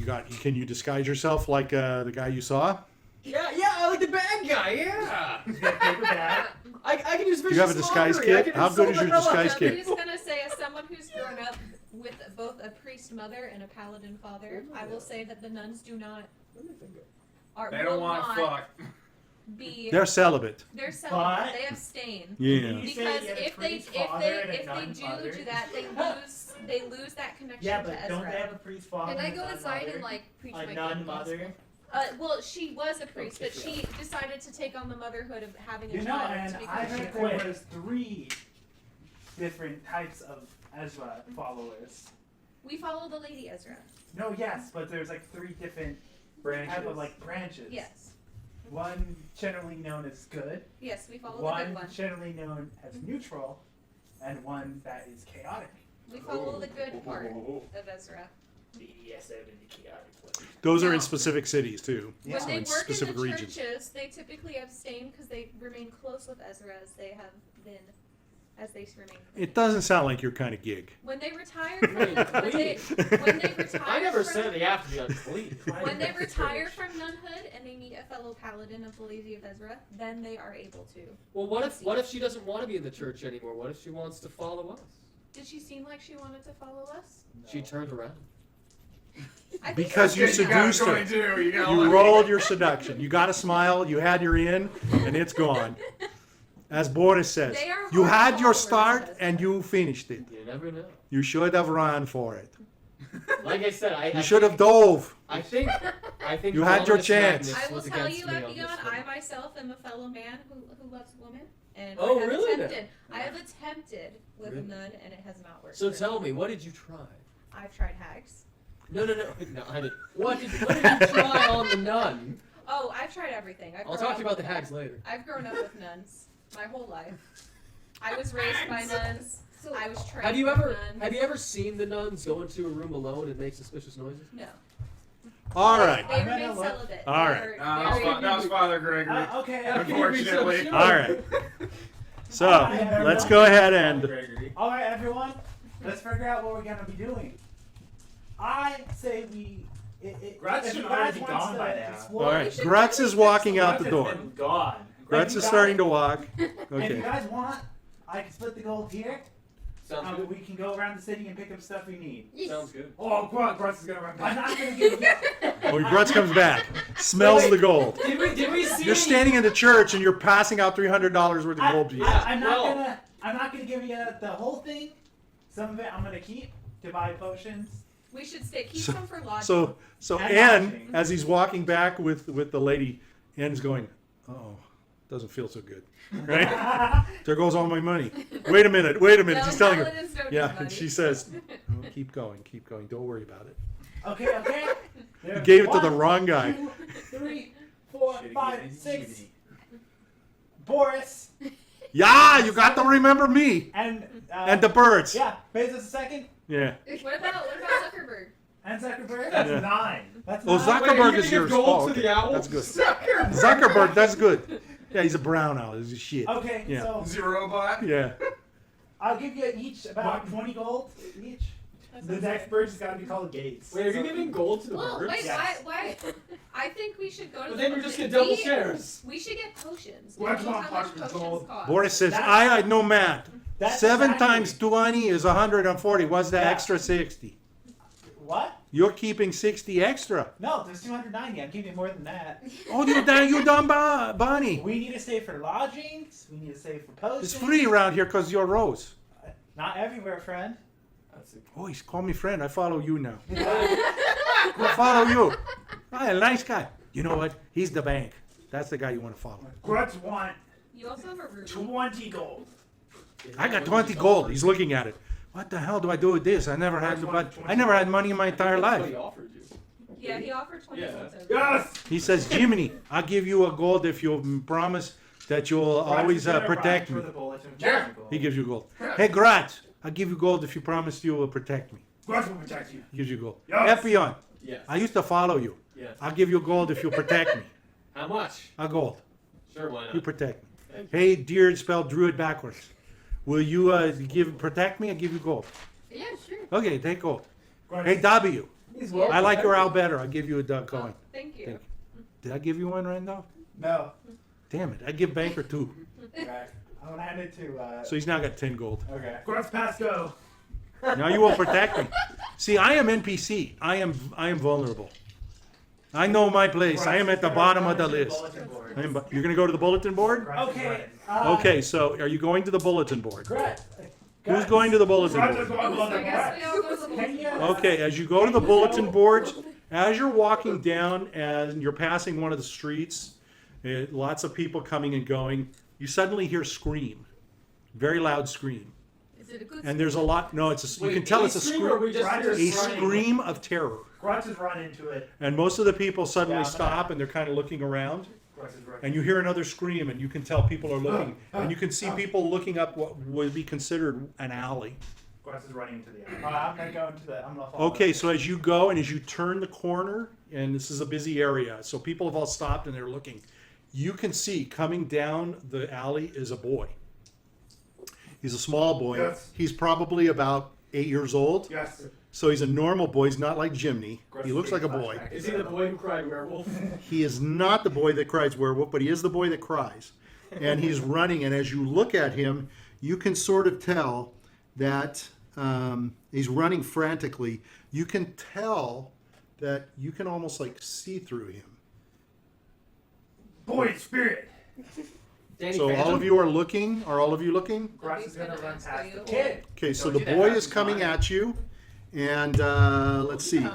F: Can you disguise yourself like the guy you saw?
B: Yeah, like the bad guy. Yeah.
C: He's got paper bag.
B: I can use
F: Do you have a
B: vicious
F: disguise
B: mockery. I
F: kit?
B: can
F: How good is
B: insult
F: your
B: the hell out
F: disguise
B: of
F: kit?
E: I'm just gonna say, as someone who's grown up with both a priest mother and a paladin father, I will say that the nuns do not
A: They don't want to fuck.
E: be.
F: They're celibate.
E: They're celibate.
C: But-
E: They abstain.
F: Yeah.
C: You say
E: Because
C: you had a
E: if they
C: priest father and a nun
E: do
C: mother.
E: that, they lose that connection
C: Yeah,
E: to
C: but
E: Ezra.
C: don't they have a priest father?
G: Can I
C: and a
G: go
C: nun
G: inside
C: mother?
G: and like preach my
C: A nun
G: kid
C: mother?
G: gospel?
E: Well, she was a priest, but she decided to take on the motherhood of having a
D: You know,
E: child
D: and
E: to
D: I
E: become
D: heard
E: a
D: there was 3 different types of Ezra followers.
E: We follow the Lady Ezra.
D: No, yes, but there's like 3 different type of like branches.
E: Yes.
D: One generally known as good,
E: Yes, we follow the
D: one
E: good one.
D: generally known as neutral, and one that is chaotic.
E: We follow the good part of Ezra.
C: BDSM in the chaotic way.
F: Those are in
E: No.
F: specific cities too.
D: Yeah.
E: When
F: So
E: they
F: in
E: work in
F: specific
E: the
F: regions.
E: churches, they typically abstain because they remain close with Ezra as they have been, as they remain.
F: It doesn't sound like your kind of gig.
E: When they retire,
B: Wait,
E: when they retire,
B: I never
E: from,
B: said they have to be unclean.
E: when they retire from nunhood and they meet a fellow paladin of the Lady of Ezra, then they are able to.
B: Well, what if she doesn't want to be in the church anymore? What if she wants to follow us?
E: Did she seem like she wanted to follow us?
B: She turned around.
E: I think
F: Because you seduced her. You rolled your seduction. You got a smile. You had your in, and it's gone. As Boris says,
E: They are
F: you
E: hard
F: had your
E: followers,
F: start
E: says
F: and
E: that.
F: you finished it.
B: You never know.
F: You should have run for it.
B: Like I said,
F: You should have dove.
B: I think.
F: You had your
B: Dominus
F: chance.
B: Magnus
E: I will
B: was
E: tell
B: against
E: you,
B: me on
E: Epion,
B: this one.
E: I myself am a fellow man who loves women, and
B: Oh,
E: I have
B: really then?
E: attempted. I have attempted with
B: Really?
E: a nun, and it has not worked.
B: So
E: for
B: tell
E: me.
B: me, what did you try?
E: I've tried hags.
B: No, I didn't. What did you try on the nun?
E: Oh, I've tried everything.
B: I'll talk to you about the hags later.
E: I've grown up with nuns my whole life. I was raised by nuns.
G: So
E: I was trained
B: Have you
E: with
B: ever
E: nuns.
B: have you ever seen the nuns go into a room alone and make suspicious noises?
E: No.
F: All right.
E: They
D: I'm gonna
E: remain
D: look.
E: celibate.
F: All right.
E: They're
A: That was Father Gregory.
D: Okay.
A: Unfortunately.
F: All right. So let's go ahead and.
A: Gregory.
D: All right, everyone. Let's figure out what we're gonna be doing. I say we.
C: Grutz
D: if
C: should
D: you guys
C: already be
D: want
C: gone
D: to
C: by now.
D: explore-
F: All right. Grutz is walking out the door.
C: Gone.
F: Grutz is starting to walk.
D: If you
F: Okay.
D: guys want, I can split the gold here.
B: Sounds good.
D: We can go around the city and pick up stuff we need.
B: Sounds good.
C: Oh, Grutz is gonna run
D: I'm
C: back.
D: not gonna give you.
F: Oh, Grutz comes back. Smells the gold.
B: Did we see?
F: You're standing in the church and you're passing out $300 worth of gold to you.
D: I'm
B: well-
D: not gonna give you the whole thing. Some of it I'm gonna keep to buy potions.
E: We should keep
F: So-
E: some for lodging.
F: So
D: And
F: Ann,
D: lodging.
F: as he's walking back with the lady, Ann's going, oh, doesn't feel so good. Right? There goes all my money. Wait a minute.
E: No,
F: She's telling her.
E: paladins don't
F: Yeah,
E: need
F: and
E: money.
F: she says, oh, keep going. Don't worry about it.
D: Okay.
F: You gave it to the wrong guy.
D: 2, 3, 4,
C: Should've
D: 5,
C: given it to
D: 6.
C: Jiminy.
D: Boris
F: Yeah, you got to remember me.
D: and
F: And the birds.
D: yeah, Bezos a second
F: Yeah.
E: What about Zuckerberg?
D: and Zuckerberg.
C: That's
F: Yeah.
C: 9.
D: That's
F: Oh,
D: not-
F: Zuckerberg
B: Wait,
F: is
B: you're
F: yours.
B: gonna give gold
F: Oh,
B: to
F: okay.
B: the owl?
F: That's good. Zuckerberg, that's good. Yeah, he's a brown owl. He's a shit.
D: Okay,
F: Yeah.
D: so
A: Zero bot.
F: Yeah.
D: I'll give you each about 20 gold each.
C: The next bird's got to be called Gates.
B: Wait, are you giving gold to the
E: Well,
B: birds?
E: wait,
D: Yes.
E: why? I think we should go to
B: But
E: the
B: then you're just
E: potion-
B: gonna double
E: we-
B: shares.
E: We should get potions.
C: Well,
E: We know
C: come on,
E: how much
C: potions,
E: potions
C: gold.
E: cost.
F: Boris says,
D: That's-
F: I know math.
D: That's
F: 7
D: exactly-
F: times 20 is 140. What's the
D: Yeah.
F: extra 60?
D: What?
F: You're keeping 60 extra.
D: No, there's 290. I'm keeping more than that.
F: Oh, you dumb Bonnie.
D: We need to save for lodgings. We need to save for potions.
F: It's free around here because you're Rose.
D: Not everywhere, friend.
F: Oh, he's called me friend. I follow you now. I follow you. Oh, nice guy. You know what? He's the bank. That's the guy you want to follow.
C: Grutz want
E: You also have a ruby.
C: 20 gold.
F: I got 20 gold. He's looking at it. What the hell do I do with this? I never had money in my entire
B: That's what
F: life.
B: he offered you.
E: Yeah, he offered 20
B: Yeah.
E: gold.
C: Yes!
F: He says, Jiminy, I'll give you a gold if you promise that you'll always protect me. He gives you gold. Hey, Grutz, I'll give you gold if you promise you will protect me.
C: Grutz will protect you.
F: He gives you gold.
C: Yes.
F: Epion,
B: Yes.
F: I used to follow you.
B: Yes.
F: I'll give you gold if you protect me.
B: How much?
F: A gold.
B: Sure, why
F: You
B: not?
F: protect me.
B: Thank you.
F: Hey, Diurd spelled druid backwards. Will you protect me? I'll give you gold.
G: Yeah, sure.
F: Okay, take gold.
C: Grutz.
F: Hey, W,
B: He's
F: I like your owl better. I'll give you a duck coin.
E: Thank you.
F: Thank Did I give you one, Randolph?
D: No.
F: Damn it, I give Banker 2.
D: Okay. I'm gonna hand it to.
F: So he's now got 10 gold.
D: Okay.
C: Grutz pass go.
F: Now you will protect me. See, I am NPC. I am vulnerable. I know my place. I am at the bottom of the list. You're going to go to the bulletin board?
D: Okay.
F: Okay, so are you going to the bulletin board?
D: Grutz.
F: Who's going to the bulletin
C: Grutz is
F: board?
C: going to
E: So I guess we all go to the
D: Can you?
F: Okay, as you go to the bulletin boards, as you're walking down and you're passing one of the streets, lots of people coming and going, you suddenly hear scream. Very loud scream.
E: Is it a good
F: And there's a lot, no, it's a, you
B: Wait,
F: can tell
B: a
F: it's a
B: scream or
F: scream,
B: we just
C: Grutz
B: hear
C: is
F: a
C: running.
F: scream of terror.
C: Grutz has run into it.
F: And most of the people suddenly
D: Yeah,
F: stop and they're kind of looking around.
C: Grutz is running.
F: And you hear another scream, and you can tell people are looking. And you can see people looking up what would be considered an alley.
C: Grutz is running into the alley.
D: I'm gonna go into the. I'm gonna follow.
F: Okay, so as you go and as you turn the corner, and this is a busy area, so people have all stopped and they're looking. You can see coming down the alley is a boy. He's a small boy.
C: Yes.
F: He's probably about 8 years old.
C: Yes.
F: So he's a normal boy. He's not like Jiminy. He looks like a boy.
B: Is he the boy who cried werewolf?
F: He is not the boy that cries werewolf, but he is the boy that cries. And he's running, and as you look at him, you can sort of tell that he's running frantically. You can tell that you can almost like see through him.
C: Boy spirit.
B: Danny
F: So all
B: Phantom?
F: of you are looking? Are all of you looking?
C: Grutz is going to run
E: ask
C: past
E: you.
C: the
D: Kid.
F: Okay, so
C: Told
F: the
C: you that
F: boy
C: house
F: is
C: is
F: coming
C: mine.
F: at you. And let's see.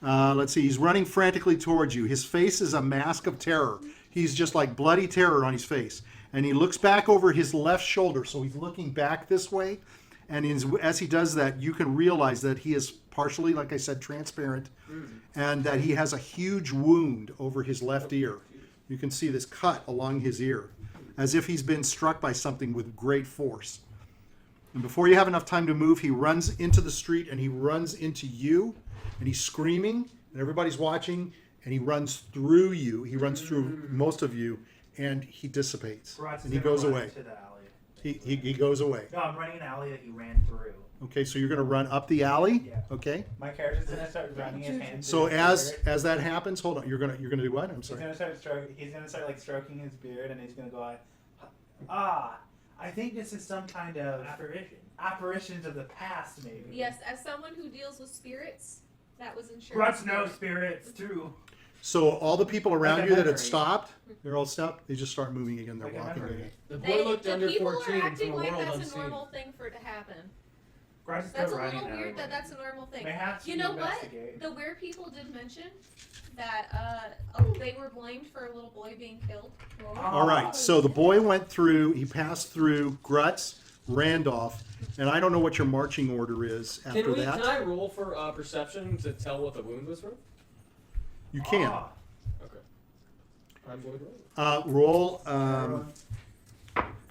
F: Let's see. He's running frantically towards you. His face is a mask of terror. He's just like bloody terror on his face. And he looks back over his left shoulder. So he's looking back this way. And as he does that, you can realize that he is partially, like I said, transparent. And that he has a huge wound over his left ear. You can see this cut along his ear, as if he's been struck by something with great force. And before you have enough time to move, he runs into the street and he runs into you, and he's screaming, and everybody's watching, and he runs through you. He runs through most of you, and he dissipates,
D: Grutz
F: and
D: is
F: he
D: gonna
F: goes
D: run
F: away.
D: into the alley.
F: He goes away.
D: No, I'm running an alley that he ran through.
F: Okay, so you're going to run up the alley.
D: Yeah.
F: Okay.
D: My character's gonna start running his hands.
F: So
D: through his
F: as
D: beard.
F: that happens, hold on. You're gonna do what? I'm
D: He's
F: sorry.
D: gonna start stroking. He's gonna start like stroking his beard, and he's gonna go like, I think this is some kind of apparitions of the past, maybe.
E: Yes, as someone who deals with spirits, that was insurance.
D: Grutz knows spirits too.
F: So all the people around
D: Like a
F: you that had
D: memory.
F: stopped, they're all stopped. They just start moving again. They're
D: Like a
F: walking
D: memory.
F: again.
B: The boy looked
E: the
B: under
E: people
B: 14
E: are
B: from
E: acting
B: a
E: like
B: world
E: that's a
B: unseen.
E: normal thing for it to happen.
D: Grutz is
E: That's
D: still
E: a
D: running
E: little
D: now.
E: weird that that's a normal thing.
D: They have to
E: You know what?
D: investigate.
E: The weird people did mention that they were blamed for a little boy being killed.
F: All right. So the boy went through. He passed through Grutz, Randolph, and I don't know what your marching order is after that.
B: Can I roll for perception to tell what the wound was from?
F: You can
D: Ah.
B: Okay. I'm going to roll.
F: roll.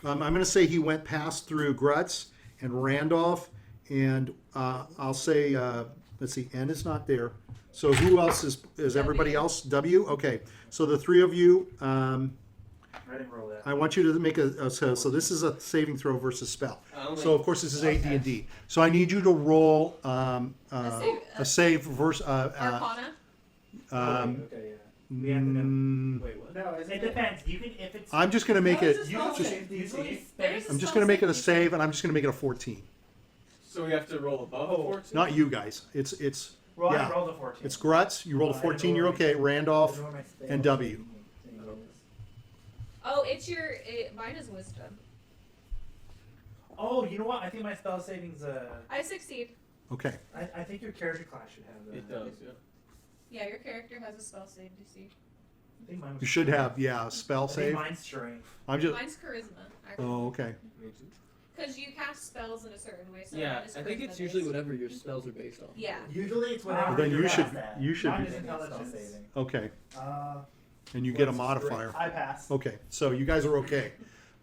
F: I'm going to say he went past through Grutz and Randolph, and I'll say let's see, N is not there. So who else is everybody else? W. Okay. So the three of you.
D: I didn't roll that.
F: I want you to make so this is a saving throw versus spell.
B: only-
F: So of course this is AD&D. So I need you to roll a save versus
E: Arcana.
D: Okay, yeah. We have to know.
B: Wait, what?
D: No, it depends. You can if it's.
F: I'm just going to make it.
D: You
E: spell
D: just
E: save.
D: DC.
E: There's
F: I'm just
E: spell
F: going to make it a
E: save.
F: save, and I'm just going to make it a 14.
B: So we have to roll above
D: Oh,
B: 14?
F: Not you guys. It's
D: Well,
F: yeah.
D: I rolled a 14.
F: It's Grutz. You rolled a 14. You're okay. Randolph and W.
E: Oh, mine is wisdom.
D: Oh, you know what? I think my spell savings.
E: I succeed.
F: Okay.
D: I think your character class should have that.
B: It does, yeah.
E: Yeah, your character has a spell save DC.
D: I think mine was
F: You should have spell
D: I think
F: save.
D: mine's strength.
F: I'm just.
E: Mine's charisma. Actually.
F: Oh, okay.
B: Me too.
E: Because you cast spells in a certain way. So
H: Yeah,
E: mine is
H: I think
E: charisma
H: it's usually
E: based.
H: whatever your spells are based on.
E: Yeah.
D: Usually it's whatever.
F: Well, then
D: you're
F: you should-
D: best at.
F: you should
D: Mine
F: be-
D: is intelligence saving.
F: Okay.
D: Uh,
F: And you get a modifier.
D: I pass.
F: Okay, so you guys are okay.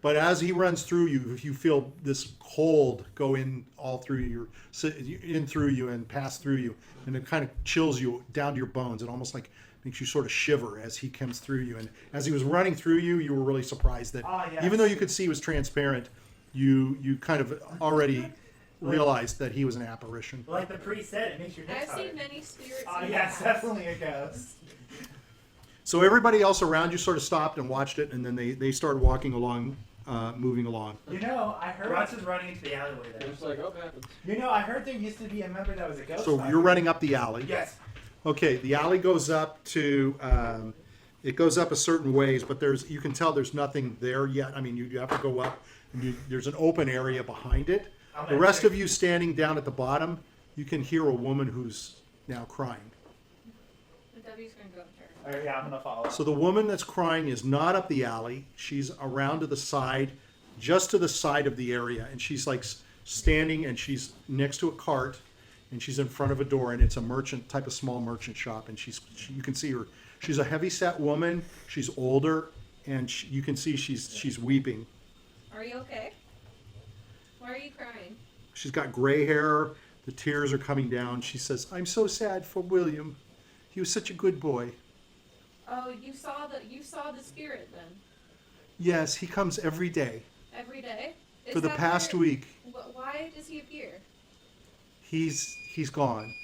F: But as he runs through you, you feel this cold go in all through you and pass through you, and it kind of chills you down to your bones. It almost like makes you sort of shiver as he comes through you. And as he was running through you, you were really surprised that
D: Yes.
F: even though you could see he was transparent, you kind of already realized that he was an apparition.
D: Like the priest said, it makes your dick
E: I've
D: hard.
E: seen many spirits.
D: Oh,
E: in
D: yes,
E: the past.
D: definitely a ghost.
F: So everybody else around you sort of stopped and watched it, and then they started walking along, moving along.
D: You know, I heard. Grutz is running into the alleyway there.
B: It's like, oh, happens.
D: You know, I heard there used to be a member that was a ghost.
F: So
D: hunter.
F: you're running up the alley.
D: Yes.
F: Okay, the alley goes up to, it goes up a certain ways, but you can tell there's nothing there yet. I mean, you have to go up, and there's an open area behind it. The rest of you standing down at the bottom, you can hear a woman who's now crying.
E: The W's gonna go in turn.
D: All right, yeah, I'm gonna follow.
F: So the woman that's crying is not up the alley. She's around to the side, just to the side of the area, and she's like standing, and she's next to a cart, and she's in front of a door, and it's a merchant type of small merchant shop, and you can see her. She's a heavy-set woman. She's older, and you can see she's weeping.
E: Are you okay? Why are you crying?
F: She's got gray hair. The tears are coming down. She says, "I'm so sad for William. He was such a good boy."
E: Oh, you saw the spirit then
F: Yes, he comes every day
E: every day. Is
F: for the
E: that
F: past
E: where-
F: week.
E: Why does he appear?
F: He's gone.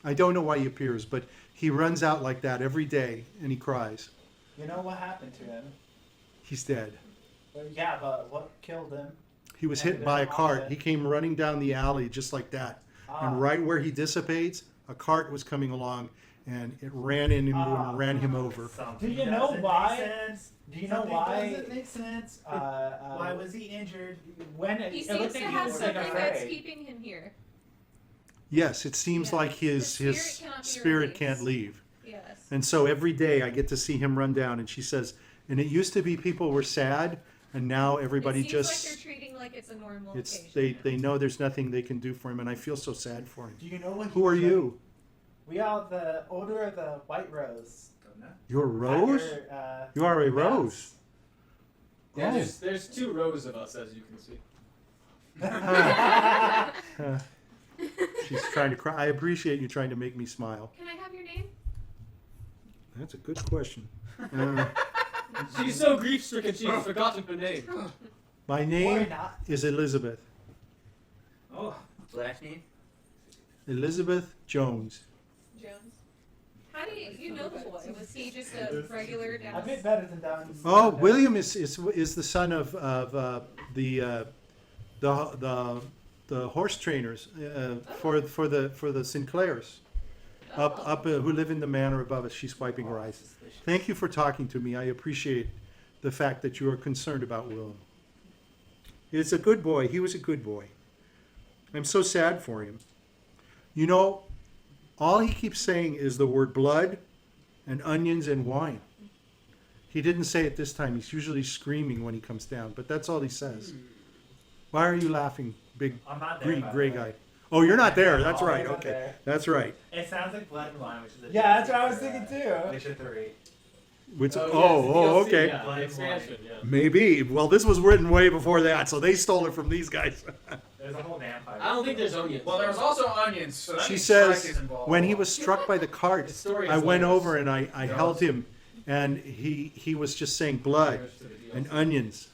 F: I don't know why he appears, but he runs out like that every day, and he cries.
D: You know what happened to him?
F: He's dead.
D: Yeah, but what killed him?
F: He was hit by a cart. He came running down the alley just like that. And right where he dissipates, a cart was coming along, and it ran in and ran him over.
D: Do you know why? Do you know
C: Something
D: why?
C: doesn't make sense.
D: Why was he injured? When
E: He
D: it
E: seems
D: looked
E: to
D: like he
E: have
D: was like
E: something that's
D: afraid.
E: keeping him here.
F: Yes, it seems
E: Yeah.
F: like his
E: The spirit cannot be
F: spirit
E: released.
F: can't leave.
E: Yes.
F: And so every day I get to see him run down, and she says, and it used to be people were sad, and now everybody
E: it seems
F: just
E: like they're treating like it's a normal
F: it's
E: occasion.
F: they know there's nothing they can do for him, and I feel so sad for him.
D: Do you know what?
F: Who are you?
D: We are the Order of the White Rose.
F: You're a rose? You are a rose.
B: Yeah,
F: Oh.
B: there's two rows of us, as you can see.
F: She's trying to cry. I appreciate you trying to make me smile.
E: Can I have your name?
F: That's a good question.
B: She's so grief-stricken she's forgotten her name.
F: My
D: Or
F: name
D: not.
F: is Elizabeth.
C: Oh, last name?
F: Elizabeth Jones.
E: Jones. How do you know the boy? Was he just a regular
D: A
E: down?
D: bit better than down.
F: Oh, William is the son of the horse trainers for the Sinclairs up who live in the manor above us. She's wiping her eyes. Thank you for talking to me. I appreciate the fact that you are concerned about William. He's a good boy. He was a good boy. I'm so sad for him. You know, all he keeps saying is the word blood and onions and wine. He didn't say it this time. He's usually screaming when he comes down, but that's all he says. Why are you laughing, big
C: I'm not there.
F: gray guy? Oh, you're not there. That's
D: No,
F: right.
D: I'm not
F: Okay,
D: there.
F: that's right.
C: It sounds like Blood and Wine, which is a
D: Yeah, that's what I was thinking too.
C: Witcher 3.
F: Which,
B: yes,
F: oh,
B: DLC,
F: okay.
B: Yeah, the expansion, yeah.
F: Maybe. Well, this was written way before that, so they stole it from these guys.
C: There's a whole vampire.
B: I don't think there's onions.
A: Well, there was also onions. So that
F: She
A: means Shrek is
F: says,
A: involved.
F: when he was struck by the cart,
B: The story
F: I
B: is
F: went
B: layers.
F: over and I held him, and he was just saying blood
B: Layers to the DLC.
F: and onions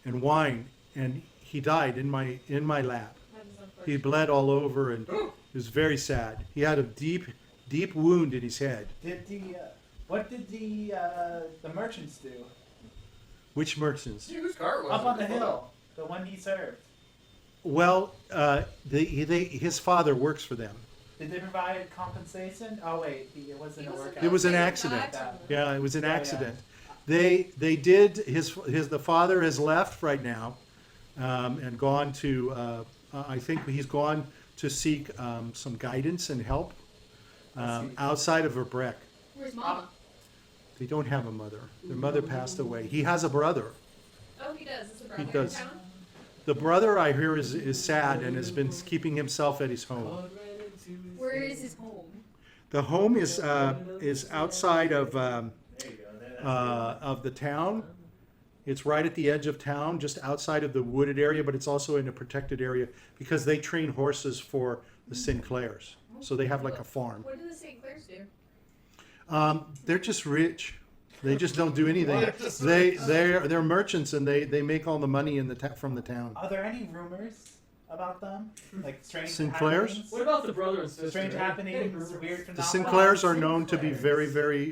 F: and wine, and he died in my lap.
E: That is unfortunate.
F: He bled all over, and it was very sad. He had a deep wound in his head.
D: What did the merchants do
F: Which merchants?
A: Whose cart was
D: up
A: it?
D: on the hill? The one he served.
F: Well, his father works for them.
D: Did they provide compensation? Oh wait, it wasn't a workout.
F: It was an
E: Thank
F: accident.
E: God.
F: Yeah, it was an
D: Yeah, yeah.
F: accident. They did the father has left right now, and gone to I think he's gone to seek some guidance and help outside of Verbrek.
E: Where's Mama?
F: They don't have a mother. Their mother passed away. He has a brother.
E: Oh, he does. Is the brother
F: He does.
E: in town?
F: The brother I hear is sad and has been keeping himself at his home.
E: Where is his home?
F: The home is outside of
C: There you go.
F: the town. It's right at the edge of town, just outside of the wooded area, but it's also in a protected area because they train horses for the Sinclairs. So they have like a farm.
E: What do the St. Clairs do?
F: They're just rich. They just don't do anything. They're merchants and they make all the money in from the town.
D: Are there any rumors about them? Like strange
F: Sinclairs?
D: happenings?
B: What about the brother and sister?
D: Strange happenings, weird phenomena.
F: The Sinclairs are known to be very, very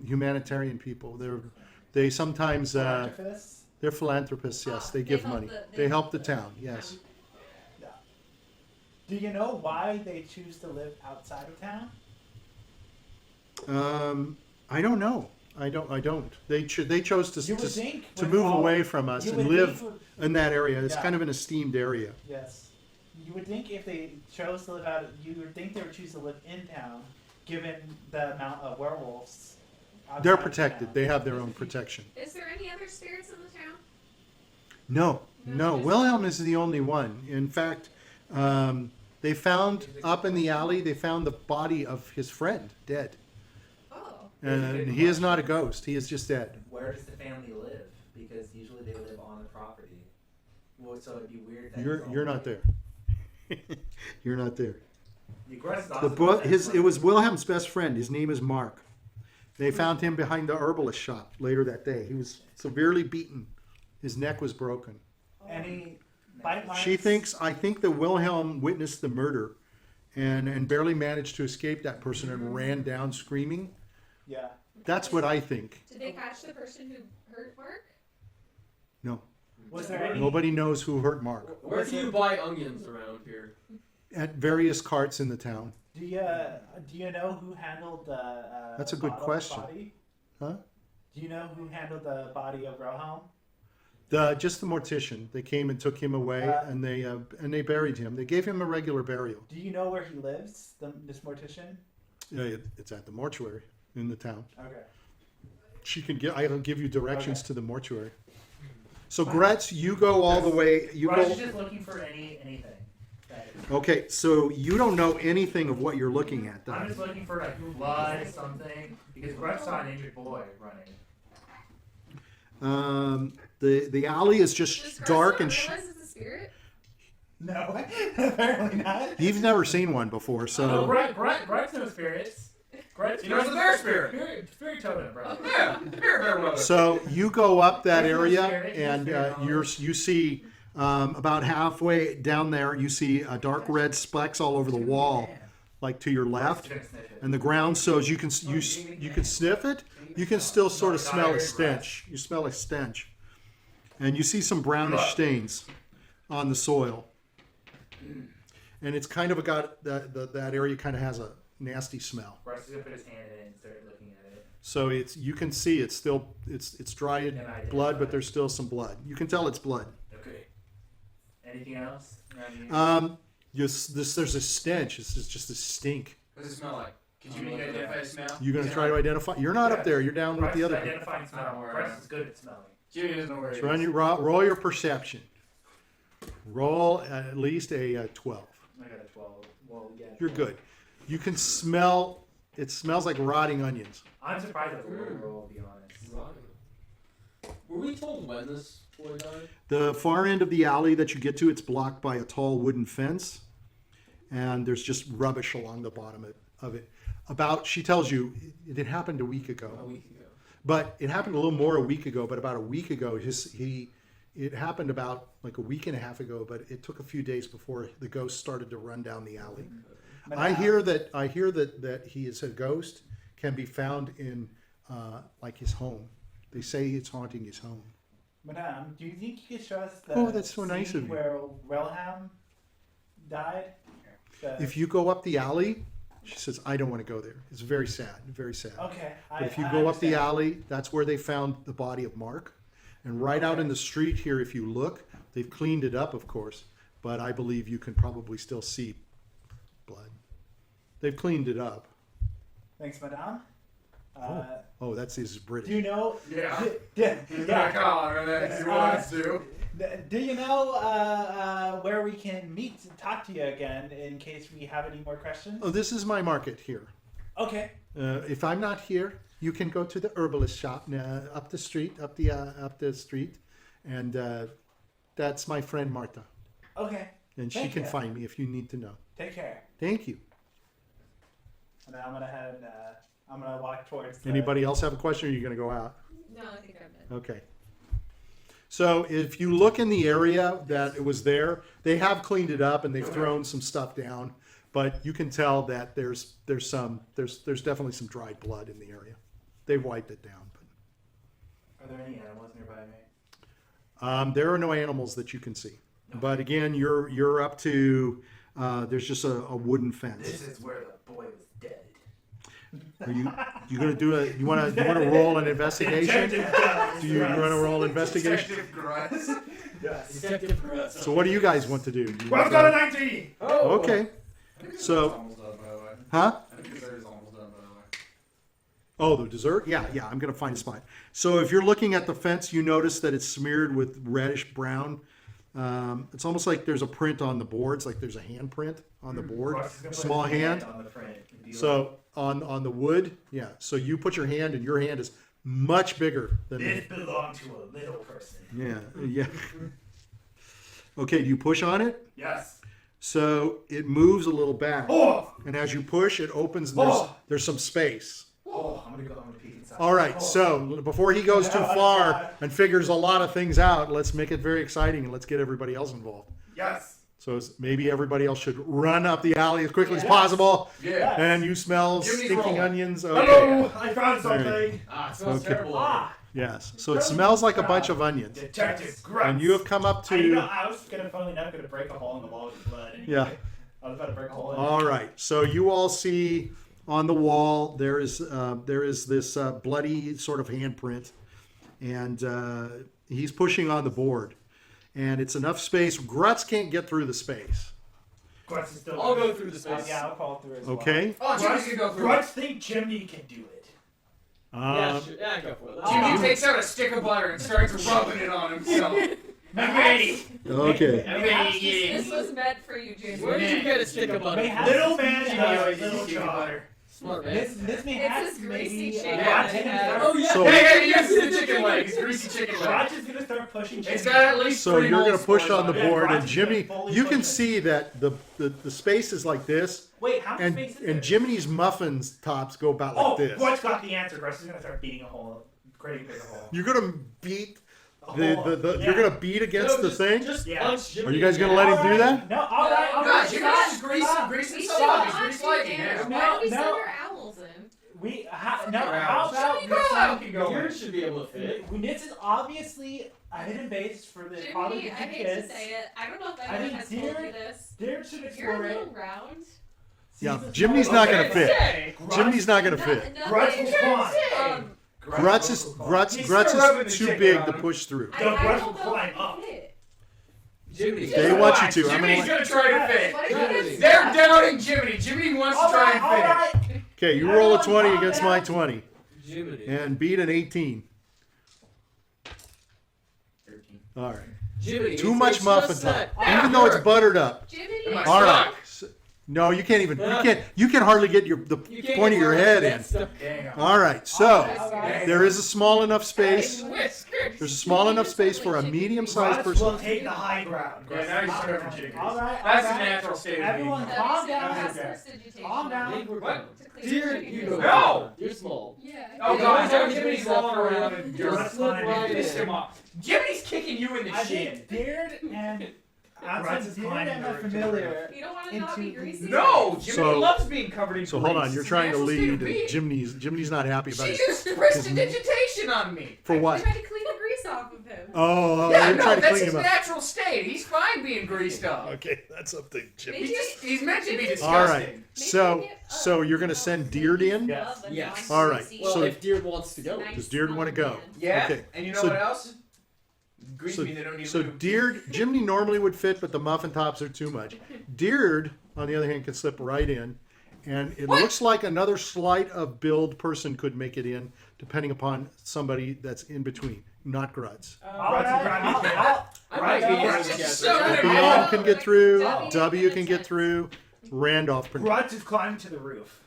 F: humanitarian people. They sometimes
D: Philanthropists?
F: they're philanthropists. Yes, they give money. They help the town. Yes.
D: Yeah. Do you know why they choose to live outside of town?
F: I don't know. I don't. They chose to
D: You would think
F: to
D: with
F: move
D: all-
F: away from us
D: you
F: and
D: would
F: live
D: think
F: in that area. It's
D: Yeah.
F: kind of an esteemed area.
D: Yes. You would think if they chose to live out, you would think they would choose to live in town, given the amount of werewolves.
F: They're
D: outside of
F: protected.
D: town.
F: They have their own protection.
E: Is there any other spirits in the town?
F: No. Wilhelm is the only one. In fact, they found up in the alley. They found the body of his friend dead,
E: Oh.
F: and he is not a ghost. He is just dead.
C: Where does the family live? Because usually they live on the property. Well, so it'd be weird that
F: You're not there. You're not there.
C: The Grutz
F: The book, it was Wilhelm's best friend. His name is Mark. They found him behind the herbalist shop later that day. He was severely beaten. His neck was broken.
D: Any bite marks?
F: I think that Wilhelm witnessed the murder and barely managed to escape that person and ran down screaming.
D: Yeah.
F: That's what I think.
E: Did they catch the person who hurt Mark?
F: No.
D: Was there any?
F: Nobody knows who hurt Mark.
B: Where do you buy onions around here?
F: At various carts in the town.
D: Do you know who handled the?
F: That's a good
D: bottle
F: question.
D: Body?
F: Huh?
D: Do you know who handled the body of Wilhelm?
F: Just the mortician. They came and took him away, and they buried him. They gave him a regular burial.
D: Do you know where he lives? This mortician.
F: It's at the mortuary in the town.
D: Okay.
F: I'll give you directions
D: Okay.
F: to the mortuary. So Grutz, you go all the way.
C: Grutz is just looking for anything.
F: Okay, so you don't know anything of what you're looking at,
C: I'm
F: though.
C: just looking for like blood, something, because Grutz saw an injured boy running.
F: The alley is
E: Does
F: just
E: Grutz
F: dark
E: not
F: and
E: realize it's a spirit?
D: No, apparently not.
F: You've never seen one before, so
C: Grutz knows spirits. Grutz
A: He knows the bear spirit.
C: Spirit totem, bro.
A: Yeah, bear brother.
F: so you go up that area, and you see about halfway down there, you see dark red specks all over the wall, like to your left, and the ground. So as you can sniff it, you can still sort of smell a stench. You smell a stench, and you see some brownish stains on the soil, and it's kind of got that area kind of has a nasty smell.
C: Russ is gonna put his hand in it and start looking at it.
F: So you can see it's still it's dried blood, but there's still some blood. You can tell it's blood.
C: Okay. Anything else?
F: There's a stench. It's just a stink.
A: What does it smell like? Could you make identify the smell?
F: You're gonna try to identify. You're not up there. You're down with the other.
C: Identifying smell. Russ is good at smelling.
A: Jimmy doesn't know where it
F: So
A: is.
F: roll your perception. Roll at least a 12.
C: I got a 12. Well, yeah.
F: You're good. You can smell. It smells like rotting onions.
C: I'm surprised it was a low roll, to be honest.
B: Were we told when this boy died?
F: The far end of the alley that you get to, it's blocked by a tall wooden fence, and there's just rubbish along the bottom of it. She tells you it happened a week ago.
B: A week ago.
F: But it happened a little more a week ago. But about a week ago, it happened about like a week and a half ago. But it took a few days before the ghost started to run down the alley. I hear that he is a ghost can be found in like his home. They say it's haunting his home.
D: Madame, do you think you could show us the
F: Oh, that's so nice
D: scene
F: of you.
D: where Wilhelm died?
F: If you go up the alley, she says, I don't want to go there. It's very sad, very sad.
D: Okay.
F: But if you go up the alley, that's where they found the body of Mark. And right out in the street here, if you look, they've cleaned it up, of course. But I believe you can probably still see blood. They've cleaned it up.
D: Thanks, Madame.
F: Oh, this is British.
D: Do you know?
A: Yeah.
D: Yeah.
A: He's gonna call her that he wants to.
D: Do you know where we can meet to talk to you again in case we have any more questions?
F: Oh, this is my market here.
D: Okay.
F: If I'm not here, you can go to the herbalist shop up the street, up the street, and that's my friend Martha.
D: Okay.
F: And she
D: Thank
F: can
D: you.
F: find me if you need to know.
D: Take care.
F: Thank you.
D: And then I'm gonna head. I'm gonna walk towards.
F: Anybody else have a question, or are you going to go out?
E: No, I think I'm done.
F: Okay. So if you look in the area that it was there, they have cleaned it up and they've thrown some stuff down, but you can tell that there's definitely some dried blood in the area. They've wiped it down.
C: Are there any animals nearby me?
F: There are no animals that you can see, but again, you're up to. There's just a wooden fence.
C: This is where the boy was dead.
F: Are you gonna do a? You wanna roll an investigation? Do you want to roll investigation?
A: Detective Grutz.
C: Yes.
B: Detective Grutz.
F: So what do you guys want to do?
C: Well, I've got a 19!
B: Oh.
F: Okay. So,
A: Almost done, by the way.
F: huh?
A: I think dessert is almost done, by the way.
F: Oh, the dessert? Yeah. I'm gonna find a spot. So if you're looking at the fence, you notice that it's smeared with reddish brown. It's almost like there's a print on the boards, like there's a handprint on the board,
C: Russ is gonna put
F: small
C: his
F: hand.
C: on the front and be
F: So on the wood, yeah. So you put your hand, and your hand is much bigger than
C: like, this belonged to a little person.
F: yeah. Okay, do you push on it?
C: Yes.
F: So it moves a little back,
C: Oh!
F: and as you push, it opens. And there's some space.
C: Oh, I'm gonna peek inside.
F: All right, so before he goes too far and figures a lot of things out, let's make it very exciting and let's get everybody else involved.
C: Yes.
F: So maybe everybody else should run up the alley as quickly as possible.
A: Yeah.
F: And you smell
A: Jimmy's
F: stinking
A: rolling.
F: onions. Okay.
C: Hello! I found
F: All right.
C: something!
B: Ah, it smells
F: Okay.
B: terrible.
F: Yes. So it smells like a bunch of onions.
C: Detective Grutz!
F: And you have come up
D: I
F: to.
D: was funnily enough gonna break a hole in the wall with blood. Anyway.
F: Yeah.
D: I was about to break a hole in it.
F: All right. So you all see on the wall there is this bloody sort of handprint, and he's pushing on the board, and it's enough space. Grutz can't get through the space.
C: Grutz is still.
B: I'll go through the space.
D: Yeah, I'll crawl through as well.
F: Okay.
A: Oh, Jimmy's gonna go through.
C: Grutz think Jiminy can do it.
B: Yeah, sure. Yeah, go for it. Let's
A: Jimmy
B: do it.
A: takes out a stick of butter and starts rubbing it on himself.
C: I'm ready!
F: Okay.
E: This was meant for you, Jimmy.
B: Where did you get a stick of butter?
D: May have-
C: Little man
D: Yeah,
C: knows
D: little
C: little
D: jar.
C: butter.
B: Smart man.
D: This may
E: It's
D: have
E: this greasy
D: maybe.
E: chicken.
D: Grutz is
C: Yeah.
D: gonna start-
B: Oh yeah.
F: So-
A: Hey, yes, the chicken leg. It's greasy chicken leg.
D: Grutz is gonna start pushing.
A: It's
D: chicken.
A: got at least
F: So
A: 3
F: you're going
A: mold
F: to push
A: spores
F: on the
A: it.
F: board,
D: Yeah,
F: and
D: Grutz is
F: Jimmy,
D: gonna fully
F: you
D: push
F: can
D: it.
F: see that the space is like this,
D: Wait, how much
F: and
D: space is
F: and
D: there?
F: Jiminy's muffins tops go about like
D: Oh,
F: this.
D: Grutz got the answer. Grutz is gonna start beating a hole, creating a bigger hole.
F: You're going to beat
D: A
F: the
D: hole.
F: you're going to beat against the thing.
B: Just
D: Yeah.
B: punch
F: Are you guys going to let him do that?
D: No, all right, all
A: No,
D: right.
A: Jimmy's
D: stop,
A: just greasy
D: stop.
A: himself
E: We
A: up.
E: should
A: He's
E: not
A: greasy
E: do
A: liking
E: damage.
A: him.
E: Why do we
D: No,
E: send
D: no.
E: our owls in?
D: How about
A: Jiminy Carlyle can go
B: Yours
A: in.
B: should be able to fit.
D: this is obviously a hidden base for the probably
E: Jiminy,
D: the
E: I hate
D: kids.
E: to say it. I don't know if
D: I
E: anyone
D: think
E: has told you
D: Diurd-
E: this.
D: Diurd should
E: You're a
D: explore it.
E: little round.
F: Yeah,
D: Seasons
F: Jiminy's
D: one.
F: not going to
A: Okay,
F: fit.
A: say.
F: Jiminy's not going to fit.
D: Grutz will climb.
E: Um,
F: Grutz is
A: He's still rubbing the
F: Grutz is too
A: chicken
F: big
A: on
F: to
A: him.
F: push through.
E: I
D: Grutz
E: don't
D: will
E: know if
D: climb
E: it
D: up.
E: fit.
B: Jiminy.
F: They want you to. I'm
A: Jiminy's
F: gonna.
A: gonna try to fit.
E: What if you get
A: They're
E: stuck?
A: doubting Jiminy. Jiminy wants to try and fit it.
D: Alright.
F: Okay, you roll a
D: Everyone
F: 20
D: calm
F: against
D: down.
F: my 20
B: Jiminy.
F: and beat an 18.
A: 13.
F: All right.
B: Jiminy.
F: Too
B: it's
F: much
B: just
F: muffin
B: that.
F: top, even though it's buttered up.
E: Jiminy.
A: Am I
F: All right.
A: stuck?
F: No, you can't even. You can hardly get the
B: You can't
F: point of
B: get
F: your
B: around
F: head
B: that
F: in.
B: stuff.
A: Damn.
F: All right. So
D: Alright.
F: there is a small enough space.
A: Whiskers.
F: There's a small enough space for a medium-sized
D: Grutz will
F: person.
D: take the high ground.
A: Yeah, now you're stuck for chickens.
D: Alright,
A: That's the
D: alright.
A: natural state of being.
D: Everyone
E: No,
D: calm
E: you said
D: down.
E: last
D: Okay.
E: prestidigitation.
D: Calm down.
B: Think we're
A: What?
B: good.
E: To clean
B: Dear,
E: chicken
B: you
E: is-
B: go.
A: No!
B: You're small.
E: Yeah.
A: Oh
B: Yeah,
A: god,
B: yeah,
A: now Jimmy's
B: Jimmy's
A: rolling
B: left
A: around
B: around.
A: and
D: You're
A: dirt.
D: slip right in.
A: Pissed him off. Jimmy's kicking you in the
D: I
A: shin.
D: think Diurd and
C: Grutz is
D: Diurd
C: climbing
D: and
C: the
D: are
C: roof to the
D: familiar.
E: You don't want to not be
D: Into-
E: greasy.
A: No, Jiminy
F: So-
A: loves being covered in
F: So
A: grease.
F: hold on, you're
A: It's
F: trying
A: the
F: to
A: natural state
F: lead.
A: of being.
F: Jiminy's not happy about
A: She
F: it.
A: used prestidigitation on me.
F: For
E: I
F: what?
E: tried to clean the grease off of him.
F: Oh,
A: Yeah,
F: you're
A: no,
F: trying to
A: that's
F: clean
A: his
F: him up.
A: natural state. He's fine being greased up.
F: Okay, that's something, Jimmy.
A: He's meant to be disgusting.
F: All right. So you're gonna send Diurd in?
D: Yes.
B: Yes.
F: All right,
B: Well,
F: so-
B: if Diurd wants to go.
F: Does Diurd want to go?
A: Yeah,
F: Okay,
A: and you know
F: so-
A: what else? Grease
F: So,
A: me, they don't need
F: so
A: lube.
F: Diurd, Jiminy normally would fit, but the muffin tops are too much. Diurd, on the other hand, can slip right in, and it
A: What?
F: looks like another slight of build person could make it in, depending upon somebody that's in between, not Grutz.
D: Alright,
B: I might be
D: Alright,
B: able
A: Grutz
B: to
A: is
B: get
A: so
B: there.
A: good.
F: Epion can get through,
E: W
F: W can
E: can
F: get
E: attest.
F: through, Randolph.
C: Grutz is climbing to the roof.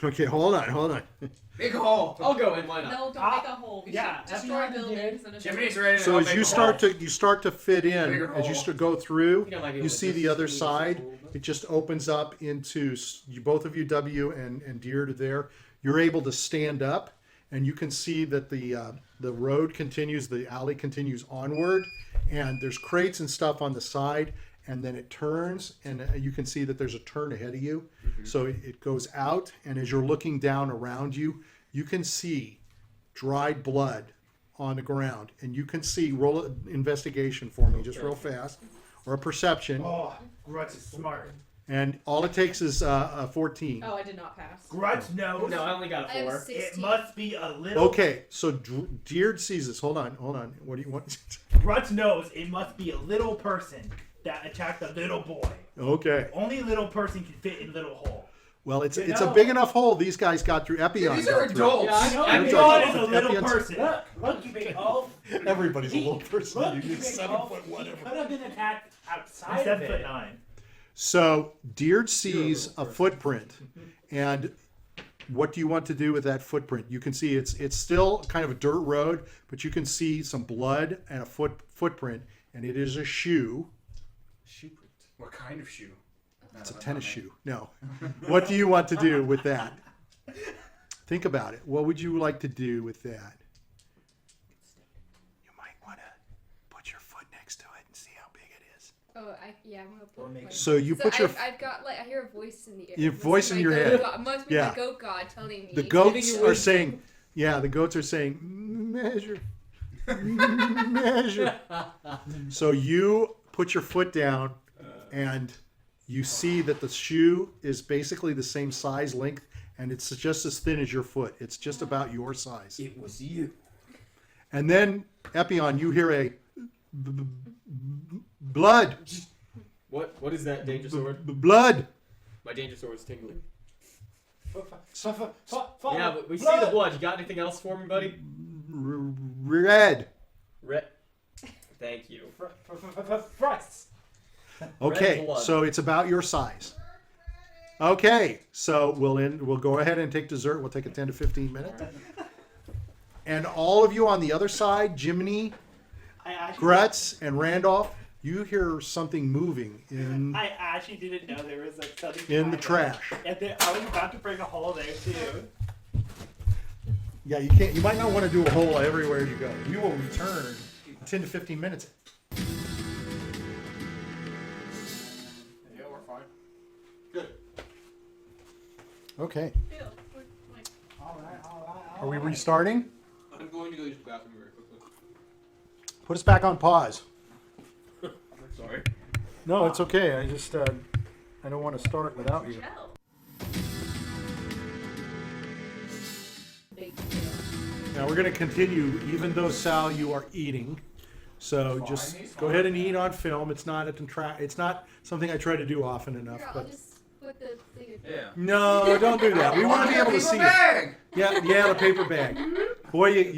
F: Okay, hold on.
A: Big hole.
B: I'll go in. Why not?
E: No, don't make a hole. We
D: Yeah,
E: should destroy
D: Epion
E: buildings and
A: Jimmy's ready to
F: So
A: help
F: as
A: make
F: you
A: a
F: start to fit in,
A: Bigger
F: as you
A: hole.
F: go through,
B: I think I might be
F: you
B: able to
F: see
B: just
F: the other
B: squeeze
F: side.
B: this hole.
F: It just opens up into both of you, W and Diurd are there. You're able to stand up, and you can see that the road continues, the alley continues onward, and there's crates and stuff on the side, and then it turns, and you can see that there's a turn ahead of you. So it goes out, and as you're looking down around you, you can see dried blood on the ground, and you can see, roll an investigation for me, just real fast, or a perception.
C: Oh, Grutz is smart.
F: And all it takes is a 14.
E: Oh, I did not pass.
C: Grutz knows
B: No, I only got
G: I
B: a
G: have
B: 4.
G: 16.
C: it must be a little.
F: Okay, so Diurd sees this. Hold on. What do you want?
C: Grutz knows it must be a little person that attacked a little boy.
F: Okay.
C: Only little person can fit in little hole.
F: Well, it's
C: You
F: a
C: know-
F: big enough hole these guys got through. Epion
A: These are
F: got through.
A: adults.
B: Yeah, I know.
F: I'm
C: Epion
F: sorry,
C: is a
F: but
C: little
F: Epion's-
C: person. Look, you big elf.
F: Everybody's a
C: He-
F: little person.
C: Look,
F: You
C: you
F: get
C: big
F: 7
C: elf.
F: foot
C: He
F: whatever.
C: could have been attacked outside He's of 7'9".
F: So Diurd sees a footprint, and what do you want to do with that footprint? You can see it's still kind of a dirt road, but you can see some blood and a footprint, and it is a shoe. Shoe print.
A: What kind of shoe?
F: It's a tennis shoe. No. What do you want to do with that? Think about it. What would you like to do with that? You might want to put your foot next to it and see how big it is.
G: Oh, I'm gonna
C: Or
G: put
C: make-
G: my-
F: So you put your
G: I've got like I hear a voice in the air.
F: Your
G: Must
F: voice
G: be
F: in
G: my
F: your
G: goat
F: head.
G: God- must be
F: Yeah.
G: my goat god telling me.
F: the goats
B: you
F: are
B: wisdom.
F: saying, yeah, the goats are saying measure, measure. So you put your foot down, and you see that the shoe is basically the same size, length, and it's just as thin as your foot. It's just about your size.
B: It was you.
F: And then, Epion, you hear a blood,
B: What is that danger sword?
F: blood.
B: My danger sword is tingling.
D: Follow.
B: Yeah, but we see the blood. You got anything else for me, buddy?
F: Red.
B: Thank you.
D: Frost.
F: Okay,
B: blood.
F: so it's about your size. Okay, so we'll go ahead and take dessert. We'll take a 10 to 15 minutes. And all of you on the other side, Jiminy, Grutz, and Randolph, you hear something moving in
D: I actually didn't know there was like something
F: in the
D: behind
F: trash.
D: it. And I was about to bring a hole there too.
F: Yeah, you can't. You might not want to do a hole everywhere you go. We will return in 10 to 15 minutes.
A: Yeah, we're fine.
F: Good. Okay.
E: Ew, we're like,
D: All right.
F: Are we restarting?
B: I'm going to go use the bathroom very quickly.
F: Put us back on pause.
B: Sorry.
F: No, it's okay. I just I don't want to start without you.
E: Michelle.
F: Now we're going to continue, even though Sal, you are eating. So just go ahead and eat on film. It's not it's not something I try to do often enough.
G: Here, I'll
F: But
G: just put the thing.
A: Yeah.
F: no, don't do that. We want to be able to see it.
A: Bag.
F: Yeah, the paper bag. Boy,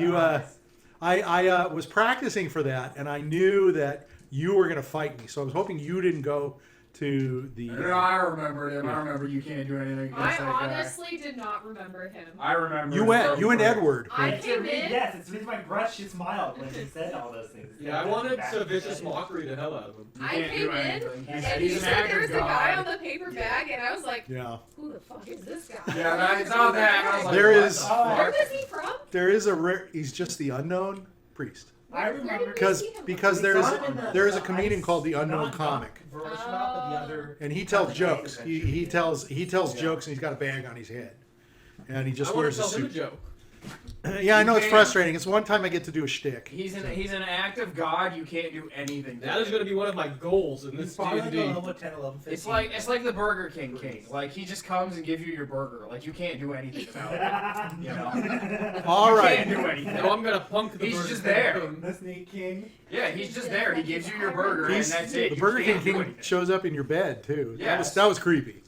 F: I was practicing for that, and I knew that you were going to fight me. So I was hoping you didn't go to the.
A: No, I remember him. I remember you can't do anything against
E: I
A: that guy.
E: honestly did not remember him.
A: I remember.
F: You and Edward.
E: I
D: It's the
E: came
D: re-
E: in.
D: Yes, it's the reason why Grutz just smiled when he said all those things.
B: Yeah, I wanted to vicious mockery the hell out of him.
A: You
E: I
A: can't
E: came
A: do
E: in,
A: anything.
E: and
A: He's
E: you
A: an
E: said
A: act
E: there
A: of
E: was a guy
A: God.
E: on the paper bag, and I was like,
F: Yeah.
E: who the fuck is this guy?
A: Yeah, no, it's not that. I was like,
F: There
A: what
F: is-
A: the
E: Where
A: fuck?
E: is he from?
F: There is a rare. He's just the unknown priest.
D: I
E: Where
D: remember
E: did we
F: Because
E: see him
F: because
E: from?
F: there
D: We
F: is
D: saw him in
F: there is a
D: the
F: comedian
D: ice-
F: called the Unknown
D: not
F: Comic,
D: version of, but the other.
F: and he tells
D: Ice
F: jokes.
D: adventure.
F: He tells jokes, and he's got a bag on his head, and he just
B: I want
F: wears
B: to
F: a
B: tell him a
F: suit.
B: joke.
F: Yeah, I know it's
A: Man.
F: frustrating. It's one time I get to do a shtick.
A: He's an act of God. You can't do anything. to
B: That is
A: him.
B: going to be one of my goals in
D: He's
B: this
D: probably like a
B: D&D.
D: level 10, 11, 15.
A: It's like the Burger King king. Like he just comes and gives you your burger. Like you can't do anything about it. You know.
F: All
A: You
F: right.
A: can't do anything.
B: No, I'm going to punk the
A: He's
B: Burger
A: just
B: King
A: there.
B: King.
D: The Snake King.
A: Yeah, he's just there. He gives you your burger,
F: He's-
A: and that's it.
F: The
A: You
F: Burger King
A: can't do
F: King
A: anything.
F: shows up in your bed too.
A: Yes.
F: That was creepy.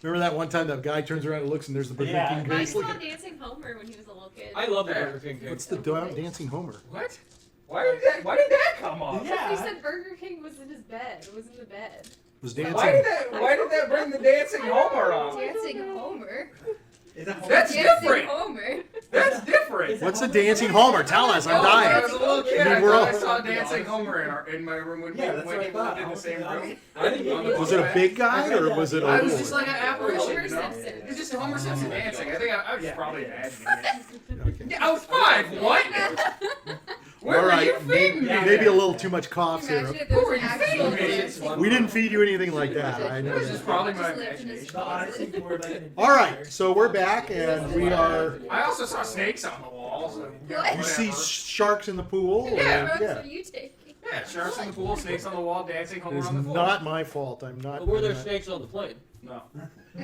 F: Remember that one time that guy turns around and looks and there's the Burger
D: Yeah.
F: King
E: I
F: King?
E: saw Dancing Homer when he was a little kid.
B: I love the
A: Yeah.
B: Burger King King.
F: What's the dancing Homer?
A: What? Why did that come up?
D: Yeah.
E: He said Burger King was in his bed. It was in the bed.
F: Was
A: Why
F: dancing?
A: did that bring the dancing Homer up?
G: Dancing Homer.
D: Is that
A: That's
G: Dancing
A: different.
G: Homer.
A: That's different.
F: What's the dancing Homer? Tell us. I'm
A: When I
F: dying.
A: was a little kid,
F: I
A: I
F: mean, we're
A: thought I
F: all-
A: saw Dancing Homer in my room when
D: Yeah, that's
A: we
D: what I
A: lived
D: thought.
A: in the same room.
B: I think
F: Was it a big guy or was it a
A: I was
F: little?
A: just like an apparition,
E: Homer
A: you know?
E: Simpson.
A: It's just Homer Simpson dancing. I think I was
D: Yeah.
A: probably imagining it.
F: Okay.
A: Yeah, I was 5. What? Where
F: All
A: were
F: right,
A: you feeding me?
F: maybe a little too much cough
G: Imagine
F: syrup.
G: if there
A: Who are
G: was
A: you
G: an
A: feeding
G: actual.
A: me?
F: We didn't feed you anything like that. I know
A: This is
F: that.
A: probably my
G: Just lived in his
A: imagination.
D: The honestly word like
F: All right, so we're back and we are.
A: I also saw snakes on the wall. So yeah,
F: You see
A: whatever.
F: sharks in the pool? or-
G: Yeah, what
F: yeah.
G: are you taking?
A: Yeah, sharks in the pool, snakes on the wall, dancing Homer
F: It's
A: on the floor.
F: not my fault. I'm not.
B: But were there
F: I'm not-
B: snakes on the plane?
A: No.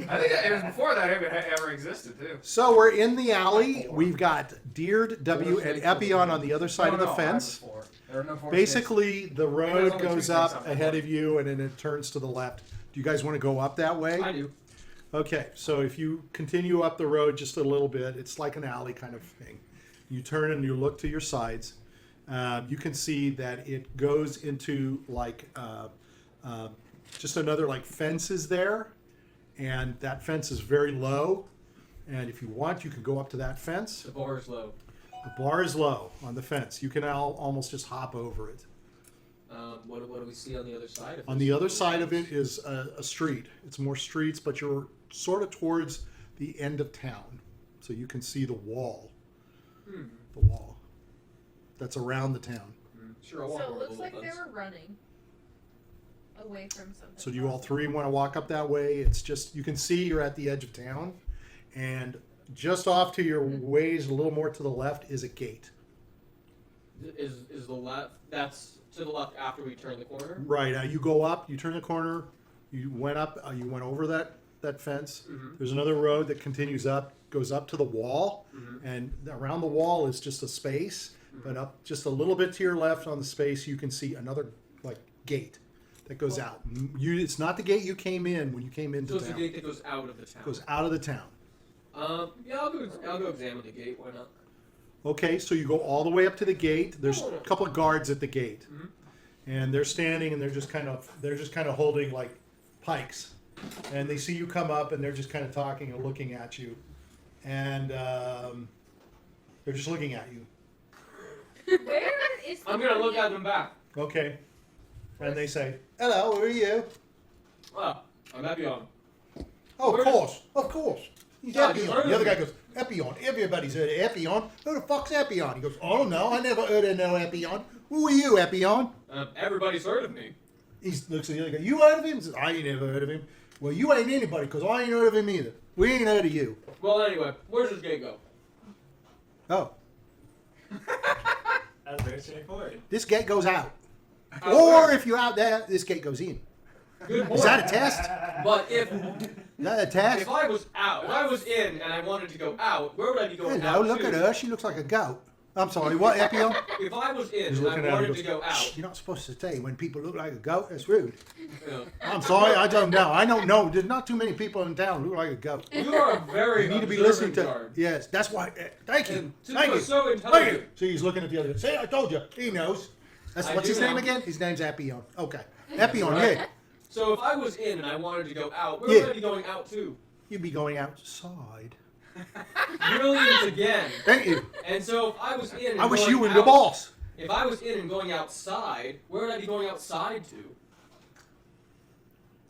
A: I think it was before that ever existed, too.
F: So we're in the alley. We've got Diurd, W, and Epion on the other side of the
A: No,
F: fence.
A: before. There were no four
F: Basically, the
A: There's
F: road
A: only two
F: goes
A: snakes
F: up
A: on the
F: ahead
A: left.
F: of you, and then it turns to the left. Do you guys want to go up that way?
B: I do.
F: Okay, so if you continue up the road just a little bit, it's like an alley kind of thing. You turn and you look to your sides. You can see that it goes into like just another like fences there, and that fence is very low. And if you want, you can go up to that fence.
B: The bar is low.
F: The bar is low on the fence. You can almost just hop over it.
B: What do we see on the other side of
F: On the other side of it is a street. It's more streets, but you're sort of towards the end of town. So you can see the wall. The wall. That's around the town.
B: Sure, I'll walk
E: So it
B: over
E: looks
B: the
E: like
B: fence.
E: they were running away from something.
F: So do you all three want to walk up that way? It's just, you can see you're at the edge of town. And just off to your ways, a little more to the left, is a gate.
B: Is the left? That's to the left after we turn the corner.
F: Right. You go up, you turn the corner, you went up, you went over that fence. There's another road that continues up, goes up to the wall, and around the wall is just a space. But up just a little bit to your left on the space, you can see another like gate that goes out. It's not the gate you came in when you came into
B: So it's the
F: town.
B: gate that goes out of the town.
F: It goes out of the town.
B: Yeah, I'll go examine the gate. Why not?
F: Okay, so you go all the way up to the gate. There's a couple of guards at the gate, and they're standing and they're just kind of holding like pikes and they see you come up, and they're just kind of talking and looking at you, and they're just looking at you.
E: Where is the
B: I'm gonna look
E: party?
B: at them back.
F: Okay, and they say, "Hello, who are you?"
B: Well, I'm Epion.
F: Oh,
B: Where-
F: of course. He's
B: Yeah, you've
F: Epion.
B: heard
F: The other
B: of
F: guy
B: him.
F: goes, Epion. Everybody's heard of Epion. Who the fuck's Epion? He goes, oh no, I never heard of no Epion. Who are you, Epion?
B: Everybody's heard of me.
F: He looks at the other guy. You heard of him? He says, I ain't never heard of him. Well, you ain't anybody, because I ain't heard of him either. We ain't heard of you.
B: Well, anyway, where's this gate go?
F: Oh,
C: That's very straightforward.
F: this gate goes out.
B: Out
F: Or
B: where?
F: if you're out there, this gate goes in.
B: Good point.
F: Is that a test?
B: But if
F: Is that a test?
B: if I was out, if I was in and I wanted to go out, where would I be going
F: Hello,
B: out
F: look
B: to?
F: at her. She looks like a goat. I'm sorry, what, Epion?
B: If I was in
F: He's
B: and I
F: looking at her
B: wanted
F: and
B: to
F: goes,
B: go out,
F: "Shh, you're not supposed to say when people look like a goat. That's rude.
B: you know,
F: I'm sorry, I don't know. I don't know. There's not too many people in town who look like a goat.
B: you are a very
F: You need to be listening to.
B: Diurd.
F: Yes, that's why. Thank you.
B: And since
F: Thank
B: you
F: you.
B: are so
F: Thank
B: intelligent,
F: you. See, he's looking at the other. See, I told you. He knows. That's
B: I
F: what's
B: do
F: his name
B: know.
F: again? His name's Epion. Okay, Epion.
B: Right.
F: Yeah,
B: so if I was in and I wanted to go out, where
F: Yeah.
B: would I be going out to?
F: you'd be going outside.
B: Brilliant again.
F: Thank you.
B: And so if I was in and
F: I wish
B: going
F: you were
B: out,
F: the boss.
B: If I was in and going outside, where would I be going outside to?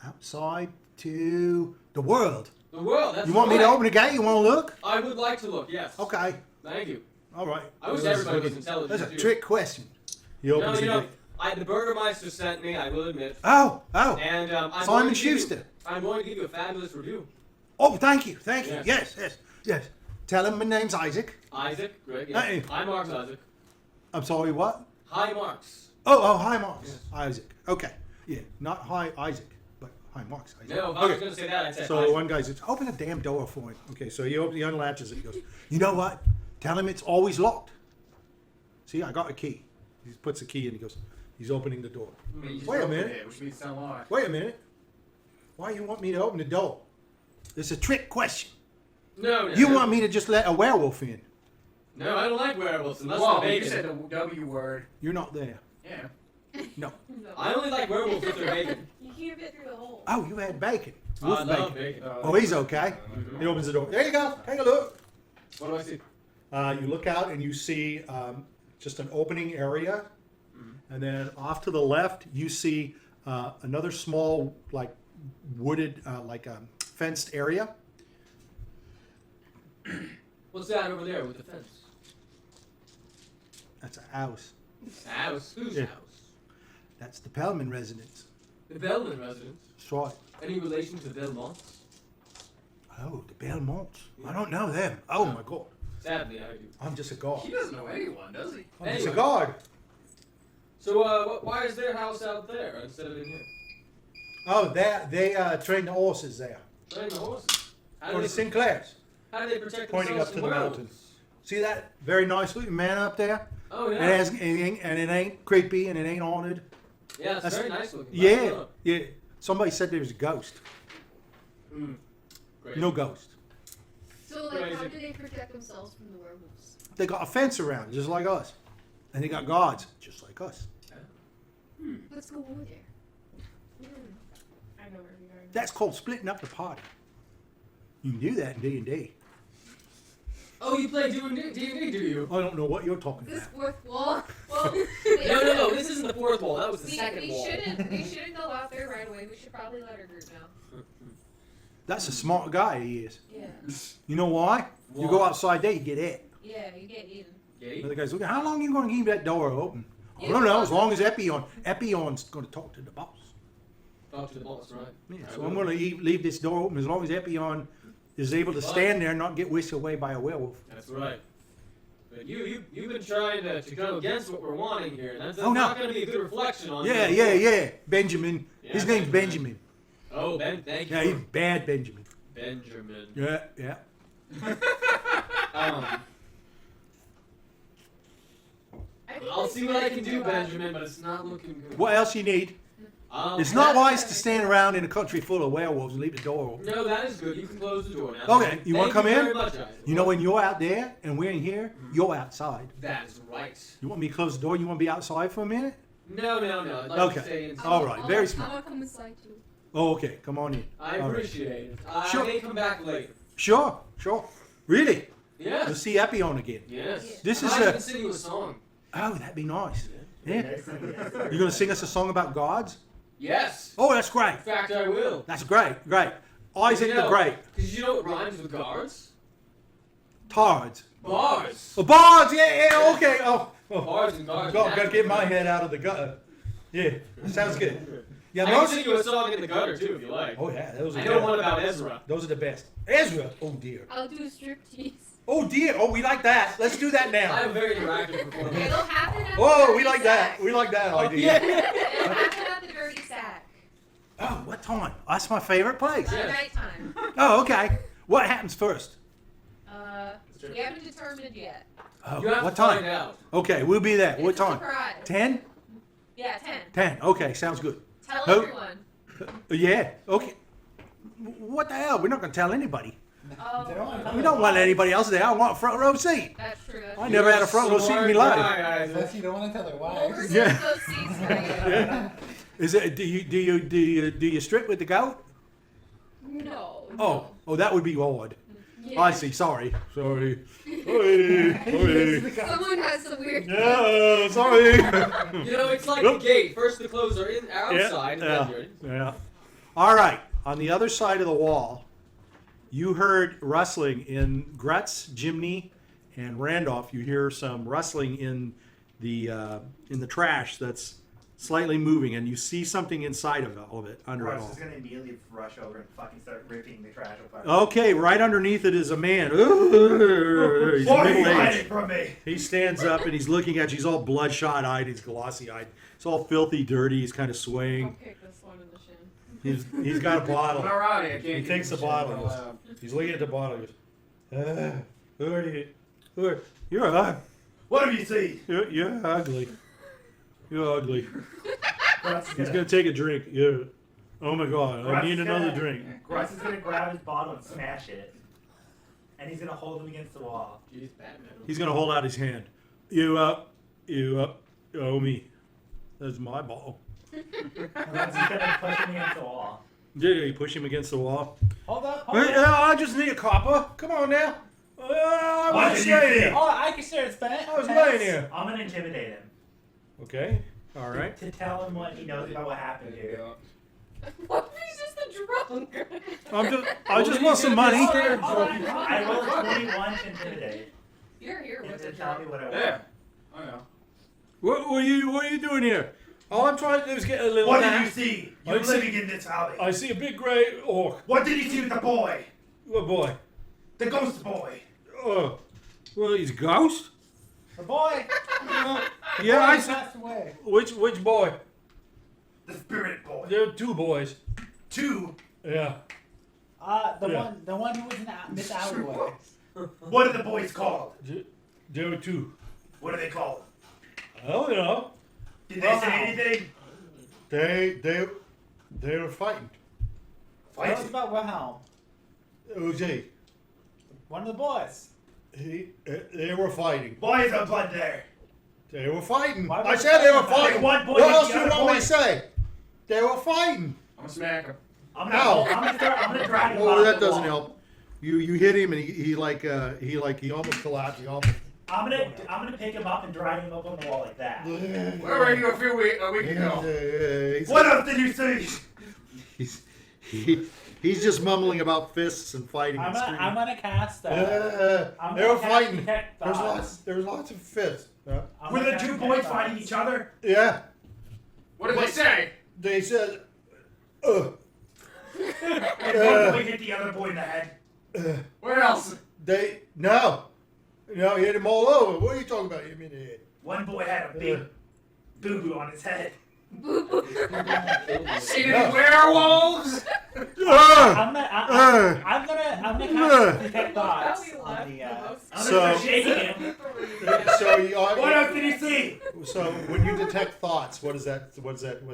F: Outside to the world.
B: The world. That's
F: You want me to
B: right.
F: open the gate? You want to look?
B: I would like to look. Yes.
F: Okay.
B: Thank you.
F: All right.
B: I wish
F: That's-
B: everybody was intelligent.
F: That's a
B: too.
F: trick question. He
B: No,
F: opens
B: you
F: the
B: know,
F: gate.
B: the Burgermeister sent me. I will admit.
F: Oh.
B: And I'm
F: Simon
B: going to give you-
F: Schuster.
B: I'm going to give you a fabulous review.
F: Oh, thank you. Thank you.
B: Yes.
F: Yes. Tell him my name's Isaac.
B: Isaac, great.
F: Hey.
B: Yeah. Hi, Marks. Isaac.
F: I'm sorry, what?
B: Hi, Marks.
F: Oh, hi, Marks.
B: Yes.
F: Isaac. Okay. Yeah, not hi, Isaac, but hi, Marks. Isaac.
B: No, if I was going to say that, I'd say
F: So
B: Isaac.
F: one guy says, open the damn door for him. Okay, so he unlatches it. He goes, you know what? Tell him it's always locked. See, I got a key. He puts the key in. He goes, he's opening the door.
A: You just
F: Wait a
A: opened
F: minute.
A: it, which means it's unlocked.
F: Wait a minute. Why you want me to open the door? It's a trick question.
B: No.
F: You want me to just let a werewolf in?
B: No, I don't like werewolves unless
A: Whoa,
B: they're
A: you
B: bacon.
A: said the W word.
F: You're not there.
A: Yeah.
F: No.
B: I only like werewolves if they're bacon.
E: You can't fit through the hole.
F: Oh, you had bacon.
B: I
F: Wolf
B: love
F: bacon.
B: bacon.
F: Oh, he's okay. He opens the door. There you go. Take a look.
B: What do I see?
F: You look out and you see just an opening area, and then off to the left you see another small, like wooded, fenced area.
B: What's that over there with the fence?
F: That's a house.
B: House? Whose
F: Yeah.
B: house?
F: That's the Pellman residence.
B: The Pellman residence.
F: That's right.
B: Any relation to the Belmonts?
F: Oh, the Belmonts. I don't know them. Oh my God.
B: Sadly, I do.
F: I'm just a guard.
A: He doesn't know anyone, does he?
F: I'm just a
B: Anyway.
F: guard.
B: So, why is their house out there instead of in here?
F: Oh, they train the horses there.
B: Train the horses. How
F: Or
B: do
F: the
B: they,
F: Sinclairs.
B: how do they protect
F: Pointing
B: themselves
F: up to
B: from
F: the
B: werewolves?
F: mountain. See that very nice looking man up there?
B: Oh, yeah.
F: And it ain't creepy and it ain't haunted.
B: Yeah, it's
F: That's-
B: very nice looking.
F: Yeah, yeah. Somebody said there was a ghost.
B: Great.
F: No ghost.
G: So, like, how
B: Crazy.
G: do they protect themselves from the werewolves?
F: They got a fence around, just like us. And they got guards, just like us.
G: Let's go over there.
E: I know where we are.
F: That's called splitting up the party. You can do that in D&D.
B: Oh, you play D&D, do you?
F: I don't know what you're talking
G: This
F: about.
G: fourth wall.
E: Well,
B: No. This isn't the fourth wall. That was the second
E: we
B: wall.
E: shouldn't go out there right away. We should probably let our group know.
F: That's a smart guy he is.
E: Yeah.
F: You know why? You go outside there, you get it.
E: Yeah, you get eaten.
B: Yeah.
F: The other guy's looking, how long are you going to keep that door open? I
E: You
F: don't know,
E: know.
F: as long as Epion's going to talk to the boss.
B: Talk to the boss, right?
F: Yeah,
B: I
F: so
B: will.
F: I'm going to leave this door open as long as Epion is able to stand there and not get whisked away by a werewolf.
B: That's right. But you've been trying to go against what we're wanting here, and that's
F: Oh, no.
B: not going to be a good reflection on you.
F: Yeah. Benjamin. His
B: Yeah,
F: name's
B: Benjamin.
F: Benjamin.
B: Oh, thank you.
F: Yeah,
B: for
F: he's bad Benjamin.
B: Benjamin.
F: Yeah.
B: I'll see what I can do, Benjamin, but it's not looking good.
F: What else you need? It's not wise to stand around in a country full of werewolves and leave the door open.
B: No, that is good. You can close the door now.
F: Okay, you wanna
B: Thank
F: come in?
B: Very much, Isaac.
F: You know when you're out there and we're in here, you're outside.
B: That is right.
F: You want me to close the door? You want to be outside for a minute?
B: No. I'd like
F: Okay.
B: to stay inside.
F: All right, very
G: I'm
F: smart.
G: gonna come inside too.
F: Oh, okay. Come on in.
B: I
F: All right.
B: appreciate it.
F: Sure.
B: I may come back later.
F: Sure. Really? We'll
B: Yes.
F: see Epion again.
B: Yes.
F: This is
B: I might
F: a-
B: even sing you a song.
F: Oh, that'd be nice. Yeah.
D: Yes.
F: You're going to sing us a song about gods?
B: Yes.
F: Oh, that's great.
B: In fact, I will.
F: That's great. Isaac the Great.
B: Because you know what rhymes with guards?
F: Tards.
B: Bars.
F: Oh, bards. Yeah, okay. Oh.
B: Bars and guards.
F: Got to get my head out of the gutter. Yeah, sounds good. Yeah,
B: I can
F: those.
B: sing you a song in the gutter too if you like.
F: Oh yeah, those are
B: I
F: good.
B: know one about Ezra.
F: Those are the best. Ezra. Oh dear.
G: I'll do striptease.
F: Oh dear. Oh, we like that. Let's do that
B: I
F: now.
B: have a very interactive performance.
E: It'll happen at the
F: Oh,
E: dirty
F: we like that.
E: sack.
F: We like that
B: Oh,
F: idea.
B: yeah.
E: It'll happen at the dirty sack.
F: Oh, what time? That's my favorite place.
B: Yeah.
E: Nighttime.
F: Oh, okay. What happens first?
E: We haven't determined yet.
F: Oh,
B: You have
F: what
B: to find
F: time?
B: out.
F: Okay, we'll be there. What
E: It's a
F: time?
E: surprise.
F: 10?
E: Yeah, 10.
F: 10. Okay, sounds good.
E: Tell
F: Oh.
E: everyone.
F: Yeah. Okay. What the hell? We're not gonna tell anybody.
E: Oh,
F: We don't want anybody else there. I want a front row seat.
E: that's true. That's
F: I
E: true.
F: never had a front row seat in my life.
D: Unless you don't want to tell her
E: We'll
D: why.
E: reserve
F: Yeah.
E: those seats for you.
F: Yeah. Is it? Do you strip with the goat?
E: No.
F: Oh, that would be odd.
E: Yeah.
F: I see. Sorry. Oi. Oi.
G: Someone has some weird.
F: Yeah. Sorry.
B: You know, it's like the gate. First the clothes are outside, and then you're in.
F: Yeah. All right. On the other side of the wall, you heard rustling in Grutz, Jiminy, and Randolph. You hear some rustling in the trash that's slightly moving, and you see something inside of all of it, under it
D: Russ
F: all.
D: is gonna immediately rush over and fucking start ripping the trash apart.
F: Okay, right underneath it is a man. Ooh, he's
D: What are you
F: middle-aged.
D: hiding from me?
F: He stands up and he's looking at you. He's all bloodshot-eyed. He's glossy-eyed. He's all filthy, dirty. He's kind of
E: I'll
F: swaying.
E: kick this one in the shin.
F: He's got a bottle.
A: Alrighty, I can't
F: He
A: get
F: takes the
A: shit
F: bottle.
A: out loud.
F: He's looking at the bottle. He goes, who are you? You're ugly.
D: What have you seen?
F: You're ugly. You're ugly.
D: Russ is
F: He's
D: gonna,
F: gonna take a drink. Yeah. Oh my God! I
D: Russ
F: need
D: is
F: another
D: gonna-
F: drink.
D: Russ is gonna grab his bottle and smash it, and he's gonna hold him against the wall.
B: Jeez, Batman.
F: He's gonna hold out his hand. You up? Oh me. That's my bottle.
D: And then he's gonna push him against the wall.
F: Yeah, you push him against the wall.
D: Hold up.
F: Hey, I just need a copper. Come on now. I
D: What
F: was
D: did you
F: laying
D: see?
F: here.
D: Oh, I can share it, Spence.
F: I was laying here.
D: I'm gonna intimidate him
F: Okay. All right.
D: to tell him what he knows about what happened here.
E: What if he's just a drunk?
F: I just want some money.
D: I rolled a 21 to intimidate.
E: You're here with
D: To
E: a
D: tell me
E: drunk.
D: what I want.
A: Yeah, I know.
F: What are you doing here? All I'm trying to do is get a little
D: What
F: nap.
D: did you see?
F: I
D: You're
F: see-
D: living in this alley.
F: I see a big grey orc.
D: What did you see with the boy?
F: What boy?
D: The ghost boy.
F: Oh, well, he's a ghost.
D: The boy.
F: Yeah, I see.
D: passed away.
F: Which boy?
D: The spirit boy.
F: There are two boys.
D: Two.
F: Yeah.
D: The one who was in this alleyway. What are the boys called?
F: There were two.
D: What are they called?
F: I don't know.
D: Did they say anything?
F: They were fighting.
D: Tell us about Wilhelm.
F: Okay.
D: One of the boys.
F: They were fighting.
D: Why is there blood there?
F: They were fighting.
D: Why
F: I
D: was
F: said they were
D: there
F: fighting.
D: one boy
F: What
D: hit
F: else
D: the
F: do you
D: other
F: want me
D: boy?
F: to say? They were fighting.
A: I'm gonna smack him.
D: I'm
F: Ow.
D: gonna drag him
F: Oh,
D: off
F: that
D: the
F: doesn't
D: wall.
F: help. You hit him and he almost collapsed. He almost.
D: I'm gonna pick him up and drag him up on the wall like that.
A: Where were you a week ago?
D: What else did you see?
F: He's just mumbling about fists and fighting and screaming.
D: I'm gonna cast
F: They
D: I'm
F: were
D: gonna cast
F: fighting.
D: Detect Thoughts.
F: There's lots of fists.
D: I'm
C: Were
D: gonna
C: the
D: cast
C: two
D: Detect
C: boys
D: Thoughts.
C: fighting each other?
F: Yeah.
A: What did they say?
F: They said,
C: And one boy hit the other boy in the head.
A: Where else?
F: no, he hit him all over. What are you talking about? You mean it?
C: One boy had a big boo-boo on his head.
A: Seen any werewolves?
D: I'm gonna cast Detect Thoughts
E: Probably
D: on
E: left
D: the.
E: the most.
C: I'm
F: So-
C: gonna start shaking him. What else did he see?
F: So when you detect thoughts, what is that? What's that? Do?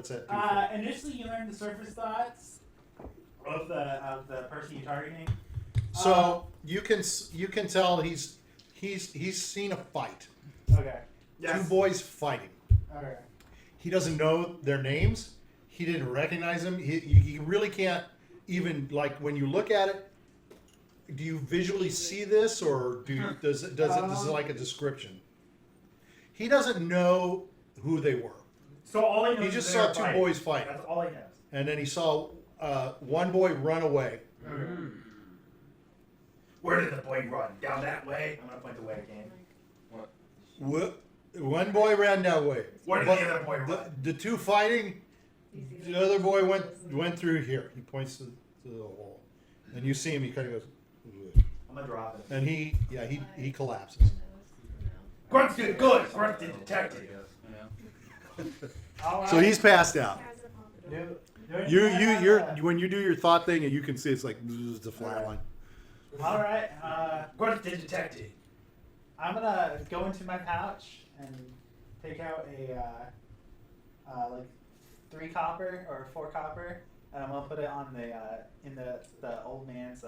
D: Initially, you learn the surface thoughts of the person you're targeting.
F: So you can tell he's seen a fight.
D: Okay.
F: Two boys fighting.
D: Okay.
F: He doesn't know their names. he didn't recognize him. You really can't even, like, when you look at it, do you visually see this, or does it like a description? He doesn't know who they were.
I: So all he knows
F: He just
I: is
F: saw
I: they're
F: two
I: fighting.
F: boys fight,
I: That's all he knows.
F: and then he saw one boy run away.
I: Where did the boy run? Down that way? I'm gonna point the way again.
F: One boy ran that way.
I: Where did the other boy run?
F: The two fighting, the other boy went through here. He points to the wall, and you see him. He kind of goes,
I: I'm gonna drop it.
F: and he collapses.
I: Grutz did good. Grutz did detective.
D: All right.
F: So he's passed out.
D: You're
F: When you do your thought thing, and you can see it's like the flat line.
D: all right.
I: Grutz did detective.
D: I'm gonna go into my pouch and take out a like 3 copper or 4 copper, and I'm gonna put it on in the old man's.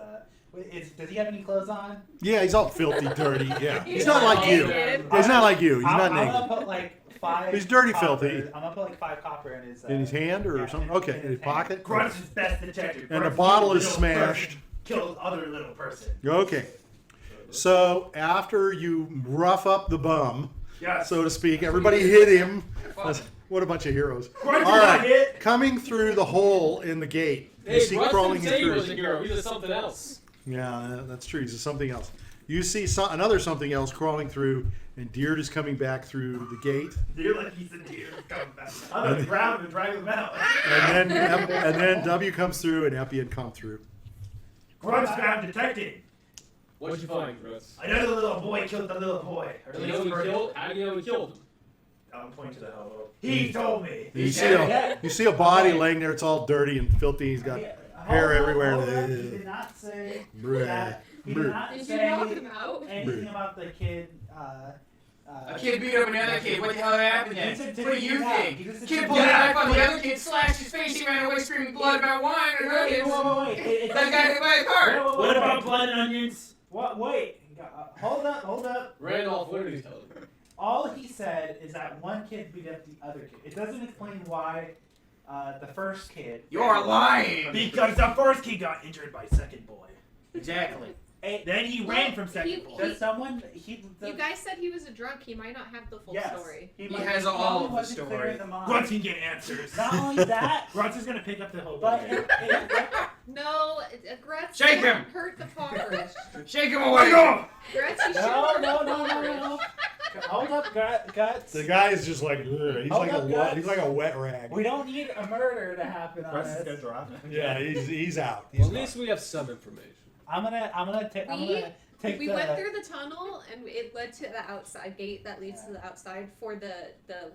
D: Does he have any clothes on?
F: Yeah, he's all filthy, dirty. Yeah, he's
E: He's
F: not
E: not
F: like you.
E: naked.
F: He's not like you. He's not
D: I'm
F: naked.
D: gonna put like 5.
F: He's dirty,
D: copper.
F: filthy.
D: I'm gonna put like 5 copper in his
F: hand or
D: yeah,
F: something.
D: in
F: Okay, in his
D: hand.
F: pocket.
I: Grutz is best detective.
F: And the
I: Grutz
F: bottle
I: killed
F: is
I: a little
F: smashed.
I: person, Killed other little person.
F: Okay. So after you rough up the bum,
I: Yes.
F: so to speak, everybody hit him. What a bunch of heroes!
I: Grutz
F: All
I: got
F: right,
I: hit.
F: coming through the hole in the gate, you
B: Hey,
F: see
B: Grutz
F: crawling
B: didn't say he was a
F: through.
B: hero. He was something else.
F: Yeah, that's true. He's something else. You see another something else crawling through, and Diurd is coming back through the gate,
I: You're like he's a deer. Coming back. I'm gonna grab him and drag him out.
F: and then W comes through, and Epion come through.
I: Grutz found detective.
B: What'd you find, Grutz?
I: I know the little boy killed the little boy. Or
B: Do
I: at
B: you know
I: least
B: he
I: for-
B: killed? How do you know he killed him?
I: I'm pointing to the hobo. He told me.
F: You see a body laying there. It's all dirty and filthy. He's got hair everywhere.
D: Hold on. He did not say
F: Bruh.
D: that. He
F: Bruh.
D: did not
G: Did you
D: say
G: knock him out?
D: anything about the kid.
A: A kid beat up another kid. What the hell happened then?
D: He just
A: What do you
D: didn't
A: think?
D: he just
A: Kid
D: didn't
A: pulled a
D: get
A: knife on the other kid, slashed his face, he ran away screaming blood about wine and
D: Wait,
A: onions.
D: wait.
A: That guy hit by a car.
I: What about blood and onions?
D: What? Wait. Hold up.
B: Randolph, what did he tell him?
D: All he said is that one kid beat up the other kid. It doesn't explain why the first kid.
A: You're lying.
I: Because the first kid got injured by second boy.
A: Exactly.
I: Then he ran from second boy.
D: Does someone?
E: You guys said he was a drunk. He might not have the full
D: Yes.
E: story.
A: He has all of the
D: wasn't clear
A: story.
D: in the mind.
I: Grutz can get answers.
D: Not only that,
I: Grutz is gonna pick up the hobo.
D: but
E: No, Grutz
A: Shake
E: can't
A: him.
E: hurt the part.
A: Shake him away.
I: Go!
E: Grutz, you should.
D: no. Hold up, Guts.
F: The guy is just like, ugh. He's
D: Hold
F: like
D: up,
F: a
D: guys.
F: he's like a wet rag.
D: We don't need a murder to happen on
I: Grutz is gonna
D: this.
I: drop it.
F: Yeah, he's out.
B: Well,
F: He's
B: at least we have some information.
D: I'm gonna take
E: We
D: the.
E: went through the tunnel and it led to the outside gate that leads to the outside for the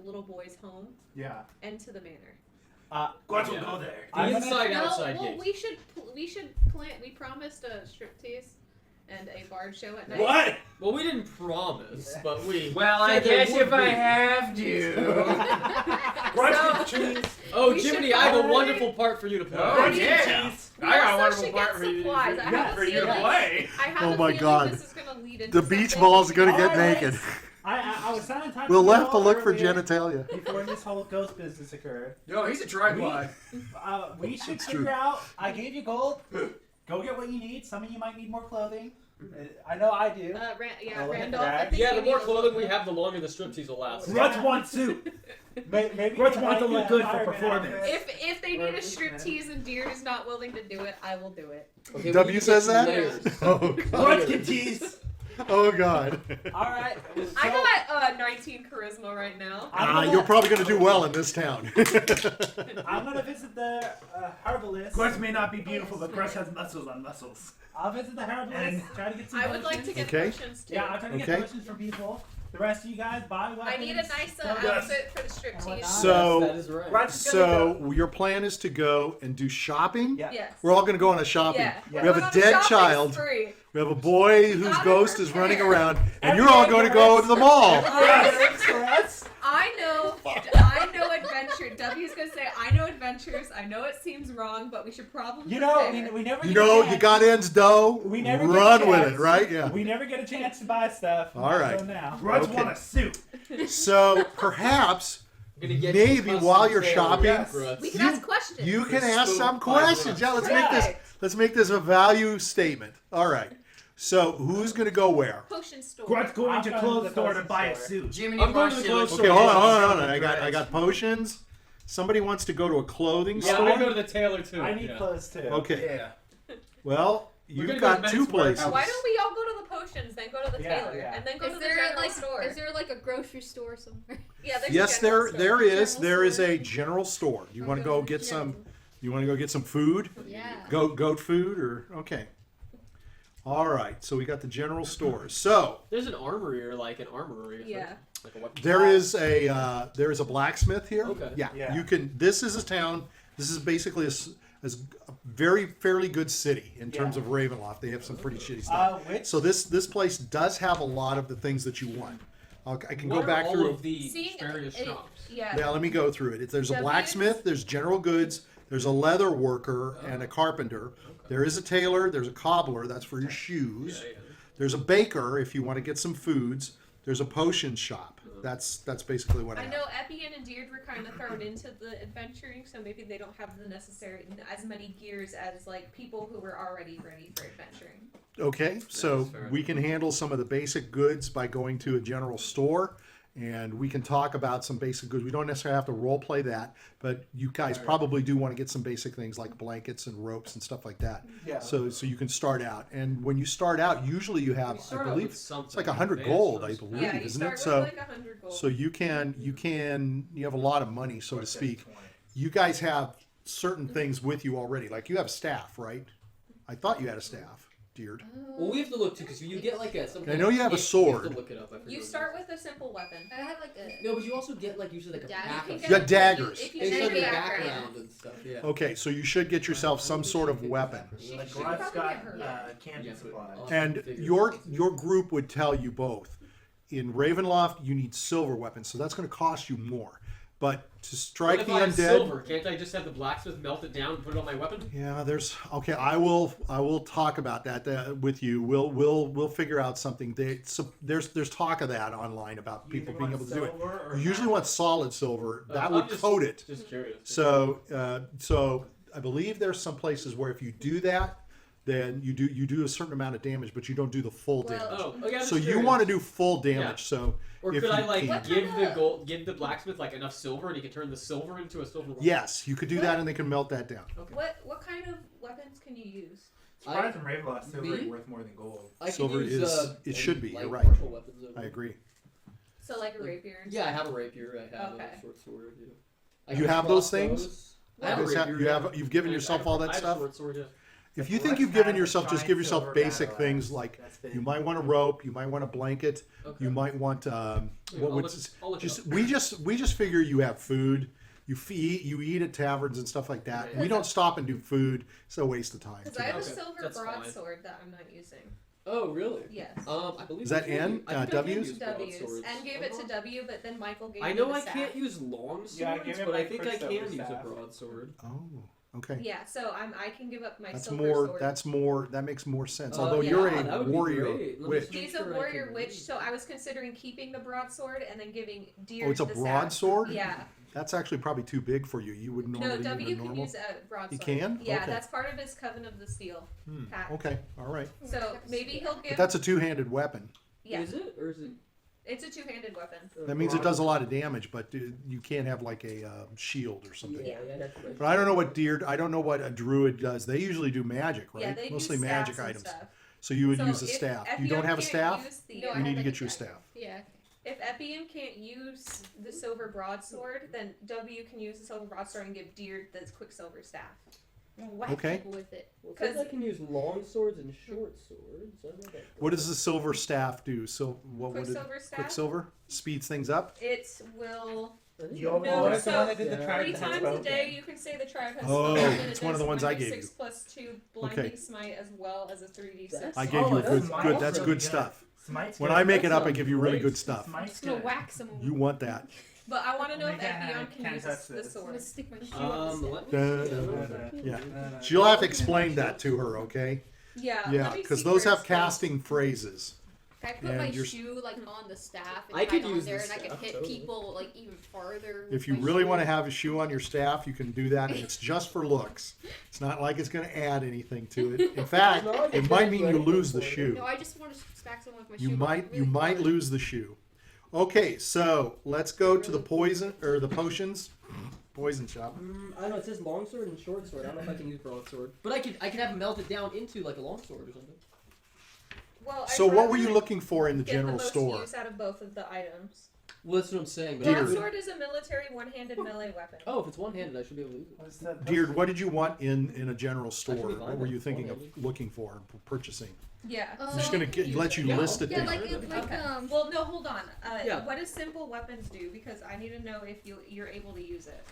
E: little boy's home
D: Yeah.
E: and to the manor.
I: Grutz will
B: Yeah.
I: go there.
B: The
D: I'm
B: inside
E: No,
B: outside
E: well,
B: gate.
E: we should plan. We promised a striptease and a bard show at night.
I: What?
B: Well, we didn't promise, but we.
A: Well, I
B: said there
A: guess
B: would
A: if I
B: be.
A: have to.
I: Grutz
E: So-
I: gets cheese.
B: Oh,
E: We should
B: Jiminy, I have a
E: probably-
B: wonderful part for you to play.
A: Oh,
I: Grutz
A: yeah.
I: gets cheese.
E: We
A: I got a
E: also
A: wonderful
E: should
A: part
E: get
A: for you,
E: supplies. I have a
A: for you to
E: feeling-
A: play.
E: I have
F: Oh
E: a
F: my
E: feeling
F: God.
E: this is gonna lead into
F: the beach
E: something.
F: ball's gonna get
D: Alright.
F: naked.
D: I was trying to talk
F: We'll
D: to you
F: have to
D: all
F: look for
D: earlier
F: genitalia.
D: before this whole ghost business occurred.
A: No, he's a tripod.
D: We should
F: That's
D: figure
F: true.
D: out. I gave you gold. Go get what you need. Some of you might need more clothing. I know I do.
E: Yeah,
D: I'll look at
E: Randolph.
D: that.
E: I think
B: Yeah,
E: you
B: the more
E: need a
B: clothing we
E: little
B: have, the longer the striptease will last.
I: Grutz wants soup.
D: Maybe
I: Grutz
D: you
I: wants to
D: can
I: look good for
D: fireman
I: performance.
D: outfit.
E: If they need a striptease and Diurd is not willing to do it, I will do it.
B: Okay, we
F: W
B: need to
F: says
B: get
F: that?
B: layers.
F: Oh
I: Grutz
F: god.
I: can tease.
F: Oh god.
D: All right.
E: I got 19 charisma right now.
F: You're probably gonna do well in this town.
D: I'm gonna visit the herbalist.
I: Grutz may not be beautiful, but Grutz has muscles on muscles.
D: I'll visit the herbalist.
I: And-
D: Try to get some.
E: I would like to
D: potions.
E: get
F: Okay.
E: potions too.
D: Yeah, I'm trying to get
F: Okay.
D: potions from people. The rest of you guys buy weapons.
E: I need a nice
D: clothes.
E: outfit for the striptease.
D: whatnot.
F: So-
B: Yes, that is right.
I: Grutz is gonna
F: So your plan is to go and do shopping.
D: Yeah.
E: Yes.
F: We're all gonna go on a shopping.
E: Yeah.
F: We have
E: We're
F: a
E: on
F: dead
E: shopping
F: child.
E: spree.
F: We have a boy whose
E: Gotta
F: ghost is running
E: prepare.
F: around, and you're all going to go to the mall.
E: I know adventure. W's gonna say, I know adventures. I know it seems wrong, but we should probably.
D: You know,
E: prepare.
D: we never.
F: You
D: get a
F: know,
D: chance.
F: you got ends dough.
D: We never get a
F: run with
D: chance.
F: it, right? Yeah.
D: We never get a chance to buy stuff.
F: All right.
D: So now.
I: Grutz
F: Okay.
I: want a suit.
F: So perhaps
B: Gonna get
F: maybe
B: custom
F: while you're
B: tailored
F: shopping,
B: Grutz.
E: We can ask questions.
F: you can
B: For
F: ask
B: spook
F: some
B: by
F: questions.
B: Grutz.
F: Yeah,
E: Perfect.
F: let's make this a value statement. All right. So who's gonna go where?
E: Potion store.
I: Grutz going
D: I'll
I: to
D: go to
I: clothes
D: the
I: store to
D: clothes
I: buy a
D: store.
I: suit.
A: Jiminy,
B: I'm going to
A: why
B: the
A: don't you
B: clothes
A: look-
F: Okay, hold on.
A: Great.
F: I got potions. Somebody wants to go to a clothing
B: Yeah,
F: store.
B: I go to the tailor too.
D: I need
B: yeah.
D: clothes too.
F: Okay.
A: Yeah.
F: Well,
B: We're
F: you've
B: gonna
F: got
B: go to
F: two
B: men's
F: places.
B: warehouse.
E: Why don't we all go to the potions, then go to the
D: Yeah,
E: tailor,
D: yeah.
E: and then go
G: Is
E: to the
G: there
E: general
G: like
E: store?
G: is there like a grocery store somewhere?
E: Yeah, there's
F: Yes,
E: a general store.
F: there is.
G: General
F: There is
G: store.
F: a general store. You want to go get some? You want to go get some food?
G: Yeah.
F: Goat food or okay. All right. So we got the general store. So
B: There's an armory or like an armory.
E: Yeah.
B: Like a weapon.
F: there is a blacksmith here.
B: Okay.
F: Yeah.
D: Yeah.
F: You can. This is a town. This is basically a very fairly good city in terms
D: Yeah.
F: of Ravenloft. They have some pretty shitty stuff.
D: Which
F: So this place does have a lot of the things that you want. I can
B: What
F: go back
B: are all
F: through.
B: of the
E: Seeing
B: various
E: it-
B: shops?
E: Yeah.
F: Yeah, let me go through it. There's a
E: W's?
F: blacksmith, there's general goods, there's a leather worker and a carpenter. There is a tailor, there's a cobbler, that's for your shoes.
B: Yeah, yeah.
F: There's a baker if you want to get some foods. There's a potion shop. That's basically what I
E: I
F: have.
E: know Epion and Diurd were kind of thrown into the adventuring, so maybe they don't have the necessary as many gears as like people who were already ready for adventuring.
F: Okay, so
B: fair.
F: we can handle some of the basic goods by going to a general store, and we can talk about some basic goods. We don't necessarily have to role play that, but you guys probably do want to get some basic things like blankets and ropes and stuff like that.
D: Yeah.
F: So you can start out, and when you start out, usually you have,
B: We start
F: I
B: out
F: believe,
B: with something.
F: it's like 100
B: Advanced
F: gold, I
B: first.
F: believe,
E: Yeah, you
F: isn't
E: start
F: it?
E: with
F: So
E: like 100 gold.
F: so you have a lot of money, so to speak. You guys have certain things with you already, like you have staff, right? I thought you had a staff, Diurd.
B: Well, we have to look too, because you get like a.
F: I know you have a
B: You
F: sword.
B: have to look it up. I forget
E: You
B: what it
E: start
B: is.
E: with a simple weapon.
G: I have like a.
B: No, but you also get like usually like a
G: Dagger?
B: pack
G: You
B: of
G: can
F: You got daggers.
E: If you
B: It's
E: get
B: like
E: a
B: a
E: background.
B: background and stuff. Yeah.
F: Okay, so you should get yourself some sort of weapon.
I: Like
E: She
I: Grutz
E: probably
I: got
E: get her.
I: candy
B: Yeah, but
I: supplies.
B: I'll have to
F: And
B: figure
F: your
B: it out.
F: your group would tell you both. In Ravenloft, you need silver weapons, so that's going to cost you more. But to
B: What
F: strike
B: if
F: the
B: I have
F: undead,
B: silver? Can't I just have the blacksmith melt it down and put it on my weapon?
F: yeah, there's okay. I will talk about that with you. We'll figure out something. There's talk of that online about people being able to do it. You usually want solid silver. That
B: I'm
F: would
B: just-
F: coat it.
B: Just curious.
F: So I believe there's some places where if you do that, then you do a certain amount of damage, but you don't do the full
E: Well,
F: damage.
B: Oh, okay. I'm
F: So
B: just
F: you
B: curious.
F: want to do full damage.
B: Yeah.
F: So
B: Or
F: if
B: could I
F: you
B: like
F: can-
B: give the blacksmith like enough silver and he could turn the silver into a silver weapon?
F: Yes, you could do that, and they can melt that down.
B: Okay.
E: What kind of weapons can you use?
I: Surprised from Ravenloft, silver
B: Me?
I: is worth more than gold.
B: I can
F: Silver
B: use,
F: is- it should be,
B: light
F: you're right.
B: martial weapons over.
F: I agree.
E: So like a rapier. And
B: Yeah, I have a rapier. I have
E: Okay.
B: a short sword. Yeah. I
F: You
B: have
F: have those
B: crossbows.
F: things?
B: I have a
F: You guys have-
B: rapier,
F: you
B: yeah.
F: have- you've given
B: I-
F: yourself
B: I-
F: all that
B: I have
F: stuff?
B: A short sword, yeah.
F: If you
I: Grutz
F: think you've given
I: has a
F: yourself, just
I: giant
F: give yourself
I: silver
F: basic
I: battle
F: things
I: axe.
F: like
I: That's big.
F: you might want a rope, you might want a blanket,
B: Okay.
F: you might want what
B: I'll
F: would
B: look- I'll look it
F: just
B: up.
F: we just figure you have food. You eat at taverns and stuff like that.
B: Yeah.
F: We don't stop and do food. It's a waste of time.
E: Because I have a
B: Okay,
E: silver
B: that's fine.
E: broadsword that I'm not using.
B: Oh, really?
E: Yes.
B: I believe
F: Is that
B: I can
F: N?
B: use- I think I can
F: W's?
B: use
E: W's.
B: broadswords.
E: And gave it to W, but then Michael gave
B: I
E: me
B: know
E: the
B: I
E: staff.
B: can't use long swords,
D: Yeah, give him
B: but I
D: my
B: think I
D: Quicksilver
B: can use a
D: staff.
B: broadsword.
F: Oh, okay.
E: Yeah, so I can give up my
F: That's
E: silver
F: more.
E: sword.
F: That's more. That makes more sense.
B: Oh,
F: Although
E: yeah,
F: you're
B: that
F: a
B: would be
F: warrior
B: great. Let me
F: witch.
B: see.
E: He's
B: Sure,
E: a
B: I
E: warrior
B: can
E: witch,
B: read.
E: so I was considering keeping the broadsword and then giving Diurd
F: Oh, it's a
E: the staff.
F: broadsword?
E: Yeah.
F: That's actually probably too big for you. You would
E: No,
F: normally
E: W
F: use a
E: can
F: normal.
E: use a broadsword.
F: He can?
E: Yeah,
F: Okay.
E: that's part of his Coven of the Steel pack.
F: Okay, all right.
E: So maybe he'll give.
F: But that's a two-handed weapon.
E: Yeah,
B: Is it or is it?
E: it's a two-handed weapon.
F: That means it does a lot of damage, but you can't have like a shield or something.
B: Yeah, that's right.
F: But I don't know what I don't know what a druid does. They usually do magic, right?
E: Yeah, they
F: Mostly
E: do
F: magic
E: staffs and
F: items.
E: stuff.
F: So you would
E: So
F: use a
E: if
F: staff. You
E: Epion
F: don't have a
E: can't
F: staff?
E: use the-
G: No, I
F: You need
G: have
F: to
G: like
F: get
G: a
F: you a
G: dagger.
F: staff.
G: Yeah.
E: If Epion can't use the silver broadsword, then W can use the silver broadsword and give Diurd the quicksilver staff.
G: Whack
F: Okay.
G: people with it.
B: Well,
E: Because-
B: I can use long swords and short swords. I know that.
F: What does the silver staff do? So what would it?
E: Quicksilver staff.
F: Quicksilver speeds things up.
E: It will
D: Yo,
E: No,
D: what is the
E: so
D: one that did the
B: Yeah.
D: tribe
E: 3
D: that has
E: times a
D: spoken?
E: day you can say the tribe has
F: Oh,
E: spoken, and
F: it's
E: it
F: one of the
E: does
F: ones I
E: 1d6
F: gave you.
E: +2 blinding
F: Okay.
E: smite as well as a 3d6.
F: I gave you a
I: that's
F: good.
I: smite.
F: Good. That's
I: Also
F: good
I: good.
F: stuff.
I: Smite's
F: When
I: good.
F: I make it
B: That
F: up, I
B: sounds
F: give you really
B: great.
F: good stuff.
I: Smite's
G: Just gonna
I: good.
G: whack someone.
F: You want that?
E: But I want to know if
I: They can't-
E: Epion can
I: can't
E: use
I: touch
E: the
I: this.
G: I'm gonna
E: sword.
G: stick my shoe on this.
B: Let me
F: Da,
B: see.
F: da,
B: I don't
F: da,
B: know.
F: da. Yeah.
I: No.
F: She'll have to explain that to her, okay?
E: Yeah.
F: Yeah,
E: let me
F: because
E: see
F: those
E: where
F: have
E: it's placed.
F: casting phrases.
G: Can I put
F: And
G: my
F: you're-
G: shoe like on the staff and
B: I
G: try
B: could
G: it on
B: use
G: there,
B: the
G: and I could
B: staff,
G: hit
B: totally.
G: people like even farther.
F: If
G: with
F: you
G: my
F: really
G: shoe.
F: want to have a shoe on your staff, you can do that, and it's just for looks. It's not like it's going to add anything to it. In fact,
H: No,
F: it might mean you lose the shoe.
G: No, I just want to smack someone with my
F: You
G: shoe.
F: might
G: really hard.
F: lose the shoe. Okay, so let's go to the poison or the potions. Poison shop.
H: I don't know. It says longsword and short sword. I don't know if I can use broadsword.
B: But I could have it melted down into like a longsword or something.
E: Well,
F: So
E: I'd
F: what were
E: rather
F: you looking for in the
E: get
F: general
E: the most
F: store?
E: use out of both of the items.
B: Well, that's what I'm saying. But
F: Diurd.
E: Broadsword is a military one-handed melee weapon.
B: Oh, if it's one-handed, I should be able to use it.
D: What's that?
F: Deard, what did you want in a general store?
B: be fine
F: What were
B: with
F: you thinking of
B: one-handed.
F: looking for, purchasing?
E: Yeah.
F: I'm just gonna let you
B: Yeah.
F: list it
G: Yeah,
F: there.
G: like
E: Okay.
G: um.
E: Well, no, hold on.
B: Yeah.
E: What does simple weapons do? Because I need to know if you're able to use it.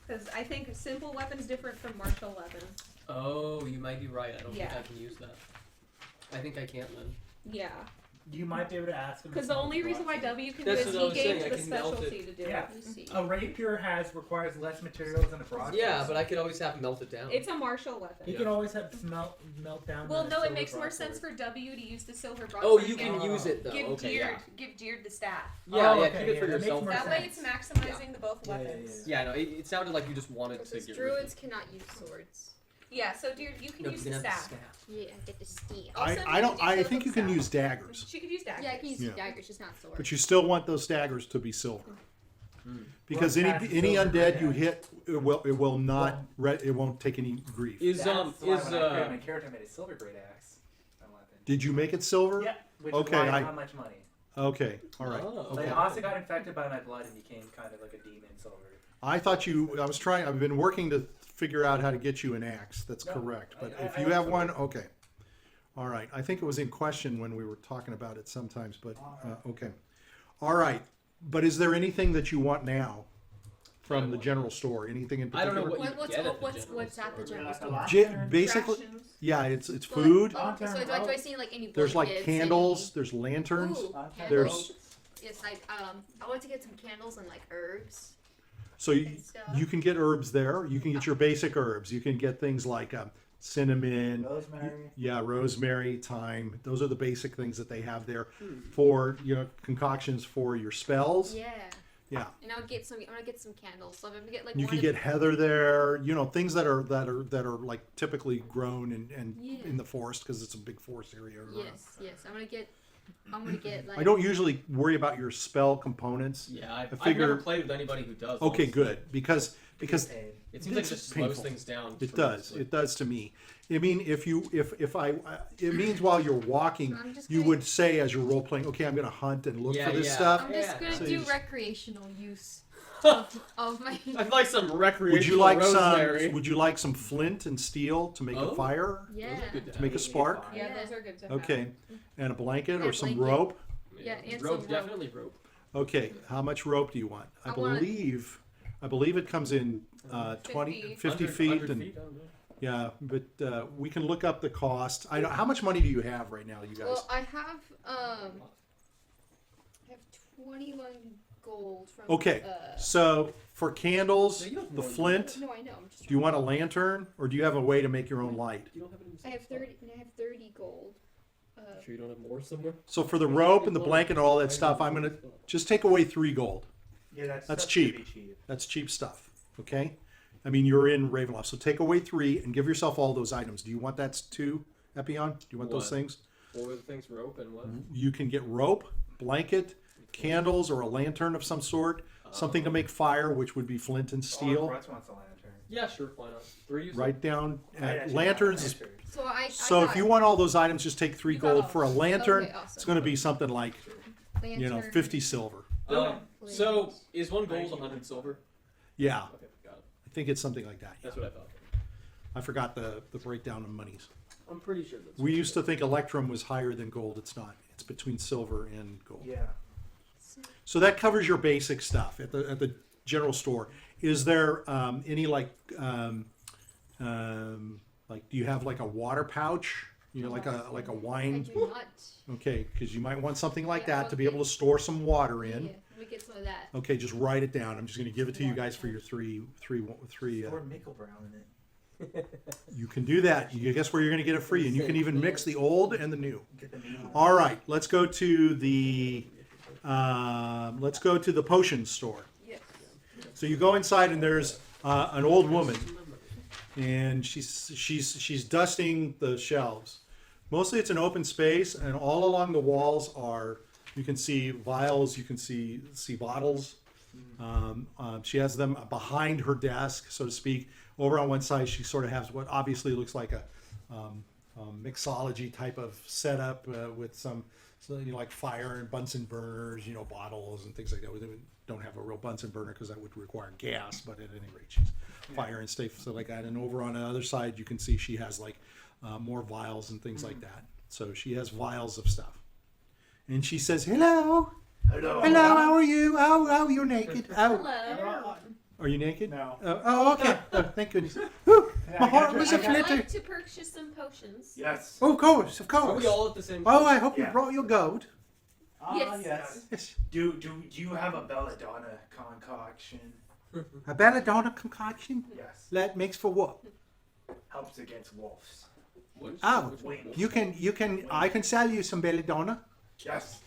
E: Because I think simple weapons different from martial weapons.
B: Oh, you might be right. I don't
E: Yeah.
B: think I can use that. I think I can't then.
E: Yeah.
I: You might be able to ask him.
E: Because the only reason why W can
B: That's
E: do is
B: what I
E: he
B: was saying,
E: gains
B: I
E: the
B: can melt
E: specialty to do
I: Yeah.
E: it.
G: Let me see.
I: A rapier requires less materials than a broadsword.
B: Yeah, but I could always have melt it down.
E: It's a martial weapon.
I: You can always have melt down.
E: Well,
I: the
E: no, it
I: silver
E: makes more
I: broadsword.
E: sense for W to use the silver
B: Oh,
E: broadsword.
B: you can
E: and
B: use it though.
E: give
B: Okay,
E: Deard,
B: yeah.
E: give Deard the staff.
B: Yeah,
I: Oh,
B: yeah,
I: okay,
B: keep it for
I: yeah, that makes
B: yourself.
I: more
E: That
I: sense.
E: way, it's maximizing the both
I: Yeah, yeah,
E: weapons.
B: Yeah, no, it sounded like you just wanted to
G: Because
B: get rid of
G: druids
B: it.
G: cannot use swords.
E: Yeah, so Deard, you can
B: No,
E: use
B: you
E: the
B: can have
E: staff.
G: Yeah, get the steel.
E: Also, you
F: I don't.
E: can use
F: I
E: the
F: think you can
E: staff.
F: use daggers,
E: She could use daggers.
G: Yeah, I can use
F: Yeah.
G: daggers, just not swords.
F: but you still want those daggers to be silver,
B: Hmm.
F: because
I: Well,
F: any
I: silver
F: undead you
I: daggers.
F: hit, it will not. It won't take any grief.
B: Is
C: That's why when I created my
B: is
C: character, I made a silver great axe. My weapon.
F: Did you make it silver?
C: Yeah, which
F: Okay,
C: is why I
F: I-
C: don't have much money.
F: Okay. All right.
B: Oh.
C: But
F: Okay.
C: I also got infected by my blood and became kind of like a demon silver.
F: I thought you. I was trying. I've been working to figure out how to get you an axe. That's
C: No,
F: correct. But
C: I
F: if you have one, okay. All right. I think it was in question when we were talking about it sometimes. But okay. All right. But is there anything that you want now from the general store? Anything in
B: I don't
F: particular?
B: know what you
G: What's
B: get at the
G: what's
B: general
G: what's at the
B: store.
G: general
I: Yeah,
G: store?
I: like a
F: J- basically,
E: Rations.
F: yeah. It's
G: So,
F: food.
G: like, so do I see like any
F: There's like
G: blankets,
F: candles. There's lanterns.
G: Ooh,
F: There's
G: candles. Yes, I want to get some candles and like herbs.
F: so you,
G: and stuff.
F: you can get herbs there. You can get your basic herbs. You can get things like cinnamon.
D: Rosemary.
F: Yeah, rosemary, thyme. Those are the basic things that they have there
G: Hmm.
F: for concoctions for your spells.
G: Yeah.
F: Yeah.
G: And I want to get some candles. So I'm gonna get like
F: You
G: one
F: can
G: of-
F: get heather there. Things that are like typically grown and
G: Yeah.
F: in the forest because it's a big forest area.
G: Yes. I'm gonna get like.
F: I don't usually worry about your spell components.
B: Yeah, I've
F: figure-
B: never played with anybody who does.
F: Okay,
B: honestly.
F: good because
C: Paid.
B: It seems like it
F: It's
B: just slows
F: painful.
B: things down.
F: it does. It does to me. I mean, if it means while you're walking,
G: I'm just
F: you
G: gonna-
F: would say as you're role playing, okay, I'm going to hunt and look
B: Yeah,
F: for this
B: yeah.
F: stuff.
G: I'm just
B: Yeah.
G: gonna
F: So
G: do
F: you just-
G: recreational use of my.
B: I'd like some recreational
F: Would you like
B: rosemary.
F: some? Would you like some flint and steel to make a
B: Oh.
F: fire?
G: Yeah.
B: Those are good
F: To make a spark?
E: Yeah,
G: Yeah.
E: those are good to have.
F: Okay, and a blanket
G: And
F: or
G: a
F: some
G: blanket.
F: rope.
G: Yeah, and
B: rope,
G: some rope.
B: definitely rope.
F: Okay, how much rope do you want? I
G: I want-
F: believe it comes in 50 feet,
B: 100
F: and
B: feet, I don't know.
F: yeah, but we can look up the cost. I don't, how much money do you have right now, you guys?
G: Well, I have 21 gold from.
F: Okay, so for candles,
B: No, you don't have
F: the
B: more than
F: flint.
G: No, I know. I'm just.
F: Do you want a lantern, or do you have a way to make your own light?
B: You don't have any
G: I have 30. I have 30 gold.
B: Sure, you don't have more somewhere.
F: So for the rope and the blanket and all that stuff, I'm gonna just take away 3 gold.
C: Yeah,
F: That's
C: that's
F: cheap.
C: pretty cheap.
F: That's cheap stuff. Okay, I mean you're in Ravenloft, so take away 3 and give yourself all those items. Do you want that too, Epion? Do you want those
B: What?
F: things?
B: What were the things? Rope and what?
F: You can get rope, blanket, candles, or a lantern of some sort. Something to make fire, which would be flint and
C: Oh,
F: steel.
C: Grutz wants a lantern.
B: Yeah, sure. Why not? 3 you said?
F: Write down
C: I actually
F: lanterns.
C: got a
F: Is,
C: lantern.
G: So I.
F: so if you want all those items, just take 3
E: You got
F: gold
E: all
F: for a lantern.
G: Okay, awesome.
F: It's going to be something like
G: Lantern,
F: 50 silver.
B: So is 1 gold 100 silver?
F: Yeah,
B: Okay, got it.
F: I think it's something like that.
B: That's what I thought.
F: I forgot the breakdown of monies.
B: I'm pretty sure that's.
F: We used to think electrum was higher than gold. It's not. It's between silver and gold.
C: Yeah.
F: So that covers your basic stuff at the general store. Is there any like do you have like a water pouch? Like a
G: I
F: wine.
G: do not.
F: Okay, because you might want something like
G: Yeah,
F: that to be able to store some water in.
G: Yeah, let me get some of that.
F: Okay, just write it down. I'm just going to give it to you guys for your three.
C: Or Mickle Brown in it.
F: You can do that. You guess where you're going to get it free, and you can even mix the old and the new. All right, let's go to the potion store.
E: Yes.
F: So you go inside, and there's an old woman, and she's dusting the shelves. Mostly, it's an open space, and all along the walls you can see vials, you can see bottles. She has them behind her desk, so to speak. Over on one side, she sort of has what obviously looks like a mixology type of setup with some, like fire and Bunsen burners, bottles and things like that. We don't have a real Bunsen burner because that would require gas, but at any rate, she's fire and stuff like that. And over on the other side, you can see she has like more vials and things like that. So she has vials of stuff. And she says, hello.
I: Hello.
F: Hello, how are you? Oh, you're naked. Oh,
E: Hello.
F: are you naked?
D: No.
F: Oh, okay. Oh, thank goodness. Whew, my heart was a
E: I'd like
F: flitter.
E: to purchase some potions.
I: Yes.
F: Oh, of course, of
B: Are
F: course.
B: we all at the same
F: Oh,
B: time?
F: I hope you
I: Yeah.
F: brought your gold.
E: Yes.
D: Yes.
F: Yes.
I: Do you have a belladonna concoction?
F: A belladonna concoction?
I: Yes.
F: That makes for what?
I: Helps against wolves.
B: What?
F: Oh,
I: Wait.
F: you can. I can sell you some belladonna.
I: Yes.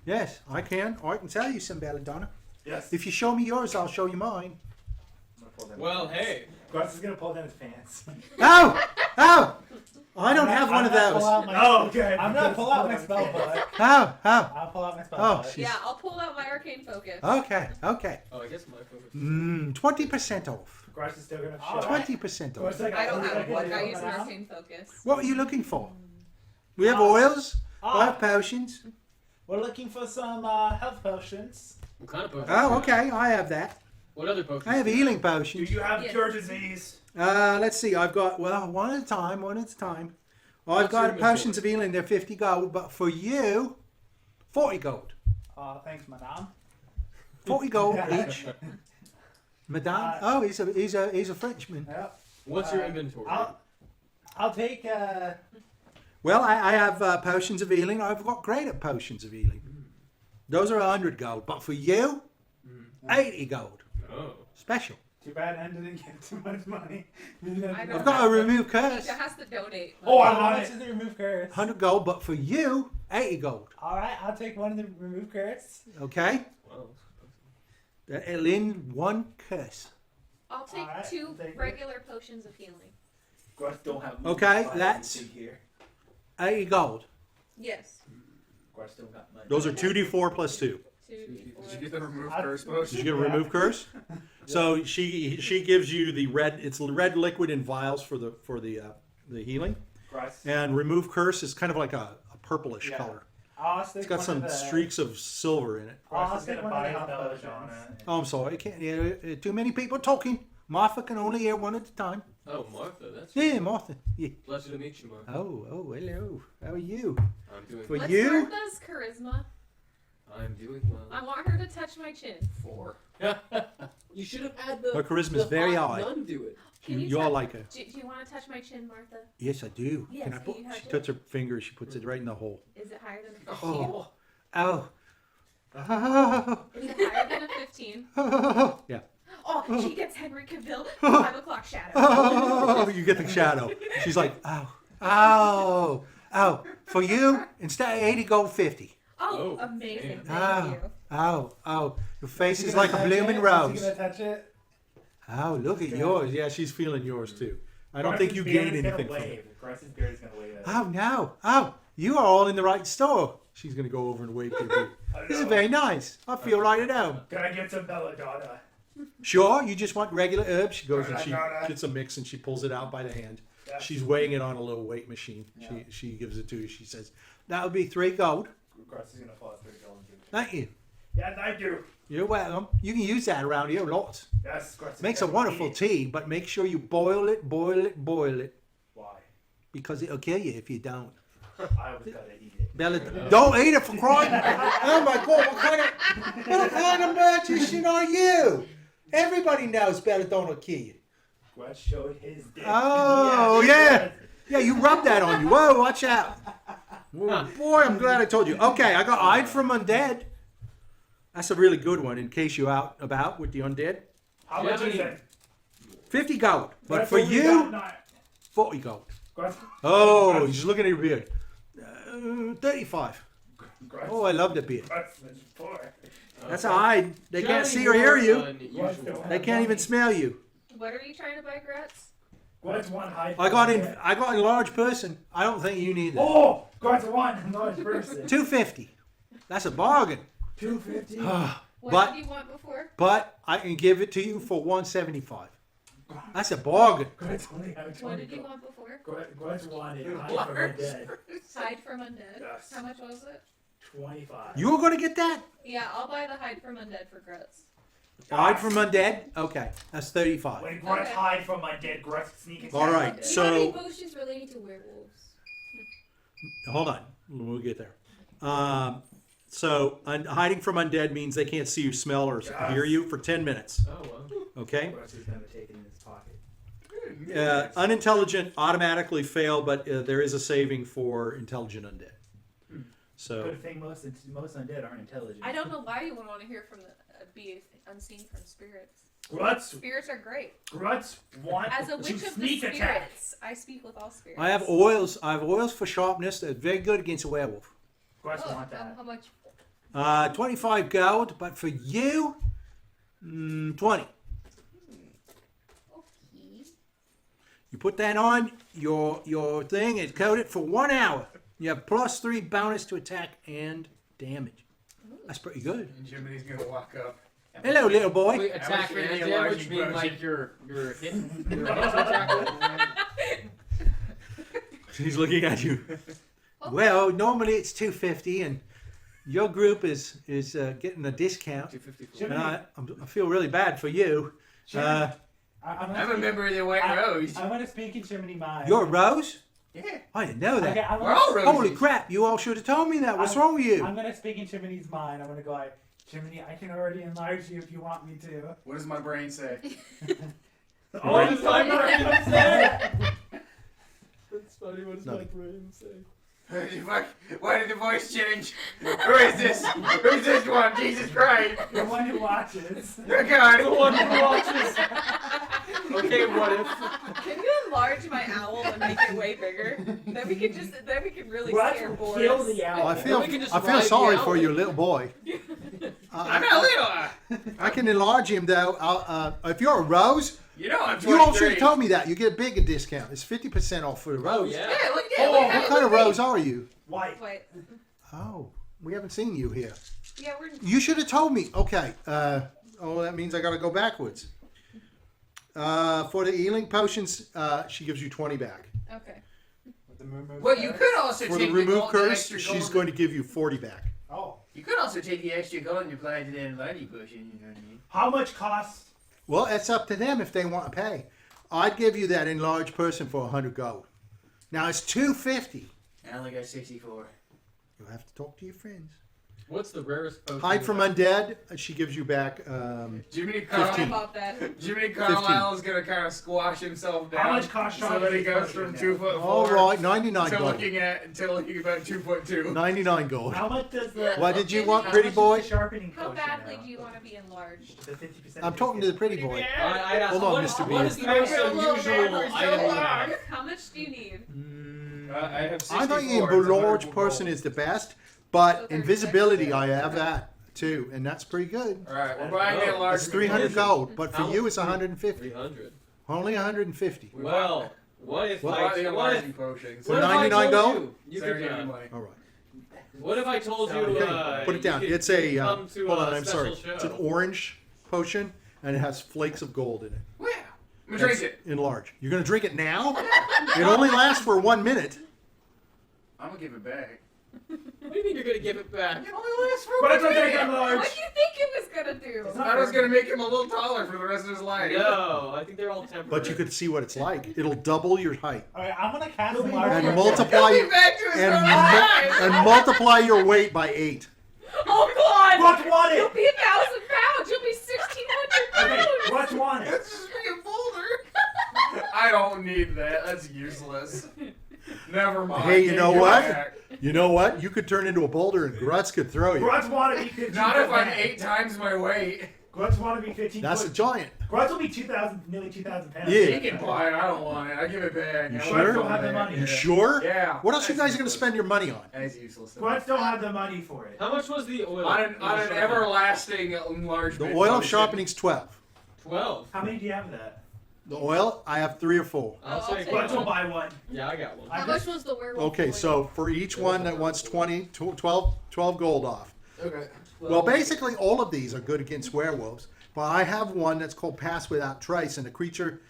F: Yes, I can. I can sell you some belladonna.
I: Yes.
F: If you show me yours, I'll show you mine.
I: I'm gonna pull down
B: Well,
I: his pants.
B: hey.
I: Grutz is gonna pull down his pants.
F: Oh, I don't have one of those.
I: Oh, okay.
D: I'm gonna pull out my spell book.
F: Oh,
D: I'll pull out my spell
F: oh,
D: book.
F: she's
E: Yeah, I'll pull out my arcane focus.
F: okay.
B: Oh, I guess my focus.
F: 20% off.
I: Grutz is still gonna
D: All
I: show.
D: right.
F: 20%
I: Grutz
F: off.
I: like,
E: I don't have one.
D: Okay,
E: I use an
D: now?
E: arcane focus.
F: What are you looking for? We have oils. I have potions.
D: We're looking for some health potions.
B: What kind of potions?
F: Oh, okay. I have that.
B: What other potions?
F: I have healing
I: Do
F: potions.
I: you have
E: Yes.
I: cure disease?
F: Let's see. I've got one at a time. I've
B: What's
F: got
B: your
F: potions of healing. They're 50 gold, but for you, 40 gold.
D: Thanks, madame.
F: 40 gold each. Madame. Oh, he's a Frenchman.
D: Yep.
B: What's your inventory?
D: I'll take.
F: Well, I have potions of healing. I've got greater potions of healing. Those are 100 gold, but for you, 80 gold.
B: Oh.
F: Special.
D: Too bad I didn't get too much money.
E: I don't
F: I've got to remove curse.
E: Tisha has to donate.
I: Oh, I
D: How
I: want
D: much
I: it.
D: is the remove curse?
F: 100 gold, but for you, 80 gold.
D: All right, I'll take one of the remove curse.
F: Okay?
B: Wow.
F: It'll end one curse.
E: I'll take
D: Alright,
E: 2
D: thank you.
E: regular potions of healing.
I: Grutz don't have.
F: Okay,
I: money
F: that's-
I: here.
F: 80 gold.
E: Yes.
I: Grutz don't got money.
F: Those are 2d4 plus 2.
E: 2
A: Did you
E: d4.
A: get the remove
D: I-
A: curse
F: Did
A: potion?
F: you get a remove curse? So she gives you the red. It's red liquid in vials for the healing,
I: Grutz.
F: and remove curse is kind of like a purplish
D: Yeah.
F: color.
D: I'll stick
F: It's got
D: one
F: some
D: of the,
F: streaks of silver in it.
D: I'll
I: Grutz is
D: stick
I: gonna
D: one of
I: buy
D: the
I: his
D: health
I: belladonna.
D: potions.
F: Oh, I'm sorry. I can't. Yeah, too many people talking. Martha can only hear one at a time.
B: Oh, Martha, that's
F: Yeah, Martha. Yeah.
B: pleasure to meet you, Martha.
F: Oh, hello. How are you?
B: I'm doing
F: For
E: What's
F: you?
E: Martha's charisma?
B: I'm doing well.
E: I want her to touch my chin.
B: 4. You should have had the
F: Her charisma's
B: the
F: very
B: hot
F: high.
B: nun do it.
E: Can you
F: You're
E: touch-
F: like a.
E: Do you want to touch my chin, Martha?
F: Yes, I do.
E: Yes,
F: Can I
E: can
F: put?
E: you touch
F: She
E: it?
F: puts her finger. She puts it right in the hole.
E: Is it higher than a 15?
F: Oh. Oh. Oh.
E: Is it higher than a 15?
F: Oh. Yeah.
E: Oh, she gets Henry Cavill 5 o'clock shadow.
F: Oh, you get the shadow. She's like, oh. For you, instead of 80 gold, 50.
E: Oh,
B: Oh,
E: amazing.
B: damn.
E: Thank you.
F: Oh. Your face
D: You
F: is
D: gonna
F: like a
D: touch
F: blooming
D: it?
F: rose.
D: You gonna touch it?
F: Oh, look at
D: Okay.
F: yours. Yeah, she's feeling yours too. I don't think you gain anything from it.
I: Grutz's beard is gonna wave.
F: Oh, no. Oh, you are all in the right store. She's going to go over and wave to you. This is very nice. I feel right at home.
I: Can I get some belladonna?
F: Sure, you just want regular herbs? She goes and she
I: Belladonna.
F: gets a mix and she pulls it out by the hand.
I: Yeah.
F: She's weighing it on a little weight machine.
I: Yeah.
F: She gives it to you. She says, that would be 3 gold.
I: Grutz is gonna fall through the golden gift.
F: Thank you.
I: Yes, I do.
F: You're welcome. You can use that around here lots.
I: Yes, Grutz.
F: Makes a wonderful tea, but make sure you boil it.
I: Why?
F: Because it'll kill you if you don't.
I: I always gotta eat it.
F: Bella, don't eat it for crying. Oh my God, what kind of magician are you? Everybody knows belladonna will kill you.
I: Grutz showed his dick.
F: Oh, yeah. Yeah, you rub that on you. Whoa, watch out. Whoa, boy, I'm glad I told you. Okay, I got Eyed from Undead. That's a really good one in case you're out about with the undead.
I: How much is it?
F: 50 gold. But
I: That's
F: for
I: what we
F: you,
I: got now.
F: 40 gold.
I: Grutz,
F: Oh, he's looking at your beard. 35.
I: Grutz,
F: Oh, I love the beard.
I: Grutz, that's 4.
F: That's a hide. They can't see or hear you. They can't even smell you.
E: What are you trying to buy, Grutz?
I: Grutz, 1 high.
F: I got in large person. I don't think you need that.
I: Oh, Grutz, 1 large person.
F: 250. That's a bargain.
I: 250.
E: What
F: But-
E: did you want before?
F: But I can give it to you for 175. That's a bargain.
I: Grutz only had 20
E: What did you
I: gold.
E: want before?
I: Grutz wanted hide from the dead.
E: Hide from undead.
I: Yes.
E: How much was it?
I: 25.
F: You were going to get that?
E: Yeah, I'll buy the hide from undead for Grutz.
F: Hide from undead? Okay, that's 35.
I: When Grutz
E: Okay.
I: hide from my dead, Grutz sneak attack.
F: All right,
G: Do you have any
F: so
G: potions relating to werewolves?
F: hold on. We'll get there. Hiding from undead means they can't see you, smell, or hear you for 10 minutes.
B: Oh, well.
F: Okay?
I: Grutz is never taken in his pocket.
F: Unintelligent automatically fail, but there is a saving for intelligent undead. So
I: Good thing most undead aren't intelligent.
E: I don't know why you would want to hear from be unseen from spirits.
I: Grutz,
E: Spirits are great.
I: Grutz want
E: As a
I: to
E: witch of the
I: sneak attack.
E: spirits, I speak with all spirits.
F: I have oils. I have oils for sharpness. They're very good against a werewolf.
I: Grutz
G: Oh,
I: want that.
G: how much?
F: 25 gold, but for you, 20.
G: Okay.
F: You put that on your thing. It's coated for 1 hour. You have +3 bonus to attack and damage. That's pretty good.
A: And Jiminy's gonna walk up.
F: Hello, little boy.
B: Wait, attack
A: How much
B: and
A: for the
B: damage
A: enlarging
B: mean
A: potion?
B: like you're hitting? You're about to attack?
F: She's looking at you. Well, normally it's 250, and your group is getting a discount.
B: 254.
F: And I feel really bad for you.
D: I'm
A: I'm a member of the White Rose.
D: I want to speak in Jiminy mind.
F: You're a rose?
A: Yeah.
F: I didn't know that.
D: Okay, I'm
A: We're
D: gonna-
A: all roses.
F: Holy crap! You all should have told me that. What's wrong with you?
D: I'm gonna speak in Jiminy's mind. I'm gonna go like, Jiminy, I can already enlarge you if you want me to.
A: What does my brain say?
B: Oh, does my brain say?
H: That's funny. What does
F: Nothing.
H: my brain say?
A: Why did the voice change? Who is this? Who's this one? Jesus Christ!
D: The one who watches.
A: Oh God!
B: The one who watches. Okay, what if?
E: Can you enlarge my owl and make it way bigger? Then we can really scare
I: Grutz
E: boys.
I: kill the owl.
F: I feel
B: we can just
F: I feel
B: ride the
F: sorry
B: owl.
F: for you, little boy.
A: I'm a little.
F: I can enlarge him though. If you're a rose,
A: You know I'm 23.
F: you all should have told me that. You get a bigger discount. It's 50% off for the
B: Oh,
F: rose.
B: yeah.
A: Yeah, look
I: Oh,
A: at look
F: What
A: at
F: kind of rose are you?
I: White.
E: Wait.
F: Oh, we haven't seen you here.
E: Yeah, we're.
F: You should have told me. Okay. That means I got to go backwards. For the healing potions, she gives you 20 back.
E: Okay.
A: Well, you could also
F: For
A: take
F: the remove
A: gold,
F: curse,
A: extra
F: she's
A: gold.
F: going to give you 40 back.
I: Oh.
A: You could also take the extra gold and apply it to the enlarging potion. You know what I mean?
I: How much costs?
F: Well, it's up to them if they want to pay. I'd give you that enlarged person for 100 gold. Now it's 250.
A: I only got 64.
F: You'll have to talk to your friends.
B: What's the rarest potion?
F: Hide from undead. She gives you back.
A: Jiminy
E: I
A: Carlyle.
E: bought that.
A: Jiminy Carlyle is gonna kind of squash himself down.
I: How much costs
A: So that he goes from 2'4"
F: All right, 99
A: to
F: gold.
A: looking about 2'2".
F: 99 gold.
I: How much does the?
F: What did you
E: How
F: want,
E: much
F: pretty
I: how much
F: boy?
I: is the sharpening
E: How
I: potion
E: badly
I: now?
E: do you want to be enlarged?
I: The 50%.
F: I'm talking to the pretty boy.
B: I asked,
F: Hold on,
B: what,
F: Mr.
B: what
F: Bean.
B: is the most unusual item you have?
E: How much do you need?
A: I have 64.
F: I think a
A: It's
F: large
A: 100
F: person
A: gold.
F: is the best, but
E: So they're
F: invisibility
E: extra.
F: I have that too, and that's pretty good.
A: All right, we're buying the enlarging.
F: It's 300 gold, but for
B: How-
F: you it's 150.
B: 300.
F: Only 150.
B: Well, what if
F: What?
A: Buy the
B: what
A: enlarging
B: if,
A: potions.
F: For
B: what if I
F: 99
B: told
F: gold?
B: you
A: Sorry,
B: could,
A: anyway.
F: All right.
B: what if I told you
F: Okay, put it down.
B: you could
F: It's a.
B: come to
F: Hold
B: a
F: on, I'm sorry.
B: special
F: It's an
B: show?
F: orange potion, and it has flakes of gold in it.
A: Well, I'm gonna drink
F: It's
A: it.
F: in large. You're gonna drink it now? It only lasts for 1 minute.
A: I'm gonna give it back.
B: What do you mean you're gonna give it back?
A: It only lasts for
I: But I
A: 1
I: don't think
A: minute.
I: I'm large.
E: What do you think it was gonna do?
I: It's
A: I thought it was gonna make him a little taller for the rest of his life.
B: No, I think they're all temporary.
F: But you could see what it's like. It'll double your height
D: Alright, I'm gonna cast
I: It'll be
D: enlarge.
F: and
I: He'll
F: multiply
A: He'll be back to his
F: and,
A: normal
F: mu-
A: size.
F: and multiply your weight by 8.
E: Oh God!
I: Grutz want
E: You'll
I: it.
E: be 1,000 pounds. You'll be 1,600
I: Okay,
E: pounds.
I: Grutz want it.
A: That's just being bolder. I don't need that. That's useless. Never mind.
F: Hey, you
A: Take
F: know
A: it
F: what?
A: back.
F: You know what? You could turn into a boulder and Grutz could throw you.
I: Grutz want it. Because
A: Not if I'm 8 times my weight.
I: Grutz want to be 15
F: That's a
I: foot.
F: giant.
I: Grutz will be 2,000, nearly 2,000 pounds.
F: Yeah.
A: He can buy it. I don't want it. I give it back.
F: You
A: I
F: sure?
I: Don't have the money.
F: You sure?
A: Yeah.
F: What else you guys are going to spend your money on?
A: That's useless.
I: Grutz don't have the money for it.
B: How much was the oil?
A: On an everlasting large.
F: The oil sharpening's 12.
B: 12.
I: How many do you have of that?
F: The oil, I have 3 or 4.
B: I'll
E: I'll
B: take
E: take
I: Grutz will
B: one.
I: buy one.
B: Yeah, I got one.
G: How much was the werewolf?
F: Okay,
G: oil?
F: so for each one that wants 12 gold off.
A: Okay.
F: Well, basically, all of these are good against werewolves. But I have one that's called Pass Without Trace, and the creature,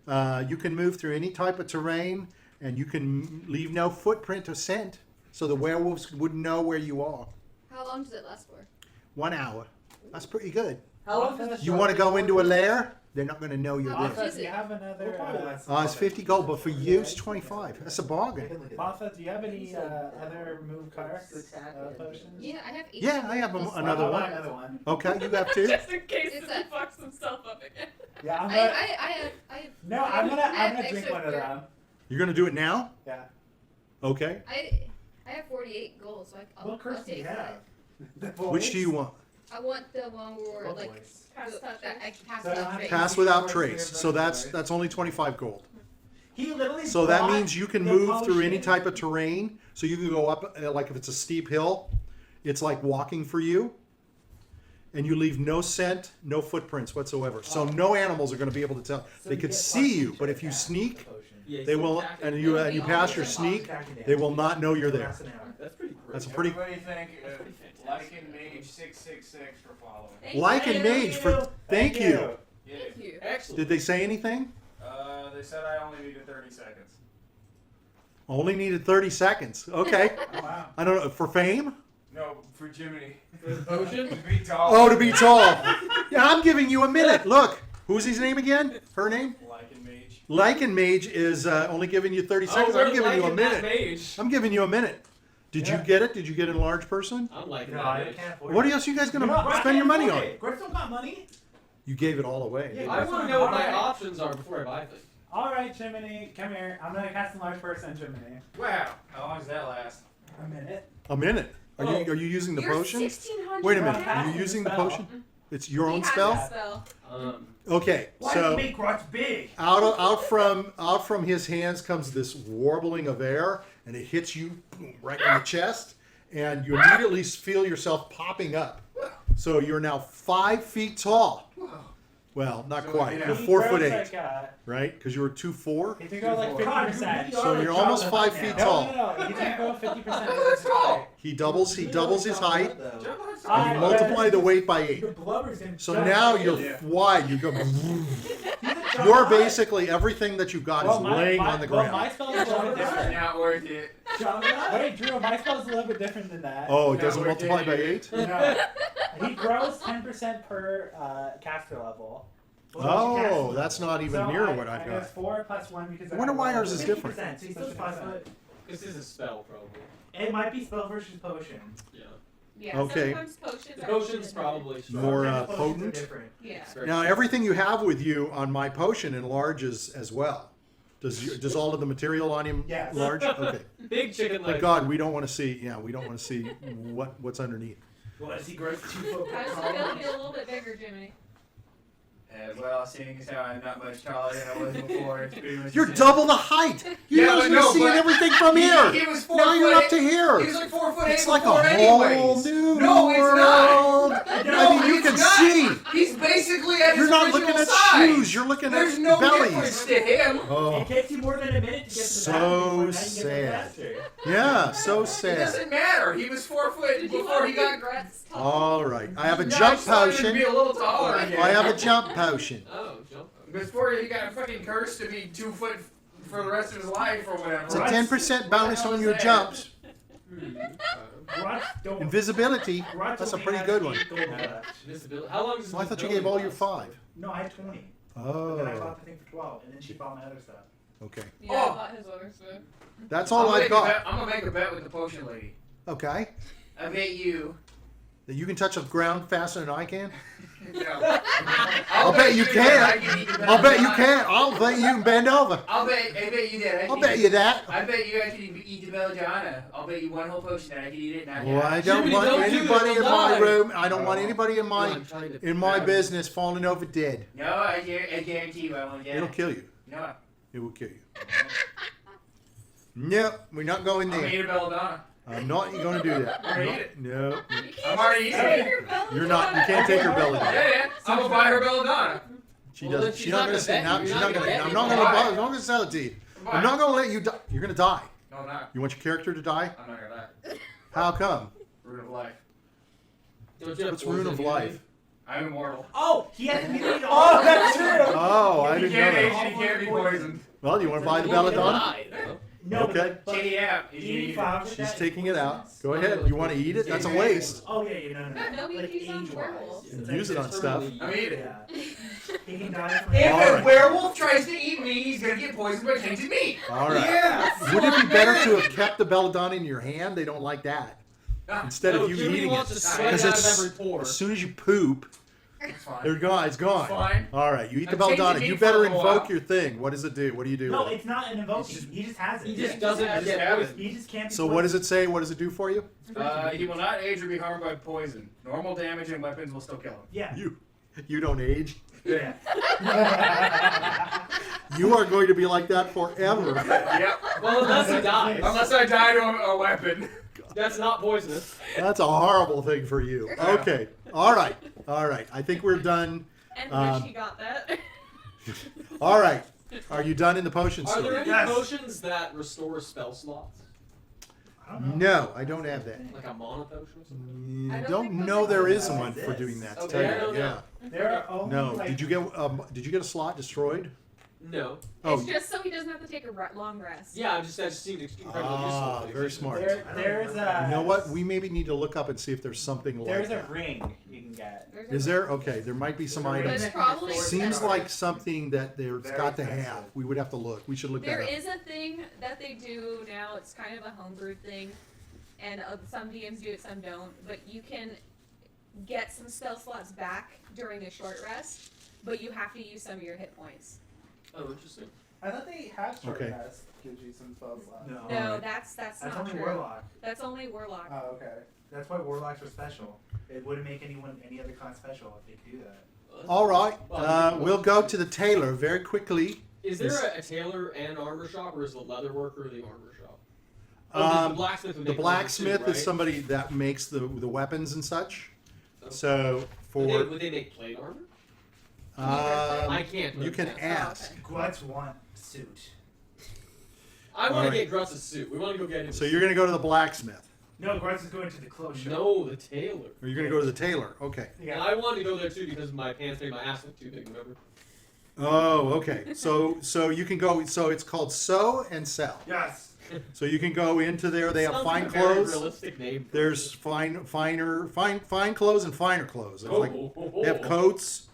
F: you can move through any type of terrain, and you can leave no footprint or scent, so the werewolves wouldn't know where you are.
G: How long does it last for?
F: 1 hour. That's pretty good.
H: How long does the
F: You want to go into a lair? They're not going to know you're
G: How much
F: there.
G: is
D: Do you
G: it?
D: have another?
F: It's 50 gold, but for you, it's 25. That's a bargain.
D: Martha, do you have any other remove cards? Potions?
G: Yeah, I have 8.
F: Yeah, I have another
D: I'll buy
F: one.
D: another one.
F: Okay, you have 2?
E: Just in case
G: Is
E: he
G: that-
E: fucks himself up again.
D: Yeah, I'm
G: I
D: gonna.
G: have.
D: No, I'm gonna
G: extra
D: drink one of
G: for-
D: them.
F: You're going to do it now?
D: Yeah.
F: Okay.
G: I have 48 gold, so I'll
I: What curse do you
G: take
I: have?
G: that.
F: Which do you want?
G: I want the one where
D: What
G: like
D: voice?
E: Pass
G: the-
E: touch.
G: that I pass
D: So I don't
G: without
D: have
G: trace.
F: Pass without trace. So that's only 25 gold.
I: He literally.
F: So that
I: bought
F: means you can
I: the
F: move through any
I: potion.
F: type of terrain. So you can go up, like if it's a steep hill, it's like walking for you. And you leave no scent, no footprints whatsoever. So no animals are going to be able to tell.
I: So
F: They
I: you
F: could
I: get
F: see you,
I: plus
F: but
I: two
F: if you
I: to
F: sneak,
I: attack the potion.
B: Yeah,
F: they will, and you pass your sneak, they will not know you're there.
I: Last an hour.
B: That's pretty great.
F: That's a pretty
A: Everybody think
B: That's pretty fantastic.
A: Lycan Mage 666 for following.
F: like and mage for thank you.
A: Yeah.
G: Thank you.
B: Excellent.
F: Did they say anything?
A: They said I only needed 30 seconds.
F: Only needed 30 seconds. Okay.
D: Oh, wow.
F: I don't know, for fame?
A: No, for Jiminy.
B: Potion?
A: To be tall.
F: Oh, to be tall. Yeah, I'm giving you a minute. Look, who's his name again? Her name?
A: Lycan Mage.
F: Lycan Mage is only giving you 30 seconds. I'm giving you a minute.
B: Mage.
F: I'm giving you a minute. Did you
I: Yeah.
F: get it? Did you get a large person?
B: I'm liking
I: No,
B: that
I: I
B: mage.
I: can't afford
F: What
I: it.
F: else are you guys going
I: You know,
F: to
I: Grutz
F: spend your
I: can't
F: money
I: afford
F: on?
I: it. Grutz don't got money.
F: You gave it all away.
I: Yeah.
B: I want to know what my options are before I buy things.
D: All right, Jiminy, come here. I'm gonna cast a large person, Jiminy.
A: Wow. How long does that last?
D: A minute.
F: A minute. Are you using the
E: You're
F: potion?
E: 1600.
F: Wait a minute.
D: Casting
F: Are you using the
D: spell.
F: potion? It's your
E: He
F: own
E: has
F: spell?
E: a spell.
F: Okay.
I: Why do you
F: So
I: make Grutz big?
F: out from his hands comes this warbling of air, and it hits you boom, right in the chest, and you immediately feel yourself popping up. So you're now 5 feet tall. Well, not
A: So,
F: quite.
A: yeah.
F: You're
D: He
F: 4'8",
D: grows like,
F: right? Because you were 2'4".
D: he can go like 50%.
I: God, you really
F: So
I: are
F: you're
I: a
F: almost
I: child
F: 5
I: right
F: feet
I: now.
F: tall.
D: No, he can go 50%.
A: That's tall.
F: He doubles his height, and
D: Alright,
F: you multiply the weight by 8.
I: Your blubber's gonna
F: So
I: shut
F: now
I: up.
F: you're
A: Yeah.
F: wide. You go.
I: He's a child
F: You're
I: height.
F: basically everything that you've got is laying on the ground.
D: Well, my spell is a little bit different.
A: Not worth it.
I: Child height.
D: Wait, Drew, my spell is a little bit different than that.
F: Oh, it
A: No,
F: doesn't
A: we're
F: multiply by
A: getting
F: 8?
D: No. He grows 10% per caster level.
F: Oh, that's not even
D: So
F: near what I've
D: I
F: got.
D: guess 4 plus 1 because
F: I wonder why ours is
I: 50%,
F: different.
I: So he's still 5 foot.
B: This is a spell, probably.
I: It might be spell versus potion.
B: Yeah.
E: Yeah,
F: Okay.
E: sometimes potions
B: The
E: are
B: potion's probably
F: More,
I: Sometimes potions are
F: potent?
I: different.
E: Yeah.
B: It's very
F: Now
B: expensive.
F: everything you have with you on my potion enlarges as well. Does all of the material on him
D: Yes.
F: enlarge? Okay.
B: Big chicken
F: Thank
B: leg.
F: God we don't want to see. Yeah, we don't want to see what's underneath.
I: Well, as he grows 2 foot
E: How's it
I: taller.
E: feel to be a little bit bigger, Jimmy?
A: Well, seeing as how I'm not much taller than I was before, it's pretty much
F: You're
A: the same.
F: double the height. You
A: Yeah,
F: guys
A: but
F: are
A: no,
F: seeing
A: but
F: everything from here.
A: He was 4
F: Now you're
A: foot
F: up to
A: He
F: here.
A: was like 4 foot
F: It's
A: 8
F: like
A: before
F: a whole
A: anyways.
F: new
A: No, it's not.
F: world. I
A: No,
F: mean, you
A: it's
F: can
A: not.
F: see.
A: He's basically at his
F: You're not
A: original
F: looking at
A: size.
F: shoes. You're looking
A: There's
F: at
A: no
F: bellies.
A: difference to him.
F: Oh,
I: It takes you more than a minute to get to the
F: So
I: bathroom before now you get
F: sad.
I: there faster.
F: yeah, so
A: It
F: sad.
A: doesn't matter. He was 4 foot
E: Did you
A: before
E: want
A: he
E: to
A: got.
E: get Grutz tall?
F: All right, I have a
A: No,
F: jump
A: I just wanted him to be
F: potion.
A: a little taller.
F: I have a jump potion.
B: Oh, jump.
A: Before he got fucking cursed to be 2 foot for the rest of his life or whatever.
F: It's a
I: Right.
F: 10% bonus on your jumps.
I: Grutz don't.
F: Invisibility.
I: Grutz
F: That's a
I: only
F: pretty
I: has
F: good one.
I: 8 gold left.
B: Visibility. How long does
F: Well, I thought you
B: visibility
F: gave all your
B: last?
F: 5.
I: No, I had 20. But then I
F: Oh,
I: bought the thing for 12, and then she bought my other stuff.
F: okay.
E: Yeah,
A: Oh.
E: I bought his other stuff.
F: That's all I've got.
A: I'm gonna make a bet with the potion lady.
F: Okay.
A: I bet you
F: That you can touch the ground faster than I can?
A: No.
F: I'll bet you
A: I
F: can.
A: can eat the
F: I'll bet you
A: belladonna.
F: can. I'll bet you can bend over.
A: I bet you that.
F: I'll bet you that.
A: I bet you I can eat the belladonna. I'll bet you one whole potion that I can eat it. Not
F: Well, I
A: die.
F: don't
B: Jiminy,
F: want
B: don't do
F: anybody
B: it,
F: in
B: you'll
F: my
B: die.
F: room. I don't want anybody in
B: No, I'm
F: my
B: trying to-
F: in my business falling over dead.
A: No, I guarantee you I won't die.
F: It'll kill you.
A: No.
F: It will kill you. No, we're not going
A: I'm gonna eat
F: there.
A: a belladonna.
F: I'm not going to do that.
A: I'm gonna eat it.
F: No,
E: You
A: I'm
E: can't
A: already
E: just
A: eating
E: take
A: it.
E: your belladonna.
F: you're not. You can't take her belladonna.
A: Yeah. I'm gonna buy her belladonna.
F: She
B: Well,
F: doesn't.
B: then
F: She's
B: she's
F: not
B: not
F: going to
B: gonna
F: say
B: bet
F: no.
B: you.
F: She's
B: You're
F: not
B: not
F: going to.
B: gonna
F: I'm
B: bet
F: not
B: you.
F: going to.
A: Why?
F: I'm not going to sell it to you.
A: Why?
F: I'm not going to let you die. You're going to die.
A: No, I'm not.
F: You want your character to die?
A: I'm not gonna die.
F: How come?
A: Rune of life.
B: Don't you have
F: What's rune of
B: poison
F: life?
A: I'm immortal.
C: Oh, he hasn't been eaten
D: Oh, that's true.
F: Oh, I
A: You
F: didn't know
A: can't
F: that.
A: age, you can't be poisoned.
F: Well, you want to buy the
B: You're gonna
F: belladonna?
B: die, though.
D: No,
F: Okay.
A: Take it out. You
D: eating
A: eat it.
D: flowers.
F: She's taking it out. Go ahead. You want to eat it? That's a waste.
D: Oh yeah, no.
E: No, we
D: Like
E: use on
D: age-wise.
E: werewolves.
D: It's
F: Use it
D: like
F: on stuff.
B: Permanently
A: I'm eating it.
D: Yeah. He can die from
A: If
F: All
A: a
F: right.
A: werewolf tries to eat me, he's gonna get poisoned by tainted meat.
F: All right.
A: Yeah.
F: Wouldn't it be better to have kept the belladonna in your hand? They don't like that. Instead
B: No,
F: of you
B: Jiminy
F: eating
B: wants
F: it.
B: to sweat
F: Because
B: out of
F: as,
B: every pore.
F: as soon as you poop,
A: It's fine.
F: they're gone. It's gone.
A: It's fine.
F: All right. You eat the
A: I've changed
F: belladonna.
A: the
F: You
A: meat
F: better
A: for a little
F: invoke
A: while.
F: your thing. What does it do? What do you do?
D: No,
F: with it?
D: it's not an invoking. He just has it.
B: He just doesn't
A: just
B: get
A: have it.
B: poisoned.
D: He just can't. Be
F: So what does it say? What does it do for you?
A: He will not age or be harmed by poison. Normal damage and weapons will still kill him.
D: Yeah.
F: You don't age.
D: Yeah.
F: You are going to be like that forever.
A: Yep.
B: Well, unless he dies.
A: Unless I die to a weapon.
B: That's not poisonous.
F: That's a horrible thing for you. Okay. All right. All right. I think we're done.
E: And
F: Um,
E: she got that.
F: All right. Are you done in the potion
B: Are there
F: store?
B: any
D: Yes.
B: potions that restore spell slots?
D: I don't know.
F: No, I don't have that.
B: Like a mana potion or something?
E: I
F: I
E: don't
F: don't
E: think
F: know
E: those
F: there
E: are
F: is
D: like
F: one for
D: this.
F: doing that. To
B: Okay,
F: tell
B: I
F: you,
B: don't
F: yeah.
B: know.
D: There are only
F: No.
D: like,
F: Did you get a slot destroyed?
B: No.
F: Oh,
E: It's just so he doesn't have to take a long rest.
B: Yeah, that just seemed incredibly
F: Ah,
B: useful.
F: very smart.
D: there's a.
F: You know what? We maybe need to look up and see if there's something like
D: There's a
F: that.
D: ring you can get.
E: There's a-
F: Is there? Okay, there might be some
E: But
F: items.
E: it's probably
F: Seems
E: better.
F: like something that they've
D: Very
F: got to
D: expensive.
F: have. We would have to look. We should look
E: There
F: that up.
E: is a thing that they do now. It's kind of a homebrew thing, and some DMs do it, some don't. But you can get some spell slots back during a short rest, but you have to use some of your hit points.
B: Oh, interesting.
D: I thought they had short
F: Okay.
D: rest gives you some spell slots.
I: No.
E: No,
F: Alright.
E: that's
I: That's
E: not
I: only
E: true.
I: warlock.
E: That's only warlock.
D: Oh, okay.
I: That's why warlocks are special. It wouldn't make any other class special if they could do that.
F: All right. We'll go to the tailor very quickly.
B: Is there a tailor and armor shop, or is the leather worker the armor shop? Oh, the blacksmith would
F: The
B: make armor
F: blacksmith
B: too, right?
F: is somebody that makes the weapons and such.
B: Okay.
F: So for
B: Would they make plate armor?
F: um,
B: I can't.
F: you can
B: understand.
F: ask.
I: Grutz want suit.
B: I want to
F: Alright.
B: get Grutz's suit. We want to go get him.
F: So you're going to go to the blacksmith,
I: No, Grutz is going to the clothes shop.
B: No, the tailor.
F: or you're going to go to the tailor. Okay.
B: And I wanted to go there too because my pants made my ass look too big. Remember?
F: Oh, okay. So you can go. So it's called sew and sell.
I: Yes.
F: So you can go into there. They have
B: Sounds
F: fine
B: like a very
F: clothes.
B: realistic name. for
F: There's
B: it.
F: fine clothes and finer clothes. It's like they have coats.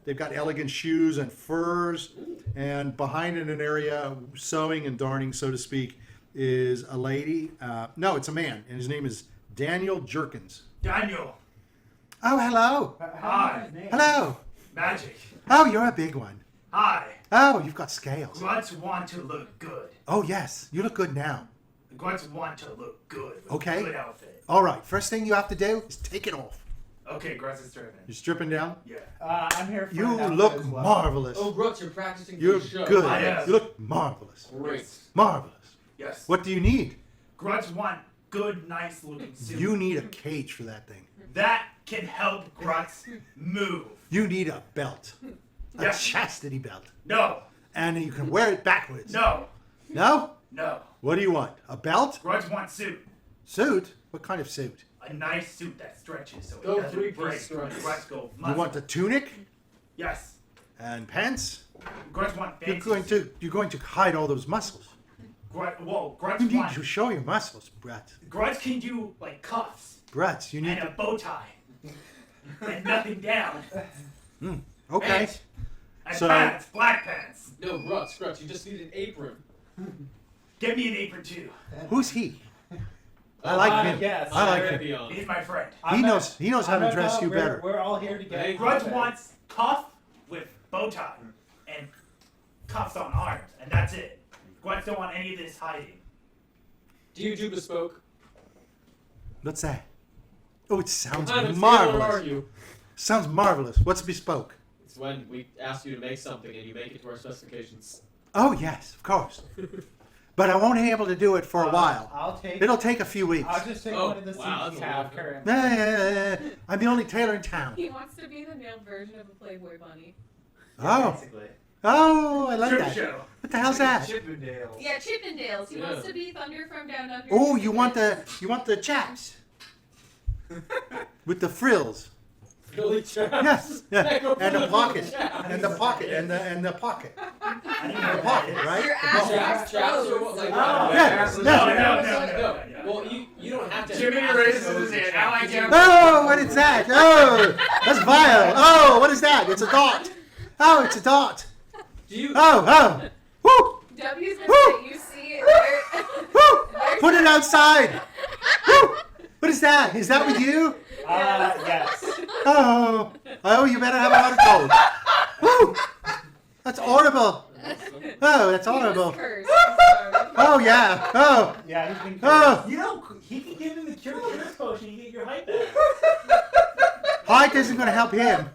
F: They've got elegant shoes and furs. And behind in an area, sewing and darning, so to speak, is a lady. No, it's a man, and his name is Daniel Jerkins.
I: Daniel.
F: Oh, hello.
I: Hi.
F: Hello.
I: Magic.
F: Oh, you're a big one.
I: Hi.
F: Oh, you've got scales.
I: Grutz want to look good.
F: Oh, yes. You look good now.
I: Grutz want to look good. With
F: Okay.
I: a good outfit.
F: All right. First thing you have to do is take it off.
I: Okay, Grutz is driven.
F: You're stripping down.
I: Yeah.
D: I'm here for
F: You
D: an outfit
F: look
D: as well.
F: marvelous.
B: Oh, Grutz, you're practicing
F: You're
B: for the show.
F: good.
I: Yes.
F: You look marvelous.
B: Great.
F: Marvelous.
I: Yes.
F: What do you need?
I: Grutz want good, nice looking suit.
F: You need a cage for that thing.
I: That can help Grutz move.
F: You need a belt. A
I: Yes.
F: chastity belt.
I: No.
F: And you can wear it backwards.
I: No.
F: No?
I: No.
F: What do you want? A belt?
I: Grutz wants suit.
F: Suit? What kind of suit?
I: A nice suit that stretches so
B: Go
I: it doesn't
B: three-piece
I: break.
B: stripes.
I: Grutz go
F: You
I: muscle.
F: want a tunic
I: Yes.
F: and pants?
I: Grutz want
F: You're
I: fancy.
F: going to hide all those muscles.
I: Grutz
F: You need
I: want.
F: to show your muscles, Brett.
I: Grutz can do like cuffs
F: Brett, you need
I: and a
F: to.
I: bow tie and nothing down.
F: Okay.
I: And
F: So-
I: pants, black pants.
B: No, Grutz, you just need an apron.
I: Get me an apron too.
F: Who's he? I like him.
D: Yes.
F: I like him.
B: Epion.
I: He's my friend.
F: He knows how to dress you
D: we're,
F: better.
D: We're all here together.
B: Hey,
I: Grutz wants cuff with bow tie and cuffs on arms, and that's it. Grutz don't want any of this hiding.
B: Do you do bespoke?
F: What's that? Oh, it sounds
B: What kind of tailor are
F: marvelous.
B: you?
F: Sounds marvelous. What's bespoke?
B: It's when we ask you to make something and you make it to our specifications.
F: Oh, yes, of course. But I won't be able to do it for a while.
D: I'll take.
F: It'll take a few weeks.
D: I'll just take
B: Oh,
D: one of the
B: wow,
D: suits
B: that's
D: you
B: a
D: have
B: lot.
D: currently.
F: I'm the only tailor in town.
E: He wants to be the male version of a Playboy bunny.
F: Oh,
I: Basically.
F: oh, I like
I: Strip
F: that.
I: show.
F: What the hell's that?
I: Chippendales.
E: Yeah, Chippendales. He
B: Yeah.
E: wants to be Thunder from Down Under.
F: Oh, you want the chaps with the frills?
B: Billy Chaps.
F: Yes, yeah.
B: Echo
F: And the
B: Billy
F: pocket,
B: Chaps.
F: and the pocket, and the pocket,
I: I didn't
F: the
I: know
F: pocket,
I: that.
F: right?
E: Your
F: The
E: ass
F: pocket.
B: Chaps, chaps are what, like,
F: Yeah,
B: no.
F: yeah.
B: Well, you don't have to.
A: Jiminy raises his hand. I like him.
F: Oh, what is that? Oh, that's vile. Oh, what is that? It's a dot. Oh, it's a dot.
B: Do you?
F: Oh, oh. Woo,
E: W's gonna
F: Woo!
E: say you see it there.
F: woo. Put it outside. Woo. What is that? Is that with you?
D: Yes.
F: Oh, you better have a lot of cold. Woo. That's horrible. Oh, that's
E: He was
F: horrible.
E: cursed. I'm sorry.
F: Oh, yeah. Oh,
D: Yeah, he's been.
F: oh.
I: You know, he can give him the cure curse potion. You get your height back.
F: Height isn't going to help him.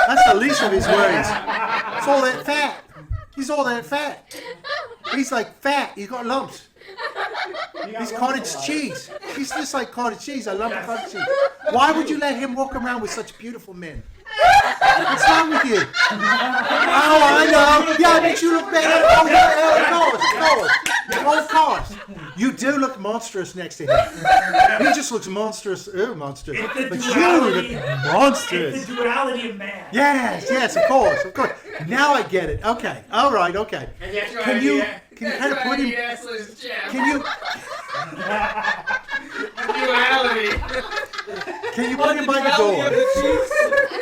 F: That's the least of his worries. It's all that fat. He's all that fat. He's like fat. He's got lumps. He's cottage cheese. He's just like cottage cheese. I love the cottage cheese. Why would you let him walk around with such beautiful men? What's wrong with you? Oh, I know. Yeah, it makes you look better. Oh, yeah, of course. You do look monstrous next to him. He just looks monstrous. Oh, monstrous.
I: It's the
F: But you
I: duality.
F: look monstrous.
I: It's the duality of man.
F: Yes, of course. Now I get it. Okay. All right. Okay.
A: And that's why
F: Can
A: I
F: you
A: need-
F: kind of
A: that's why
F: put
A: I need
F: him?
A: assless chaps.
F: Can you
A: Duality.
F: can you put him by the door?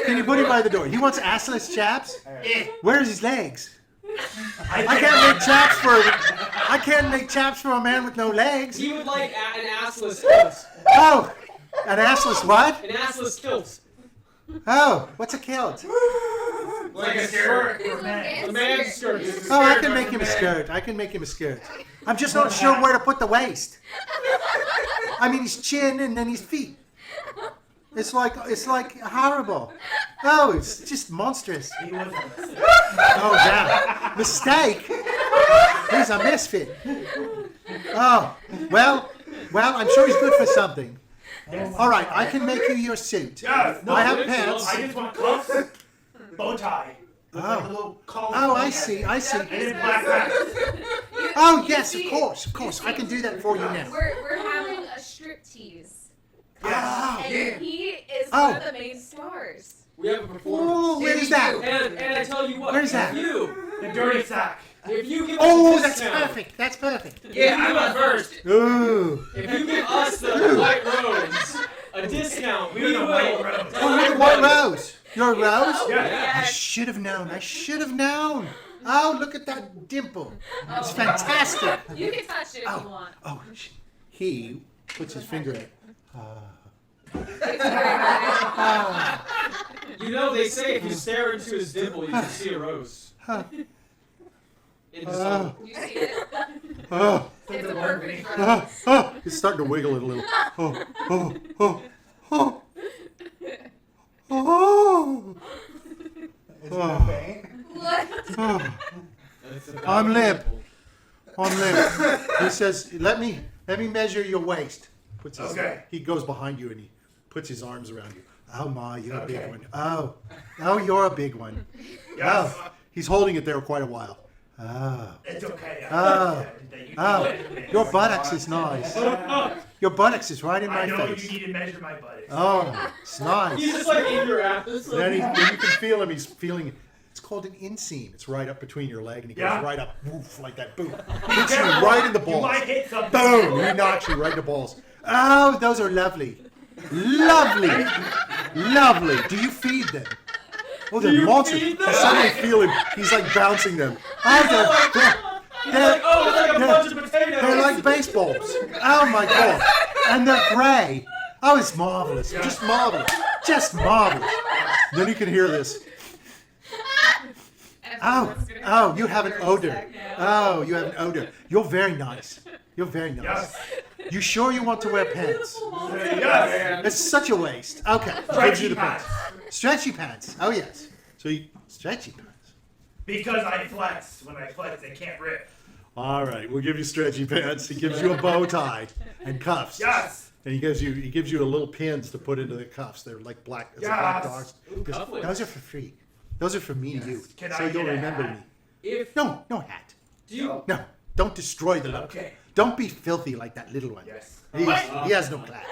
F: Can you put him by the door? He wants assless chaps. Where's his legs? I can't make chaps for a man with no legs.
B: He would like an assless kilt.
F: Oh, an assless what?
B: An assless kilt.
F: Oh, what's a kilt?
A: Like a skirt.
G: It's a man's
B: A man's
G: skirt.
B: skirt.
F: Oh, I can make him a skirt. I'm just not sure where to put the waist. I mean, his chin and then his feet. It's like horrible. Oh, it's just monstrous.
I: He was a mistake.
F: Oh, yeah. Mistake? He's a misfit. Oh, well, I'm sure he's good for something. All right, I can make you your suit.
I: Yes, no,
F: I have
B: it's
F: pants.
I: I just want cuffs, bow tie. Looks like a little collar.
F: Oh, I see.
I: And then black hat.
F: Oh, yes, of course. I can do that for you now.
E: We're having a striptease.
F: Oh,
E: And he is
F: Oh.
E: one of the main stars.
B: We have a performance.
F: oh, where's that?
B: And I tell you what.
F: Where's that?
B: If
I: The dirty sack.
B: you give us
F: Oh,
B: a
F: that's
B: discount,
F: perfect. That's perfect.
A: Yeah, I'm up first.
F: Ooh.
B: if you give us the white rose a discount, we
I: You're the
B: will.
I: white rose.
F: Oh, you're the white rose. You're a rose?
I: Yeah.
F: I should have known. Oh, look at that dimple. It's fantastic.
E: You can touch it if you want.
F: Oh, he puts his finger in it.
E: It's very nice.
B: You know, they say if you stare into his dimple, you can see a rose.
F: Huh.
B: Indissoluble.
E: You see it?
F: Oh,
E: It's a perfect rose.
F: it's starting to wiggle it a little. Oh.
D: Is it a pain?
E: What?
B: It's a
F: I'm limp.
B: dimple.
F: On limb. He says, "Let me measure your waist."
I: Okay.
F: He goes behind you and he puts his arms around you. Oh my, you're a big
I: Okay.
F: one. Oh, you're a big one.
I: Yes.
F: Oh, he's holding it there quite a while. Oh,
I: It's okay.
F: Oh.
I: You
F: oh,
I: measured me.
F: your buttocks is nice. Your buttocks is right in
I: I
F: my
I: know
F: face.
I: you need to measure my buttocks.
F: Oh, it's nice.
B: He's just like in your ass.
F: Then you can feel him. He's feeling. It's called an inseam. It's right up between your leg, and he goes
I: Yeah.
F: right up, woof, like that. Boom, hits you right in the
I: You
F: balls.
I: might hit something.
F: Boom! He knocks you right in the balls. Oh, those are lovely. Lovely. Lovely. Do you feed them? Oh, they're
B: you
F: monsters.
B: feed them?
F: I suddenly feel him. He's like bouncing them. Oh,
B: He's like, oh, it's like a bunch of potatoes.
F: they're like baseballs. Oh my god. And they're gray. Oh, it's marvelous. Just marvelous. Just marvelous. Then you can hear this. Oh, you have an odor. Oh, you have an odor. You're very nice. You're very nice.
I: Yes.
F: You sure you want to wear pants?
I: Yes.
F: It's such a waste. Okay. Gives you
I: Stretchy
F: the
I: pants.
F: Stretchy pants. Oh, yes. So you stretchy pants.
I: Because I flex. When I flex, they can't rip.
F: All right, we'll give you stretchy pants. He gives you a bow tie and cuffs.
I: Yes.
F: And he gives you a little pins to put into the cuffs. They're like black. It's like black dogs.
B: Cufflinks.
F: Those are for free. Those are for me and you.
I: Can
F: So
I: I
F: you'll
I: get a
F: remember
I: hat?
F: me.
B: If
F: No hat.
B: do you
F: No, don't destroy the look.
I: Okay.
F: Don't be filthy like that little one.
I: Yes.
F: He has no class.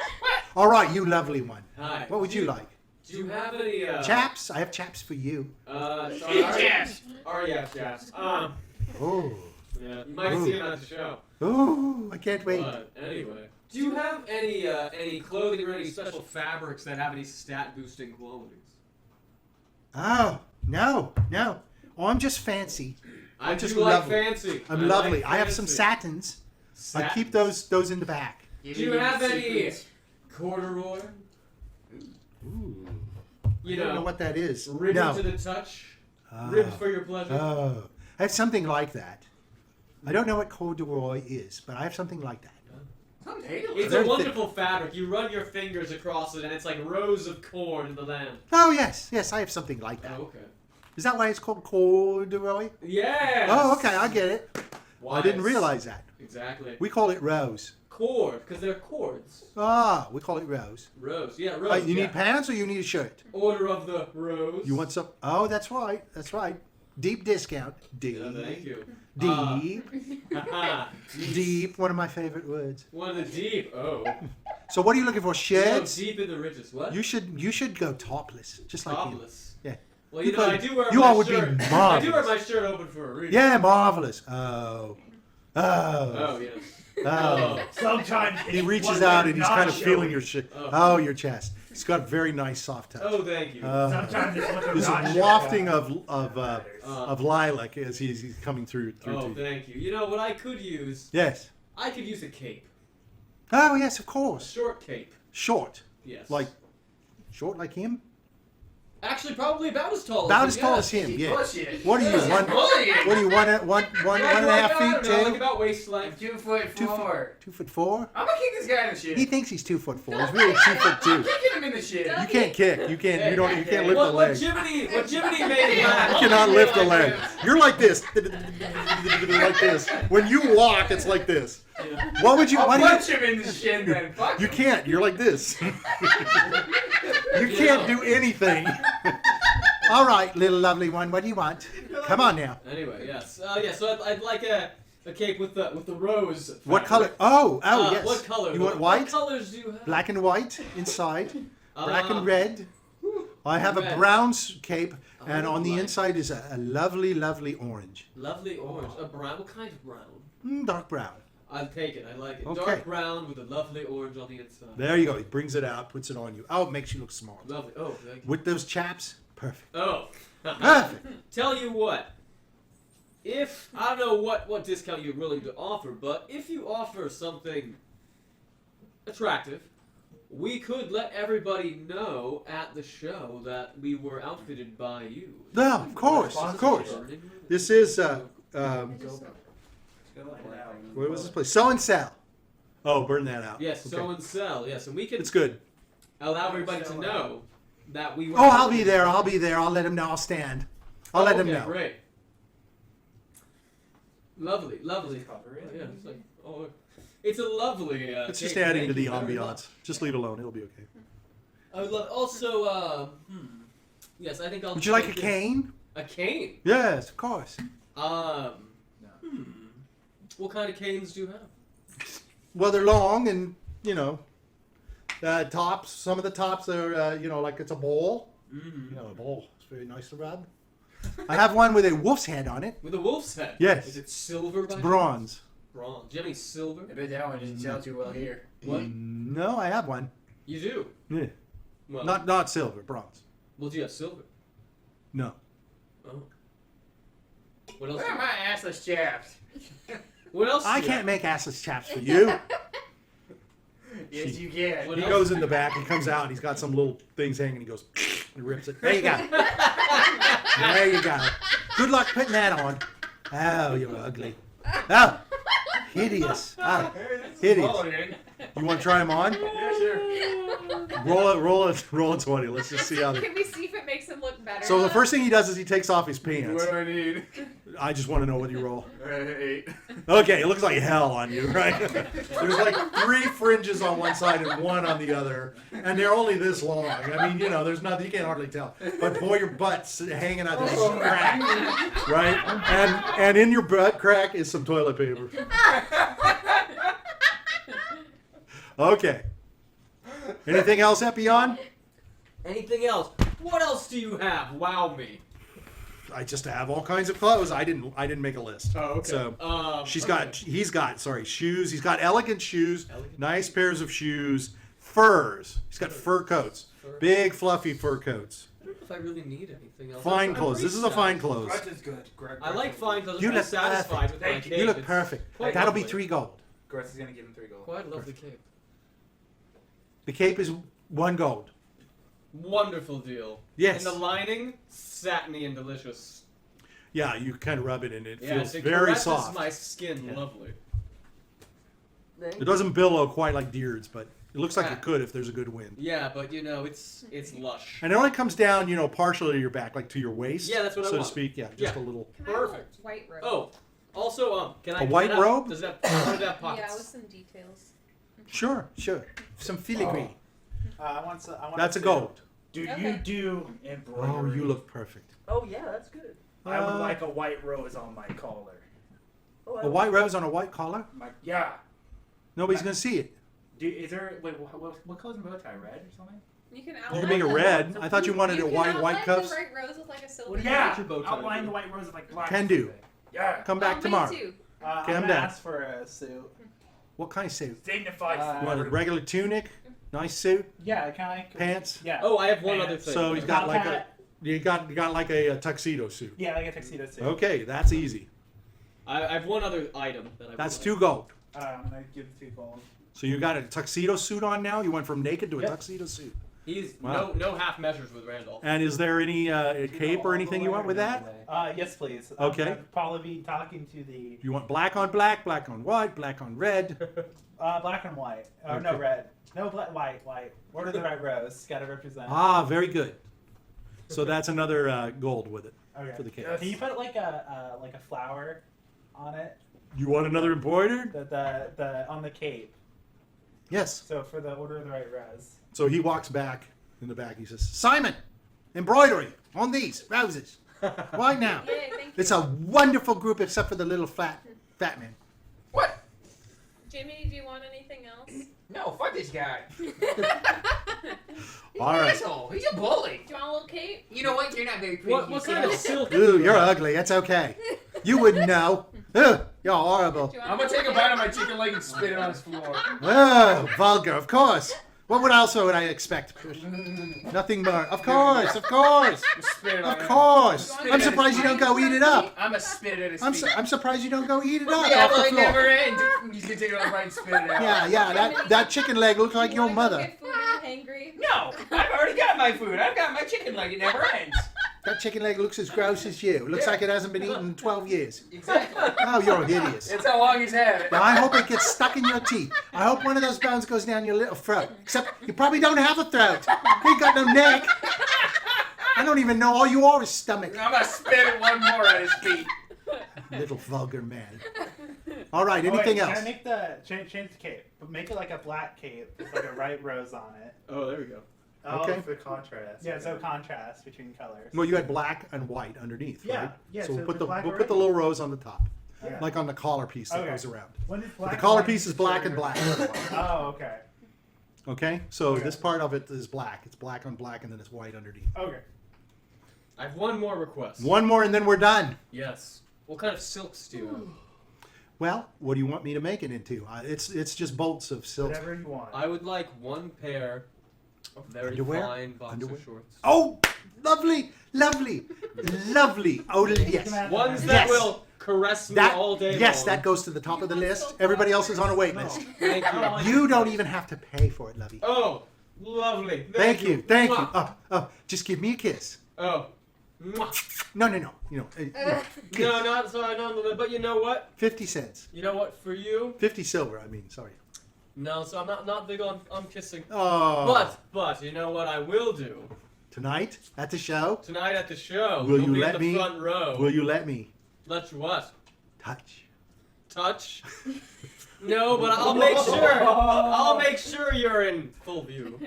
F: All right, you lovely one.
B: Hi.
F: What would you like?
B: Do you have any
F: Chaps? I have chaps for you.
B: Sorry,
A: Chaps.
B: yeah, chaps.
F: Oh.
B: Yeah, you might see him at the show.
F: Oh, I can't wait.
B: But anyway, do you have any clothing or any special fabrics that have any stat boosting qualities?
F: Oh, no. Oh, I'm just fancy.
B: I
F: just
B: do like
F: lovely.
B: fancy.
F: I'm
B: I
F: lovely.
B: like
F: I have some
B: fancy.
F: satins. I keep those in the back.
B: Do you have any corduroy?
F: Ooh.
B: You
F: I don't know
B: know,
F: what that is.
B: ribbed
F: No.
B: to the touch,
F: Ah.
B: ribbed for your pleasure.
F: Oh, I have something like that. I don't know what corduroy is, but I have something like that.
B: It's
F: Very
B: a
F: thick.
B: wonderful fabric. You run your fingers across it, and it's like rows of corn in the land.
F: Oh, yes, I have something like that.
B: Oh, okay.
F: Is that why it's called corduroy?
B: Yes.
F: Oh, okay, I get it. I didn't
B: Wise.
F: realize that.
B: Exactly.
F: We call it rose.
B: Cord, because they're cords.
F: Ah, we call it rose.
B: Rose, yeah, rose.
F: You
B: yeah.
F: need pants or you need a shirt?
B: Order of the rose.
F: You want some? Oh, that's right. That's right. Deep discount. Deep.
B: Yeah, thank you.
F: Deep.
B: Haha.
F: Deep. One of my favorite words.
B: One of the deep. Oh.
F: So what are you looking for?
B: You know,
F: Shirts?
B: deep in the ridges. What?
F: You should go topless, just like you.
B: Topless.
F: Yeah.
B: Well, you
F: Because
B: know, I do wear
F: you
B: my
F: all would be
B: shirt. I do wear
F: marvelous.
B: my shirt open for a reason.
F: Yeah, marvelous. Oh.
B: Oh, yes.
F: Oh.
I: Sometimes
F: He
I: it's
F: reaches
I: what
F: out
I: they're
F: and he's
I: not
F: kind of feeling
I: showing.
F: your shit.
B: Oh.
F: Oh, your chest. He's got a very nice soft touch.
B: Oh, thank you.
I: Sometimes it's what they're
F: There's
I: not
F: a
I: showing.
F: wafting of lilac as he's coming through.
B: Oh,
F: to
B: thank you. You know what I could use?
F: Yes.
B: I could use a cape.
F: Oh, yes, of
B: A
F: course.
B: short cape.
F: Short.
B: Yes.
F: Like, short like him?
B: Actually, probably about as tall
F: About
B: as
F: as
B: him.
F: tall
B: yeah.
F: as him, yeah.
A: Bullshit.
F: What are you, one?
A: Bullying.
F: What are you, one and a half
B: I
F: feet,
B: don't know, like
F: two?
B: about waist length.
A: 2'4".
F: 2'4"?
A: I'm gonna kick this guy in the shit.
F: He thinks he's 2'4". He's really 2'2".
A: I'm kicking him in the shit.
F: You can't kick. You can't. You can't lift the
B: What
F: leg.
B: Jiminy made
F: You
B: last.
F: cannot lift the leg. You're like this. Like this. When you walk, it's like this. What would you?
A: I'll
F: Why do you?
A: punch him in the shin then. Fuck
F: You
A: him.
F: can't. You're like this. You can't do anything. All right, little lovely one. What do you want? Come on now.
B: Anyway, yes. So I'd like a cape with the rose.
F: What
B: fabric.
F: color? Oh, yes.
B: What color?
F: You want
B: What
F: white?
B: colors do you have?
F: Black and white inside. Black and
B: Uh,
F: red. I have a
B: red.
F: brown cape, and
B: Oh,
F: on the
B: like-
F: inside is a lovely, lovely orange.
B: Lovely orange. A brown. What kind of brown?
F: Dark brown.
B: I'll take it. I like it.
F: Okay.
B: Dark brown with a lovely orange on the inside.
F: There you go. He brings it out, puts it on you. Oh, it makes you look smart.
B: Lovely. Oh, thank you.
F: With those chaps, perfect.
B: Oh.
F: Perfect.
B: Tell you what. If I don't know what discount you're willing to offer, but if you offer something attractive, we could let everybody know at the show that we were outfitted by you.
F: No, of course, of course. This is where was this place? So and Sell. Oh, burn that out.
B: Yes,
F: Okay.
B: so and sell. Yes, and we can
F: It's good.
B: allow everybody to know that we were.
F: Oh, I'll be there. I'll be there. I'll let him know. I'll stand. I'll let him
B: okay,
F: know.
B: Great. Lovely.
C: Cover it.
B: Yeah, it's like it's a lovely.
F: It's just
B: cake.
F: adding to
B: Thank
F: the
B: you very
F: ambiance.
B: much.
F: Just leave it alone. It'll be okay.
B: I would love. Also, yes, I think I'll.
F: Would you like a
B: take this-
F: cane?
B: A cane.
F: Yes, of course.
B: What kind of canes do you have?
F: Well, they're long and, tops. Some of the tops are, like it's a bowl.
B: Mm-hmm.
F: A bowl. It's very nice to rub. I have one with a wolf's head on it.
B: With a wolf's head.
F: Yes.
B: Is it silver?
F: It's
B: by
F: bronze.
B: Bronze. Do you have any silver?
A: I bet that one doesn't sell too well here.
B: What?
F: No, I have one.
B: You do.
F: Yeah.
B: Well,
F: Not silver, bronze.
B: Well, do you have silver?
F: No.
B: Oh. What else?
A: Where are my assless chaps?
B: What else?
F: I
B: do you
F: can't make assless chaps for you.
A: Yes, you can.
B: What
F: He
B: else?
F: goes in the back. He comes out. And he's got some little things hanging. He goes and rips it. There you go. There you go. Good luck putting that on. Oh, you're ugly. Oh, hideous. Oh, hideous. You want to try him on?
A: Yeah, sure.
F: Roll a 20. Let's just see how.
E: Can we see if it makes him look better?
F: So the first thing he does is he takes off his pants.
A: What do I need?
F: I just want to know what you roll.
A: 8.
F: Okay, it looks like hell on you, right? There's like 3 fringes on one side and 1 on the other, and they're only this long. I mean, there's nothing, you can't hardly tell. But boy, your butt's hanging out this crack, right? And in your butt crack is some toilet paper. Okay. Anything else, Epion?
B: Anything else? What else do you have? Wow me.
F: I just have all kinds of clothes. I didn't make a list.
B: Oh, okay.
F: So he's
B: okay.
F: got shoes. He's got elegant shoes,
B: Elegant.
F: nice pairs of shoes, furs. He's got fur coats, big fluffy fur coats.
B: I don't know if I really need anything else.
F: Fine
B: I'm
F: clothes. This is a fine clothes.
I: Grutz is good.
B: I like fine clothes.
F: You
B: I'm
F: look
B: satisfied with my
I: Thank you.
B: cape.
F: You look
B: It's
F: perfect.
B: quite
F: That'll be
B: lovely.
F: 3 gold.
I: Grutz is gonna give him 3 gold.
B: Quite a lovely cape.
F: The cape is 1 gold.
B: Wonderful deal.
F: Yes.
B: And the lining, satiny and delicious.
F: Yeah, you kind of rub it and it
B: Yes,
F: feels
B: it
F: very
B: caresses
F: soft.
B: my skin.
F: Yeah.
B: Lovely.
F: It doesn't billow quite like Diurd's, but it looks like
B: Ah.
F: it could if there's a good wind.
B: Yeah, but it's lush.
F: And it only comes down, partially to your back, like to your waist.
B: Yeah, that's what I
F: so
B: want.
F: to speak. Yeah, just
B: Yeah.
F: a little.
E: Can I have a
B: Perfect.
E: white robe?
B: Oh, also, can I
F: A white
B: can I-
F: robe?
B: Does it have pockets?
E: Yeah, with some details.
F: Sure. Some filigree.
D: I want to.
F: That's a gold.
I: Do
E: Okay.
I: you do embroidery?
F: Oh, you look perfect.
H: Oh yeah, that's good.
I: I would like a white rose on my collar.
H: Oh, I
F: A white rose on a white collar.
I: Yeah.
F: Nobody's gonna see it.
I: Is there? Wait, what color's a bow tie? Red or something?
E: You can
F: You
E: outline
F: can make it
E: the-
F: red. I thought you wanted
E: You
F: it
E: can
F: white
E: outline
F: cuffs.
E: the right rose with like a silver.
I: Well,
B: Get
I: yeah.
B: your bow tie.
I: Outline the white rose with like black.
F: Can do.
I: Yeah.
F: Come back
E: me
F: tomorrow.
E: too.
D: I'm
F: Calm
D: gonna
F: down.
D: ask for a suit.
F: What kind of suit?
I: Dignified.
D: Uh,
F: You want a regular tunic, nice suit,
D: Yeah, can I?
F: pants.
D: Yeah.
B: Oh, I have one
D: And
B: other thing.
F: So he's got
D: Top
F: like
D: hat.
F: you got like a tuxedo suit.
D: Yeah, like a tuxedo suit.
F: Okay, that's easy.
B: I have one other item that I.
F: That's
B: would
F: 2 gold.
D: I'm gonna give 2 gold.
F: So you got a tuxedo suit on now. You went from naked to a
D: Yep.
F: tuxedo suit.
B: He's
F: Wow.
B: no half measures with Randolph.
F: And is there any cape or anything you want with that?
D: Yes, please.
F: Okay.
D: I'm gonna probably be talking to the
F: You want black on black, black on white, black on red.
D: black and white. Oh no,
F: Okay.
D: red. No, white. Order the right rose. Gotta represent.
F: Ah, very good. So that's another gold with it
D: Okay.
F: for the cape.
D: Can you put like a flower on it?
F: You want another embroidered?
D: The on the cape.
F: Yes.
D: So for the order of the right rose.
F: So he walks back in the back. He says, "Simon, embroidery on these roses. Why now?
E: Yay, thank you.
F: It's a wonderful group, except for the little fat man."
A: What?
E: Jimmy, do you want anything else?
A: No, fuck this guy. He's
F: All
A: an
F: right.
A: asshole. He's a bully.
E: Do you want a little cape?
A: You know what? You're not very pretty.
B: What kind of
A: yourself.
B: silk?
F: Ooh, you're ugly. It's okay. You wouldn't know. Ugh, you're horrible.
E: Do you want
A: I'm gonna
E: little
A: take a
E: cape?
A: bite of my chicken leg and spit it on his floor.
F: Oh, vulgar. Of course. What would else would I expect? Nothing more. Of course.
A: Just spit it on
F: Of
A: him.
F: course.
A: Spit it
F: I'm
A: at
F: surprised you don't go eat it up.
A: I'm gonna spit it at his
F: I'm,
A: feet.
F: I'm surprised you don't go eat it up
A: Yeah,
F: off the
A: well, it
F: floor.
A: never ends. He's gonna take it off right and spit it out.
F: Yeah, that chicken leg looks like
E: You
F: your
E: wanna go
F: mother.
E: get food when you're hangry?
A: No, I've already got my food. I've got my chicken leg. It never ends.
F: That chicken leg looks as gross as you. It looks
A: Yeah.
F: like it hasn't been eaten in 12 years.
A: Exactly.
F: Oh, you're hideous.
A: That's how long he's had it.
F: Now, I hope it gets stuck in your teeth. I hope one of those bones goes down your little throat. Except you probably don't have a throat. You ain't got no neck. I don't even know all you are is stomach.
A: I'm gonna spit it one more at his feet.
F: Little vulgar man. All right,
D: Oh, wait,
F: anything
D: Can I
F: else?
D: make change the cape, but make it like a black cape with like a right rose on it.
B: Oh, there we go.
F: Okay.
I: For contrast.
D: Yeah, so contrast between colors.
F: Well, you had black and white underneath,
D: Yeah,
F: right?
D: yeah,
F: So
D: so
F: we'll put
D: the
F: the
D: black
F: we'll
D: or
F: put the
D: red?
F: little rose on the top,
D: Yeah.
F: like on the collar piece that
D: Okay.
F: goes around.
D: When is
F: But
D: black
F: the collar
D: and white
F: piece is black and black.
D: Oh, okay.
F: Okay, so
D: Okay.
F: this part of it is black. It's black on black, and then it's white underneath.
D: Okay.
B: I have one more request.
F: One more, and then we're done.
B: Yes. What kind of silks do you have?
F: Well, what do you want me to make it into? It's just bolts of silk.
I: Whatever you want.
B: I would like one pair of very
F: Underwear?
B: fine boxer
F: Underwear?
B: shorts.
F: Oh, lovely, lovely, lovely. Oh, yes.
B: Ones
F: Yes.
B: that will caress me
F: That
B: all day
F: yes,
B: long.
F: that goes to the top
E: You
F: of the
E: want
F: list.
E: so
F: Everybody else is on a wait
I: No.
F: list.
B: Thank you.
F: You don't even have to pay for it, lovey.
B: Oh, lovely.
F: Thank you. Thank you.
B: Mwah.
F: Oh, just give me a kiss.
B: Oh. Mwah.
F: No. You know,
B: No, not sorry, no, but you know what?
F: 50 cents.
B: You know what? For you,
F: 50 silver, I mean, sorry.
B: no. So I'm not big on kissing.
F: Oh.
B: But you know what I will do
F: Tonight at the show,
B: tonight at the show.
F: Will
B: you'll
F: you
B: be
F: let
B: in the
F: me?
B: front row.
F: will you let me
B: Let you what?
F: touch?
B: Touch? No, but I'll make sure. I'll make sure you're in full view.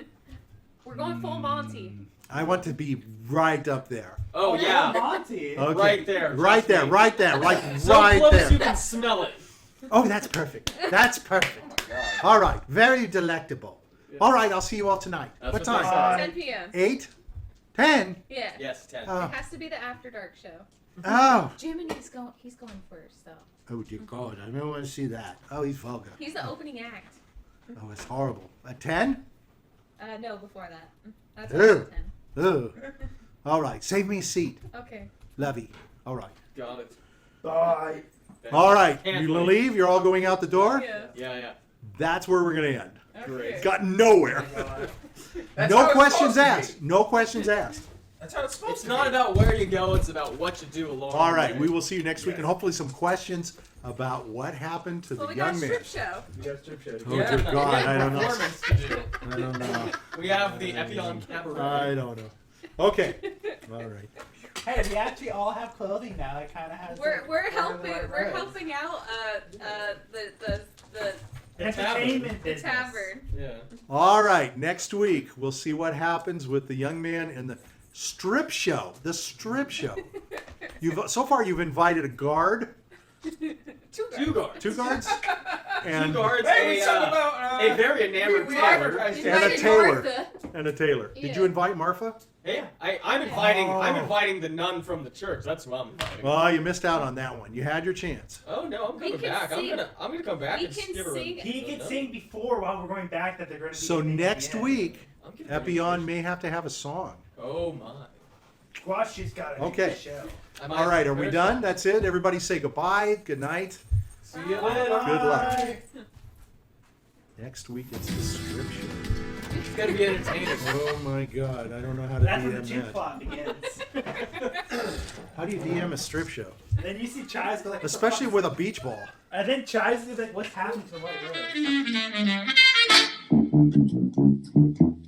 E: We're going full Monty.
F: I want to be right up there.
B: Oh yeah,
D: Monty.
F: Okay.
B: right there.
F: Right
B: trust
F: there,
B: me.
F: right there, like
B: So
F: right
B: close
F: there.
B: you can smell it.
F: Oh, that's perfect. That's perfect. All right, very delectable. All right, I'll see you all tonight.
B: That's
F: What
B: what they
F: time?
B: say.
E: 10 p.m.
F: 8? 10?
E: Yeah.
B: Yes, 10.
F: Oh.
E: It has to be the After Dark show.
F: Oh.
E: Jiminy's going. He's going first, though.
F: Oh, dear God, I don't want to see that. Oh, he's vulgar.
E: He's the opening act.
F: Oh, it's horrible. At 10?
E: No, before that. That's
F: Ew.
E: after 10.
F: Ugh. All right, save me a seat.
E: Okay.
F: Lovey. All right.
B: Got it.
I: Bye.
F: All right,
B: Can't
F: you gonna
B: wait.
F: leave? You're all going out the door?
E: Yeah.
B: Yeah.
F: That's where we're going to end.
B: Great.
F: Got nowhere.
A: That's
F: No
A: how it's
F: questions
A: supposed to be.
F: asked. No questions asked.
A: That's how it's supposed
B: It's
A: to
B: not
A: be.
B: about where you go, it's about what you do along
F: All
B: the
F: right,
B: way.
F: we will see you next week, and hopefully some questions about what happened to
E: Well,
F: the
E: we got
F: young
E: a
F: man.
E: strip show.
I: You got strip show.
F: Oh,
B: Yeah,
F: dear
B: we
F: God,
B: have
F: I don't know.
B: performance to do.
F: I don't know.
B: We have the Epion Cabaret.
F: I don't know. Okay. All right.
D: Hey, we actually all have clothing now. It kind of has.
E: We're
D: the
E: helping.
D: right
E: We're
D: roads.
E: helping out. The
I: Entertainment business.
E: tavern.
B: Yeah.
F: All right. Next week, we'll see what happens with the young man and the strip show. The strip show. So far, you've invited a guard,
B: Two guards.
F: 2 guards,
B: Two
F: and
B: guards,
A: Hey, we
B: a,
A: talked about.
B: a very enamored
A: we
B: tailor.
A: advertised it.
F: And a
G: Invited
F: tailor.
G: Martha.
F: and a tailor. Did
G: Yeah.
F: you invite Marfa?
B: Yeah, I'm inviting. I'm
F: Oh.
B: inviting the nun from the church. That's what I'm inviting.
F: Well, you missed out on that one. You had your chance.
B: Oh no, I'm
E: We
B: coming
E: can
B: back.
E: sing.
B: I'm gonna come back
E: We
B: and
E: can
B: give her.
E: sing.
I: He could sing before while we're going back that they're going to be.
F: So
I: singing
F: next
I: again.
F: week,
B: I'm giving her
F: Epion may have to have a song.
B: Oh my.
I: Squash just got a
F: Okay.
I: show.
B: I might
F: All right, are we
B: finish
F: done?
B: it.
F: That's it. Everybody say goodbye. Good night.
B: See you later.
F: Good luck.
I: Bye.
F: Next week it's the strip show.
B: It's gonna be entertaining.
F: Oh my God, I don't know how to
I: That's when the
F: DM
I: juke
F: that.
I: plot begins.
F: How do you DM a strip show?
I: Then you see Chai's go like,
F: Especially with a beach ball.
I: and then Chai's is like, what's happening to the white rose?